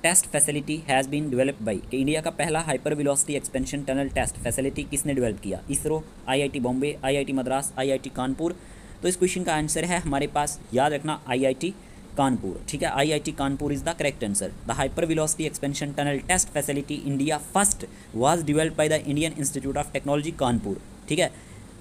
test facility has been developed by, कि इंडिया का पहला hyper velocity expansion tunnel test facility किसने डेवलप किया, ISRO, IIT Bombay, IIT Madras, IIT Kanpur. तो इस क्वेश्चन का आंसर है हमारे पास याद रखना IIT कानपुर, ठीक है, IIT Kanpur is the correct answer. The hyper velocity expansion tunnel test facility India first was developed by the Indian institute of technology Kanpur, ठीक है।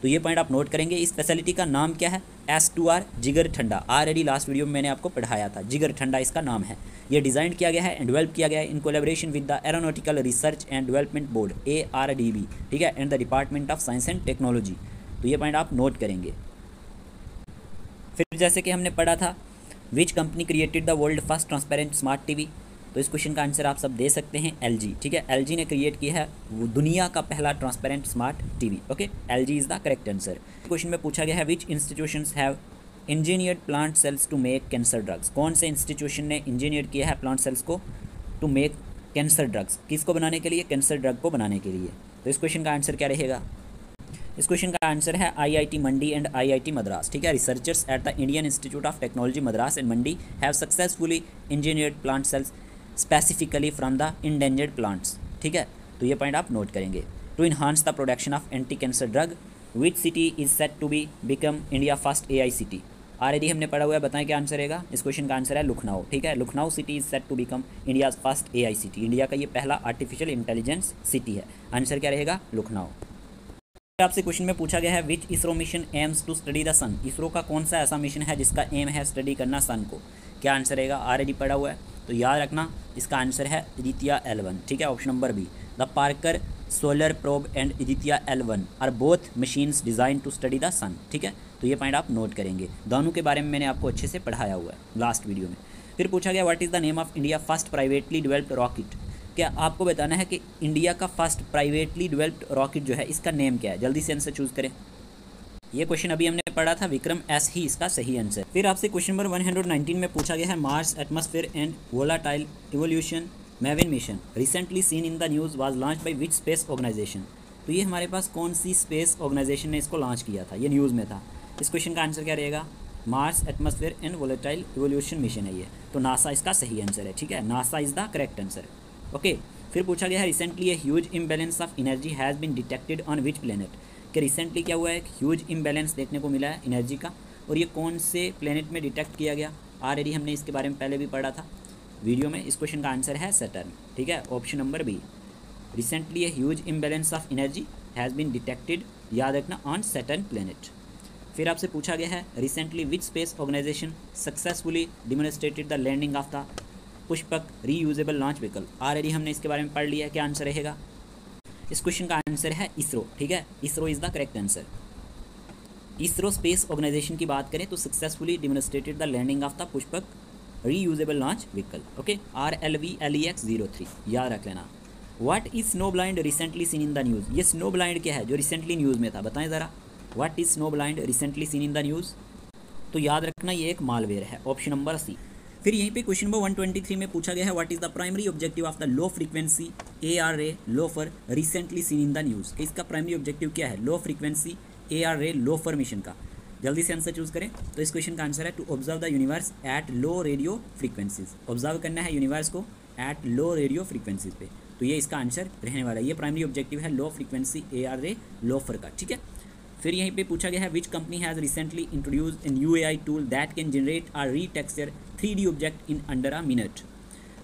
तो ये पॉइंट आप नोट करेंगे। इस फैसिलिटी का नाम क्या है, S2R जिगर ठंडा। ऑलरेडी लास्ट वीडियो में मैंने आपको पढ़ाया था, जिगर ठंडा इसका नाम है। ये डिज़ाइन किया गया है एंड डेवलप किया गया है in collaboration with the aeronautical research and development board ARDB, ठीक है, and the department of science and technology. तो ये पॉइंट आप नोट करेंगे। फिर जैसे कि हमने पढ़ा था which company created the world first transparent smart TV, तो इस क्वेश्चन का आंसर आप सब दे सकते हैं LG, ठीक है, LG ने क्रिएट किया है दुनिया का पहला transparent smart TV, okay, LG is the correct answer. Question में पूछा गया है which institutions have engineered plant cells to make cancer drugs. कौन से इंस्टीट्यूशन ने इंजीनियर किया है प्लांट सेल्स को टू मेक कैंसर ड्रग्स, किसको बनाने के लिए, कैंसर ड्रग को बनाने के लिए। तो इस क्वेश्चन का आंसर क्या रहेगा, इस क्वेश्चन का आंसर है IIT Mandi and IIT Madras, ठीक है। Researchers at the Indian institute of technology Madras and Mandi have successfully engineered plant cells specifically from the endangered plants, ठीक है। तो ये पॉइंट आप नोट करेंगे। To enhance the production of anti cancer drug which city is set to be become India first AICT। Already हमने पढ़ा हुआ है, बताएं क्या आंसर रहेगा। इस क्वेश्चन का आंसर है लखनऊ, ठीक है, Lucknow city is set to become India's फर्स्ट AICT। इंडिया का ये पहला आर्टिफिशियल इंटेलिजेंस सिटी है। आंसर क्या रहेगा, लखनऊ। आपसे क्वेश्चन में पूछा गया है which ISRO mission aims to study the sun. ISRO का कौन सा ऐसा मिशन है जिसका एम है स्टडी करना सन को, क्या आंसर रहेगा, ऑलरेडी पढ़ा हुआ है, तो याद रखना इसका आंसर है इजिथिया L1, ठीक है, option number B। The Parker solar probe and Aditya L1 are both missions design to study the sun, ठीक है। तो ये पॉइंट आप नोट करेंगे, दोनों के बारे में मैंने आपको अच्छे से पढ़ाया हुआ है लास्ट वीडियो में। फिर पूछा गया what is the name of India first privately developed rocket. क्या आपको बताना है कि इंडिया का फर्स्ट प्राइवेटली डेवलप्ड रॉकेट जो है इसका नेम क्या है, जल्दी से आंसर चूज़ करें। ये क्वेश्चन अभी हमने पढ़ा था, विक्रम S ही इसका सही आंसर। फिर आपसे क्वेश्चन नंबर 119 में पूछा गया है Mars atmosphere and volatile evolution MAVEN mission recently seen in the news was launch by which space organisation. तो ये हमारे पास कौन सी स्पेस ऑर्गेनाइजेशन ने इसको लॉन्च किया था, ये न्यूज़ में था। इस क्वेश्चन का आंसर क्या रहेगा, Mars atmosphere and volatile evolution mission है ये, तो नासा इसका सही आंसर है, ठीक है, NASA is the correct answer, okay. फिर पूछा गया है recently a huge imbalance of energy has been detected on which planet. कि रिसेंटली क्या हुआ है, ह्यूज इम्बैलेंस देखने को मिला है एनर्जी का, और ये कौन से प्लेनेट में डिटेक्ट किया गया। ऑलरेडी हमने इसके बारे में पहले भी पढ़ा था वीडियो में। इस क्वेश्चन का आंसर है सैटर्न, ठीक है, option number B। Recently a huge imbalance of energy has been detected, याद रखना, ऑन सैटर्न प्लेनेट। फिर आपसे पूछा गया है recently which space organisation successfully demonstrated the landing of the Pushpak reusable launch vehicle, already हमने इसके बारे में पढ़ लिया है। क्या आंसर रहेगा? इस क्वेश्चन का आंसर है इसरो, ठीक है, ISRO is the correct answer. ISRO space organisation की बात करें तो successfully demonstrated the landing of the Pushpak reusable launch vehicle, okay, RLVLEX-03, याद रख लेना। What is snow blind recently seen in the news? ये स्नो ब्लाइंड क्या है जो रिसेंटली न्यूज़ में था, बताएं ज़रा। What is snow blind recently seen in the news? तो याद रखना ये एक मालवेयर है, ऑप्शन नंबर सी। फिर यहीं पे क्वेश्चन नंबर 123 में पूछा गया है what is the primary objective of the low frequency AR रे loafer recently seen in the news, कि इसका प्राइमरी ऑब्जेक्टिव क्या है लो फ्रीक्वेंसी AR रे लोफर मिशन का। जल्दी से आंसर चूज करें। तो इस क्वेश्चन का आंसर है to observe the universe at low radio frequencies, observe करना है यूनिवर्स को एट लो रेडियो फ्रीक्वेंसीज पे, तो ये इसका आंसर रहने वाला है। ये प्राइमरी ऑब्जेक्टिव है लो फ्रीक्वेंसी AR रे लोफर का, ठीक है। फिर यहीं पे पूछा गया है which company has recently introduced a new AI tool that can generate a retexture 3D object in under a minute.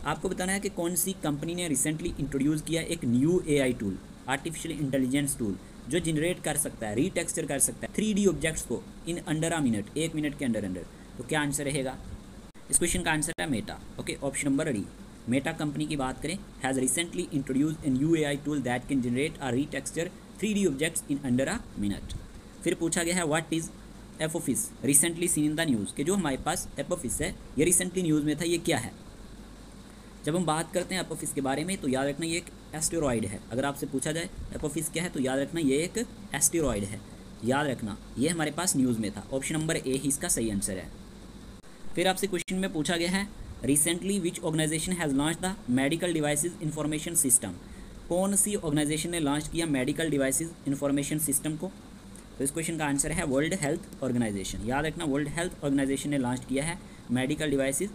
आपको बताना है कि कौन सी कंपनी ने रिसेंटली इंट्रोड्यूस किया एक new AI tool, artificial intelligence tool, जो जनरेट कर सकता है, रीटेक्सचर कर सकता है 3D ऑब्जेक्ट्स को इन अंडर अ मिनट, 1 मिनट के अंदर। तो क्या आंसर रहेगा? इस क्वेश्चन का आंसर है Meta, okay, option number D. Meta company की बात करें has recently introduced a new AI tool that can generate a retexture 3D objects in under a minute. फिर पूछा गया है what is Apophis recently seen in the news, कि जो हमारे पास एपोफिस है ये रिसेंटली न्यूज़ में था, ये क्या है? जब हम बात करते हैं एपोफिस के बारे में तो याद रखना ये एक एस्टेरॉयड है। अगर आपसे पूछा जाए एपोफिस क्या है तो याद रखना ये एक एस्टेरॉयड है, याद रखना ये हमारे पास न्यूज़ में था, ऑप्शन नंबर ए ही इसका सही आंसर है। फिर आपसे क्वेश्चन में पूछा गया है recently which organisation has launch the medical devices information system, कौन सी ऑर्गेनाइजेशन ने लॉन्च किया मेडिकल डिवाइसेज इंफॉर्मेशन सिस्टम को? तो इस क्वेश्चन का आंसर है वर्ल्ड हेल्थ ऑर्गेनाइजेशन, याद रखना वर्ल्ड हेल्थ ऑर्गेनाइजेशन ने लॉन्च किया है मेडिकल डिवाइसेज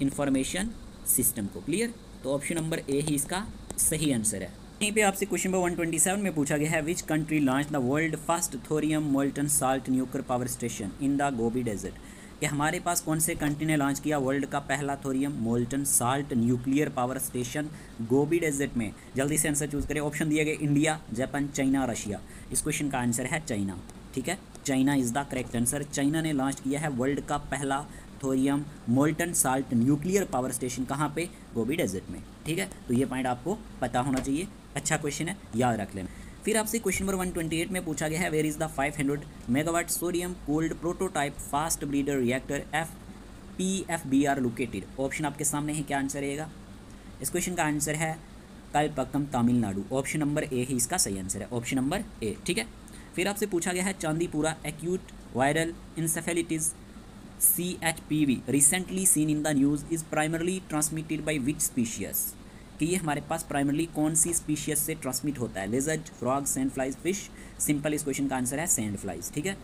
इंफॉर्मेशन सिस्टम को, क्लियर। तो ऑप्शन नंबर ए ही इसका सही आंसर है। यहीं पे आपसे क्वेश्चन नंबर 127 में पूछा गया है which country launch the world first thorium molten salt nuclear power station in the Gobi desert, कि हमारे पास कौन से कंट्री ने लॉन्च किया वर्ल्ड का पहला thorium molten salt nuclear power station Gobi desert में? जल्दी से आंसर चूज करें। ऑप्शन दिए गए इंडिया, जापान, चाइना, रशिया। इस क्वेश्चन का आंसर है चाइना, ठीक है, China is the correct answer. China ने लॉन्च किया है वर्ल्ड का पहला thorium molten salt nuclear power station, कहाँ पे? गोबी डेजर्ट में, ठीक है। तो ये पॉइंट आपको पता होना चाहिए, अच्छा क्वेश्चन है, याद रख लेना। फिर आपसे क्वेश्चन नंबर 128 में पूछा गया है where is the 500 megawatt sodium cooled prototype fast breeder reactor PFBR located? Option आपके सामने है, क्या आंसर रहेगा? इस क्वेश्चन का आंसर है Kalpakkam, Tamil Nadu, option number A ही इसका सही आंसर है, ऑप्शन नंबर ए, ठीक है। फिर आपसे पूछा गया है Chandipura acute viral encephalitis CHPV recently seen in the news is primarily transmitted by which species, कि ये हमारे पास प्राइमरली कौन सी स्पीशीज से ट्रांसमिट होता है? Lizard, frog, sand flies, fish. Simple इस क्वेश्चन का आंसर है सैंड फ्लाइज, ठीक है।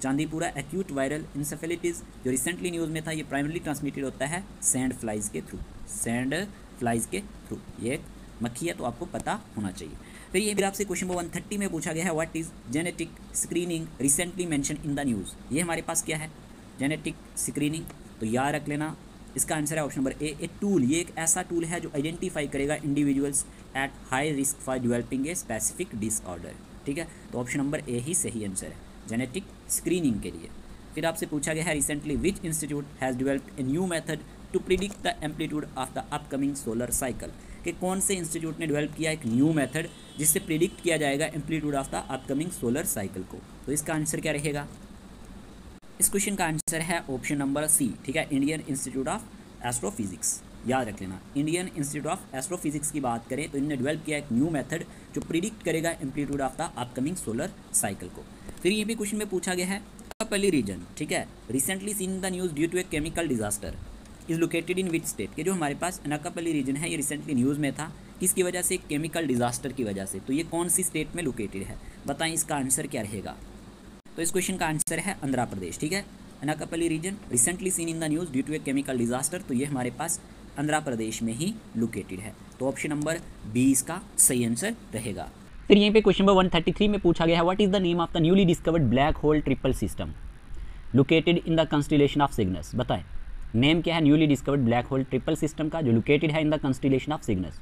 चांदीपुरा एक्यूट वायरल इंसेफेलिटिस जो रिसेंटली न्यूज़ में था ये प्राइमरली ट्रांसमिटेड होता है सैंड फ्लाइज के थ्रू, सैंड फ्लाइज के थ्रू। ये एक मक्खी है तो आपको पता होना चाहिए। फिर ये फिर आपसे क्वेश्चन नंबर 130 में पूछा गया है what is genetic screening recently mention in the news, ये हमारे पास क्या है? जेनेटिक स्क्रीनिंग, तो याद रख लेना इसका आंसर है option number A, a tool. ये एक ऐसा टूल है जो आइडेंटिफाई करेगा individuals at high risk for developing a specific disorder, ठीक है। तो ऑप्शन नंबर ए ही सही आंसर है जेनेटिक स्क्रीनिंग के लिए। फिर आपसे पूछा गया है recently which institute has developed a new method to predict the amplitude of the upcoming solar cycle, कि कौन से इंस्टीट्यूट ने डेवलप किया एक न्यू मेथड जिससे प्रिडिक्ट किया जाएगा amplitude of the upcoming solar cycle को? तो इसका आंसर क्या रहेगा? इस क्वेश्चन का आंसर है ऑप्शन नंबर सी, ठीक है, इंडियन इंस्टीट्यूट ऑफ एस्ट्रोफिजिक्स, याद रख लेना। इंडियन इंस्टीट्यूट ऑफ एस्ट्रोफिजिक्स की बात करें तो इन्होंने डेवलप किया एक न्यू मेथड जो प्रिडिक्ट करेगा amplitude of the upcoming solar cycle को। फिर ये भी क्वेश्चन में पूछा गया है अनाकापल्ली रीजन, ठीक है, recently seen in the news due to a chemical disaster is located in which state, कि जो हमारे पास अनाकापल्ली रीजन है ये रिसेंटली न्यूज़ में था, किसकी वजह से? केमिकल डिजास्टर की वजह से। तो ये कौन सी स्टेट में लोकेटेड है, बताएं इसका आंसर क्या रहेगा? तो इस क्वेश्चन का आंसर है आंध्र प्रदेश, ठीक है। Anakapalli region recently seen in the news due to a chemical disaster, तो ये हमारे पास आंध्र प्रदेश में ही लोकेटेड है। तो ऑप्शन नंबर बी इसका सही आंसर रहेगा। फिर यहीं पे क्वेश्चन नंबर 133 में पूछा गया है what is the name of the newly discovered black hole triple system located in the constellation of Cygnus, बताएं नेम क्या है newly discovered black hole triple system का जो लोकेटेड है in the constellation of Cygnus?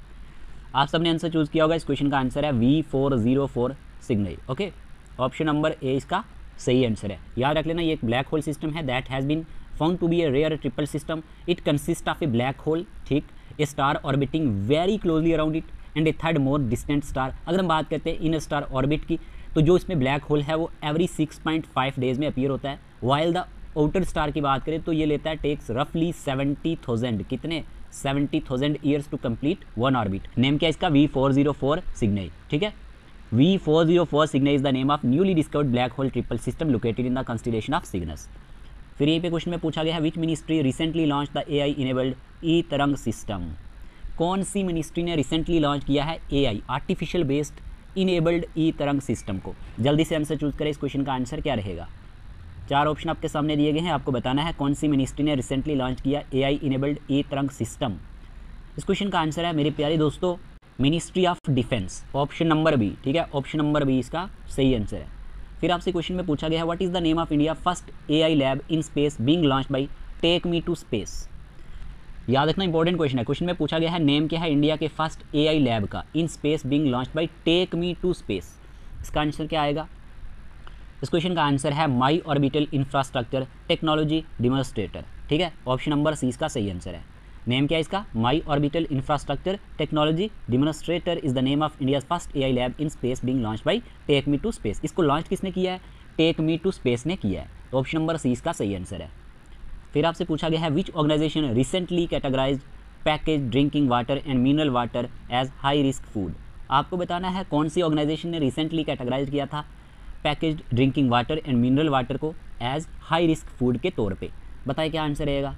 आप सबने answer choose किया होगा। इस क्वेश्चन का आंसर है V404 signal, okay, option number A इसका सही आंसर है। याद रख लेना ये एक ब्लैक होल सिस्टम है that has been found to be a rare triple system. It consist of a black hole, ठीक, a star orbiting very closely around it, and a third more distant star. अगर हम बात करते हैं in star orbit की, तो जो इसमें ब्लैक होल है वो एवरी 6.5 डेज में अपीयर होता है। वाइल द आउटर स्टार की बात करें तो ये लेता है टेक्स रफली 70,000 कितने 70,000 years to complete one orbit. Name क्या है इसका V404 सिग्नाई, ठीक है। V404 Cygni is the name of newly discovered black hole triple system located in the constellation of Cygnus. फिर यहीं पे क्वेश्चन में पूछा गया है which ministry recently launch the AI enabled e Tarang system. कौन सी मिनिस्ट्री ने रिसेंटली लॉन्च किया है AI artificial based enabled e Tarang system को। जल्दी से आंसर चूज करें, इस क्वेश्चन का आंसर क्या रहेगा। 4 ऑप्शन आपके सामने दिए गए हैं, आपको बताना है कौन सी मिनिस्ट्री ने रिसेंटली लॉन्च किया AI enabled e Tarang system. इस क्वेश्चन का आंसर है मेरे प्यारे दोस्तों ministry of defence, option number B, ठीक है। ऑप्शन नंबर बी इसका सही आंसर है। फिर आपसे क्वेश्चन में पूछा गया है what is the name of India first AI lab in space being launched by take me to space. याद रखना इंपॉर्टेंट क्वेश्चन है। क्वेश्चन में पूछा गया है नेम क्या है इंडिया के फर्स्ट AI लैब का in space being launched by take me to space. इसका आंसर क्या आएगा। इस क्वेश्चन का आंसर है my orbital infrastructure technology demonstrator, ठीक है। ऑप्शन नंबर सी इसका सही आंसर है। नेम क्या है इसका my orbital infrastructure technology demonstrator is the name of India first AI lab in space being launched by take me to space. इसको launch किसने किया है, टेक मी टू स्पेस ने किया है। तो ऑप्शन नंबर सी इसका सही आंसर है। फिर आपसे पूछा गया है which organisation recently categorised package drinking water and mineral water as high risk food. आपको बताना है कौन सी ऑर्गेनाइजेशन ने रिसेंटली कैटेगराइज किया था package drinking water and mineral water को एज हाई रिस्क फूड के तौर पे। बताइए क्या आंसर रहेगा।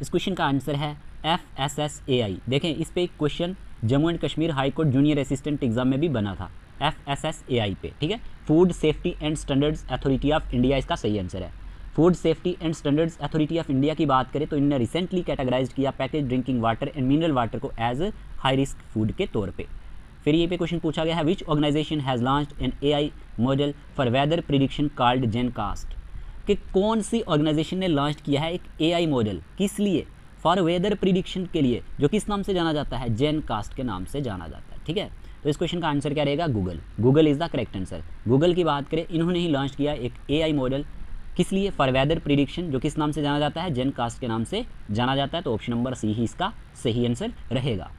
इस क्वेश्चन का आंसर है FSSAI। देखें इस पे एक question Jammu and Kashmir high court junior assistant exam में भी बना था FSSAI पे, ठीक है। Food safety and standards authority of India इसका सही आंसर है। Food safety and standards authority of India की बात करें तो इन्होंने रिसेंटली कैटेगराइज किया package drinking water and mineral water को एज हाई रिस्क फूड के तौर पे। फिर ये पे क्वेश्चन पूछा गया है which organisation has launched an AI model for weather prediction called GenCast. कि कौन सी ऑर्गेनाइजेशन ने लॉन्च किया है एक AI मॉडल, किस लिए, फॉर वेदर प्रिडिक्शन के लिए, जो किस नाम से जाना जाता है, जेनकास्ट के नाम से जाना जाता है, ठीक है। तो इस क्वेश्चन का आंसर क्या रहेगा, Google. Google is the correct answer. Google की बात करें इन्होंने ही लॉन्च किया एक AI मॉडल, किस लिए, फॉर वेदर प्रिडिक्शन, जो किस नाम से जाना जाता है, जेनकास्ट के नाम से जाना जाता है। तो ऑप्शन नंबर सी ही इसका सही आंसर रहेगा।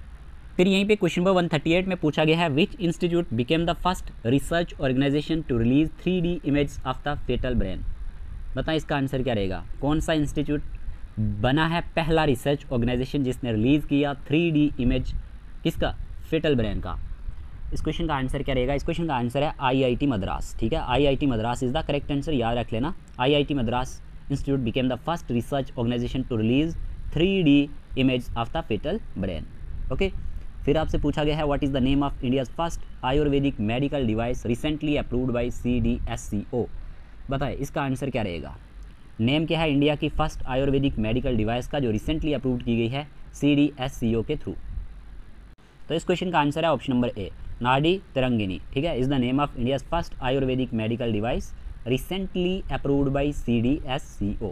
फिर यहीं पे क्वेश्चन नंबर 138 में पूछा गया है which institute became the first research organisation to release 3D image of the fetal brain. बताएं इसका आंसर क्या रहेगा। कौन सा इंस्टीट्यूट बना है पहला रिसर्च ऑर्गेनाइजेशन जिसने रिलीज़ किया 3D इमेज किसका, फेटल ब्रेन का। इस क्वेश्चन का आंसर क्या रहेगा। इस क्वेश्चन का आंसर है IIT मद्रास, ठीक है। IIT Madras is the correct answer, याद रख लेना। IIT Madras institute became the first research organisation to release 3D image of the fetal brain, okay. फिर आपसे पूछा गया है what is the name of India's first Ayurvedic medical device recently approved by CDSCO। बताएं इसका आंसर क्या रहेगा। नेम क्या है इंडिया की फर्स्ट आयुर्वेदिक मेडिकल डिवाइस का जो रिसेंटली अप्रूव की गई है CDSCO के थ्रू। तो इस क्वेश्चन का आंसर है ऑप्शन नंबर ए, नाडी तरंगिनी, ठीक है। Is the name of India's first Ayurvedic medical device recently approved by CDSCO।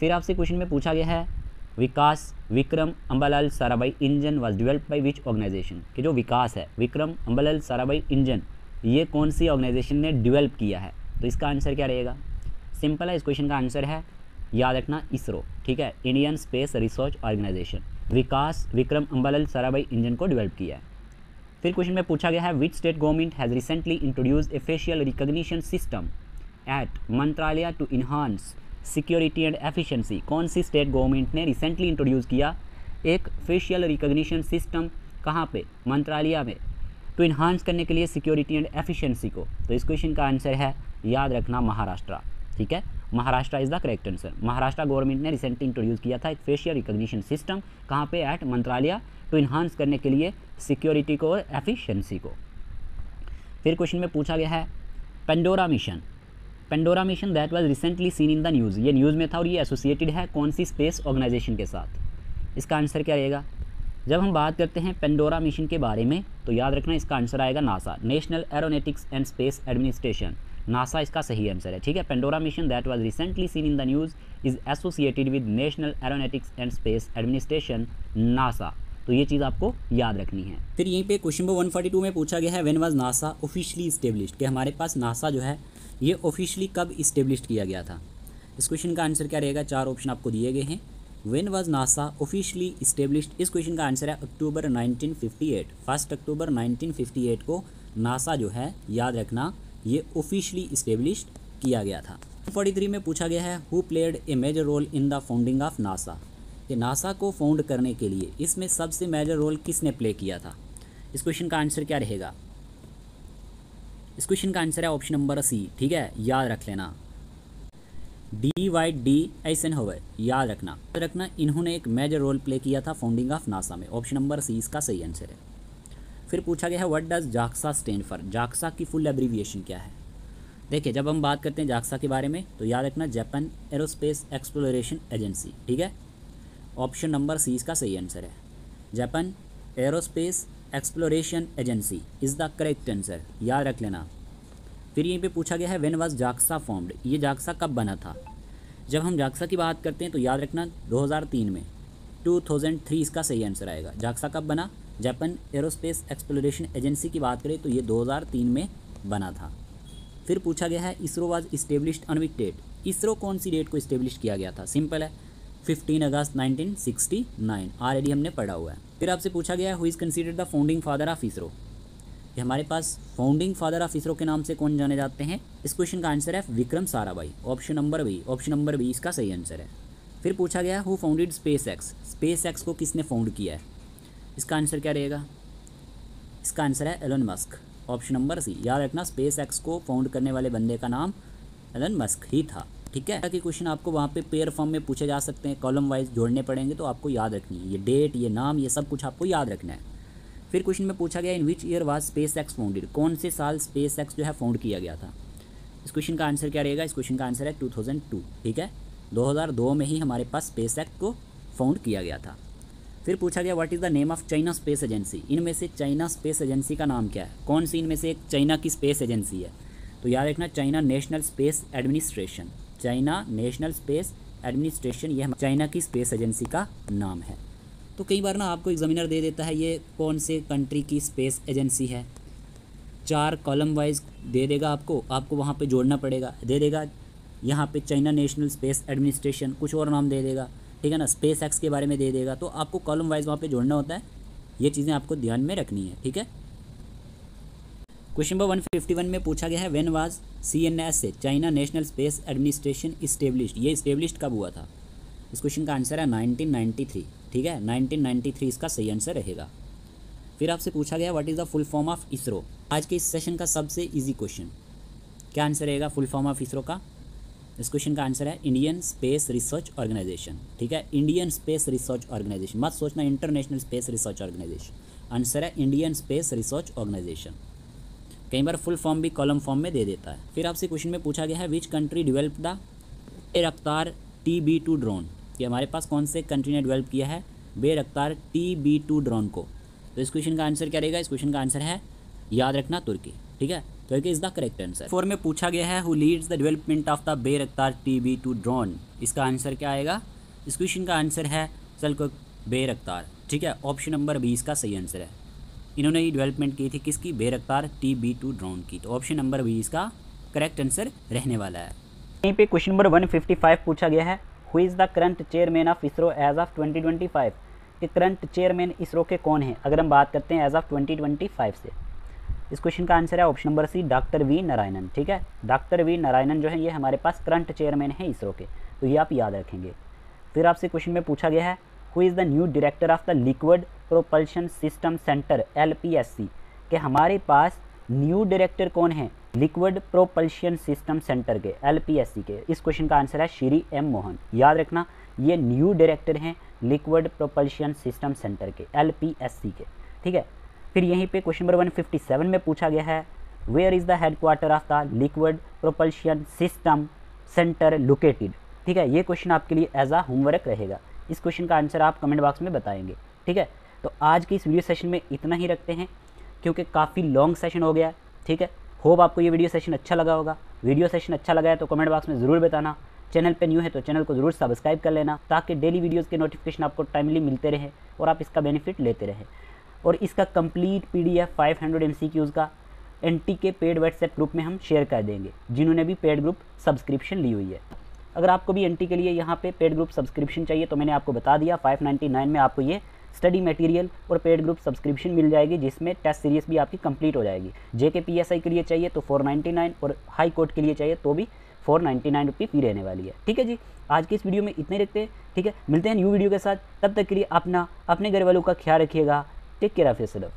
फिर आपसे क्वेश्चन में पूछा गया है Vikas Vikram Ambalal Sarabhai engine was developed by which organisation. कि जो विकास है विक्रम अम्बालाल साराभाई इंजन, ये कौन सी ऑर्गेनाइजेशन ने डेवलप किया है। तो इसका आंसर क्या रहेगा। सिंपल है, इस क्वेश्चन का आंसर है, याद रखना, इसरो, ठीक है, Indian space research organisation. Vikas Vikram Ambalal Sarabhai engine को डेवलप किया है। फिर क्वेश्चन में पूछा गया है which state government has recently introduced a facial recognition system at Mantralaya to enhance security and efficiency. कौन सी स्टेट गवर्नमेंट ने रिसेंटली इंट्रोड्यूस किया एक फेशियल रिकॉग्निशन सिस्टम, कहाँ पे, मंत्रालय में, टू इन्हांस करने के लिए सिक्योरिटी एंड एफिशिएंसी को। तो इस क्वेश्चन का आंसर है, याद रखना, महाराष्ट्र, ठीक है। Maharashtra is the correct answer. Maharashtra government ने रिसेंटली इंट्रोड्यूस किया था एक फेशियल रिकॉग्निशन सिस्टम, कहाँ पे, एट मंत्रालय, टू इन्हांस करने के लिए सिक्योरिटी को और एफिशिएंसी को। फिर क्वेश्चन में पूछा गया है Pandora mission. Pandora mission that was recently seen in the news, ये न्यूज़ में था और ये एसोसिएटेड है कौन सी स्पेस ऑर्गेनाइजेशन के साथ। इसका आंसर क्या रहेगा। जब हम बात करते हैं पेंडोरा मिशन के बारे में तो याद रखना इसका आंसर आएगा NASA, national aeronautics and space administration. NASA इसका सही आंसर है, ठीक है। Pandora mission that was recently seen in the news is associated with national aeronautics and space administration, NASA. तो ये चीज़ आपको याद रखनी है। फिर यहीं पे क्वेश्चन नंबर 142 में पूछा गया है when was NASA officially established, कि हमारे पास नासा जो है ये ऑफिशियली कब इस्टेब्लिश किया गया था। इस क्वेश्चन का आंसर क्या रहेगा। 4 ऑप्शन आपको दिए गए हैं। When was NASA officially established, इस क्वेश्चन का आंसर है अक्टूबर 1958। 1 अक्टूबर 1958 को नासा जो है, याद रखना, ये ऑफिशियली इस्टेब्लिश्ड किया गया था। 43 में पूछा गया है who played a major role in the founding of NASA, कि नासा को फाउंड करने के लिए इसमें सबसे मेजर रोल किसने प्ले किया था। इस क्वेश्चन का आंसर क्या रहेगा? इस क्वेश्चन का आंसर है ऑप्शन नंबर सी, ठीक है, याद रख लेना, D.Y.D. आइजनहोवर, याद रखना इन्होंने एक मेजर रोल प्ले किया था फाउंडिंग ऑफ नासा में। ऑप्शन नंबर सी इसका सही आंसर है। फिर पूछा गया है what does JAXA stand for, JAXA की फुल एब्रीविएशन क्या है। देखिए, जब हम बात करते हैं जाक्सा के बारे में तो याद रखना जापान एरोस्पेस एक्सप्लोरेशन एजेंसी, ठीक है, ऑप्शन नंबर सी इसका सही आंसर है। Japan aerospace exploration agency is the correct answer, याद रख लेना। फिर यहीं पे पूछा गया है व्हेन वाज जाक्सा फॉर्म्ड, ये जाक्सा कब बना था। जब हम जाक्सा की बात करते हैं तो याद रखना 2003 में, 2003 इसका सही आंसर आएगा। जाक्सा कब बना? जापान एरोस्पेस एक्सप्लोरेशन एजेंसी की बात करें तो ये 2003 में बना था। फिर पूछा गया है ISRO was established on which date, ISRO कौन सी डेट को इस्टेब्लिश किया गया था। सिंपल है, 15 अगस्त 1969, ऑलरेडी हमने पढ़ा हुआ है। फिर आपसे पूछा गया है who is considered the founding father of ISRO, कि हमारे पास फाउंडिंग फादर ऑफ इसरो के नाम से कौन जाने जाते हैं। इस क्वेश्चन का आंसर है Vikram Sarabhai, option number B, option number B इसका सही आंसर है। फिर पूछा गया who founded SpaceX, SpaceX को किसने फाउंड किया है। इसका आंसर क्या रहेगा? इसका आंसर है Elon Musk, option number C, याद रखना स्पेस एक्स को फाउंड करने वाले बंदे का नाम एलन मस्क ही था, ठीक है। ताकि क्वेश्चन आपको वहाँ पे पेयर फॉर्म में पूछे जा सकते हैं, कॉलम वाइज जोड़ने पड़ेंगे, तो आपको याद रखनी है ये डेट, ये नाम, ये सब कुछ आपको याद रखना है। फिर क्वेश्चन में पूछा गया in which year was SpaceX founded, कौन से साल स्पेस एक्स जो है फाउंड किया गया था। इस क्वेश्चन का आंसर क्या रहेगा? इस क्वेश्चन का आंसर है 2002, ठीक है, 2002 में ही हमारे पास स्पेस एक्स को फाउंड किया गया था। फिर पूछा गया what is the name of China space agency, इनमें से चाइना स्पेस एजेंसी का नाम क्या है, कौन सी इनमें से एक चाइना की स्पेस एजेंसी है। तो याद रखना China national space administration, China national space administration, यह चाइना की स्पेस एजेंसी का नाम है। तो कई बार ना आपको एग्जामिनर दे देता है ये कौन से कंट्री की स्पेस एजेंसी है, 4 कॉलम वाइज दे देगा आपको वहाँ पे जोड़ना पड़ेगा, दे देगा यहाँ पे चाइना नेशनल स्पेस एडमिनिस्ट्रेशन, कुछ और नाम दे देगा, ठीक है ना, स्पेस एक्स के बारे में दे देगा, तो आपको कॉलम वाइज वहाँ पे जोड़ना होता है। ये चीज़ें आपको ध्यान में रखनी है, ठीक है। क्वेश्चन नंबर 151 में पूछा गया है when was CNSA, China national space administration established, ये इस्टेब्लिश्ड कब हुआ था। इस क्वेश्चन का आंसर है 1993, ठीक है, 1993 इसका सही आंसर रहेगा। फिर आपसे पूछा गया what is the full form of ISRO, आज के इस सेशन का सबसे इजी क्वेश्चन, क्या आंसर रहेगा फुल फॉर्म ऑफ इसरो का। इस क्वेश्चन का आंसर है इंडियन स्पेस रिसर्च ऑर्गेनाइजेशन, ठीक है, इंडियन स्पेस रिसर्च ऑर्गेनाइजेशन, मत सोचना international space research organisation, answer है इंडियन स्पेस रिसर्च ऑर्गेनाइजेशन। कई बार फुल फॉर्म भी कॉलम फॉर्म में दे देता है। फिर आपसे क्वेश्चन में पूछा गया है which country develop the Bayraktar TB2 drone, कि हमारे पास कौन से कंट्री ने डेवलप किया है बेरख्तार TB2 ड्रोन को। तो इस क्वेश्चन का आंसर क्या रहेगा? इस क्वेश्चन का आंसर है, याद रखना, तुर्की, ठीक है, तुर्की इज़ द करेक्ट आंसर। 4 में पूछा गया है who leads the development of the Bayraktar TB2 drone, इसका आंसर क्या आएगा? इस क्वेश्चन का आंसर है सल्कुक बेरख्तार, ठीक है, ऑप्शन नंबर 20 का सही आंसर है। इन्होंने ही डेवलपमेंट की थी किसकी? बेरख्तार TB2 ड्रोन की, तो ऑप्शन नंबर 20 का करेक्ट आंसर रहने वाला है। यहीं पे क्वेश्चन नंबर 155 पूछा गया है who is the current chairman of ISRO as of 2025, कि करंट चेयरमैन इसरो के कौन हैं अगर हम बात करते हैं एज ऑफ 2025 से। इस क्वेश्चन का आंसर है option number C doctor V Narayanan, ठीक है, डॉक्टर वी नारायणन जो है ये हमारे पास करंट चेयरमैन है इसरो के, तो ये आप याद रखेंगे। फिर आपसे क्वेश्चन में पूछा गया है who is the new director of the liquid propulsion system centre LPSC, कि हमारे पास न्यू डायरेक्टर कौन है लिक्विड प्रोपल्शन सिस्टम सेंटर के LPSC के। इस क्वेश्चन का आंसर है श्री M मोहन, याद रखना ये न्यू डायरेक्टर हैं लिक्विड प्रोपल्शन सिस्टम सेंटर के LPSC के, ठीक है। फिर यहीं पे क्वेश्चन नंबर 157 में पूछा गया है where is the headquarter of the liquid propulsion system centre located, ठीक है, ये क्वेश्चन आपके लिए एज अ होमवर्क रहेगा। इस क्वेश्चन का आंसर आप कमेंट बॉक्स में बताएंगे, ठीक है। तो आज की इस वीडियो सेशन में इतना ही रखते हैं क्योंकि काफ़ी लॉन्ग सेशन हो गया, ठीक है। होप आपको ये वीडियो सेशन अच्छा लगा होगा। वीडियो सेशन अच्छा लगा है तो कमेंट बॉक्स में ज़रूर बताना। चैनल पे न्यू है तो चैनल को ज़रूर सब्सक्राइब कर लेना ताकि डेली वीडियोस के नोटिफिकेशन आपको टाइमली मिलते रहे और आप इसका बेनिफिट लेते रहे। और इसका कंप्लीट PDF 500 MCQs का NT के पेड व्हाट्सएप ग्रुप में हम शेयर कर देंगे जिन्होंने भी पेड ग्रुप सब्सक्रिप्शन ली हुई है। अगर आपको भी एनटी के लिए यहाँ पे पेड ग्रुप सब्सक्रिप्शन चाहिए तो मैंने आपको बता दिया 599 में आपको ये स्टडी मटेरियल और पेड ग्रुप सब्सक्रिप्शन मिल जाएगी, जिसमें टेस्ट सीरीज भी आपकी कंप्लीट हो जाएगी। जेके पीएसआई के लिए चाहिए तो 499 और हाई कोर्ट के लिए चाहिए तो भी 499 रुपये फी रहने वाली है। ठीक है जी, आज की इस वीडियो में इतने रखते हैं। ठीक है, मिलते हैं न्यू वीडियो के साथ, तब तक के लिए अपने घर वालों का ख्याल रखिएगा। Take care of yourself.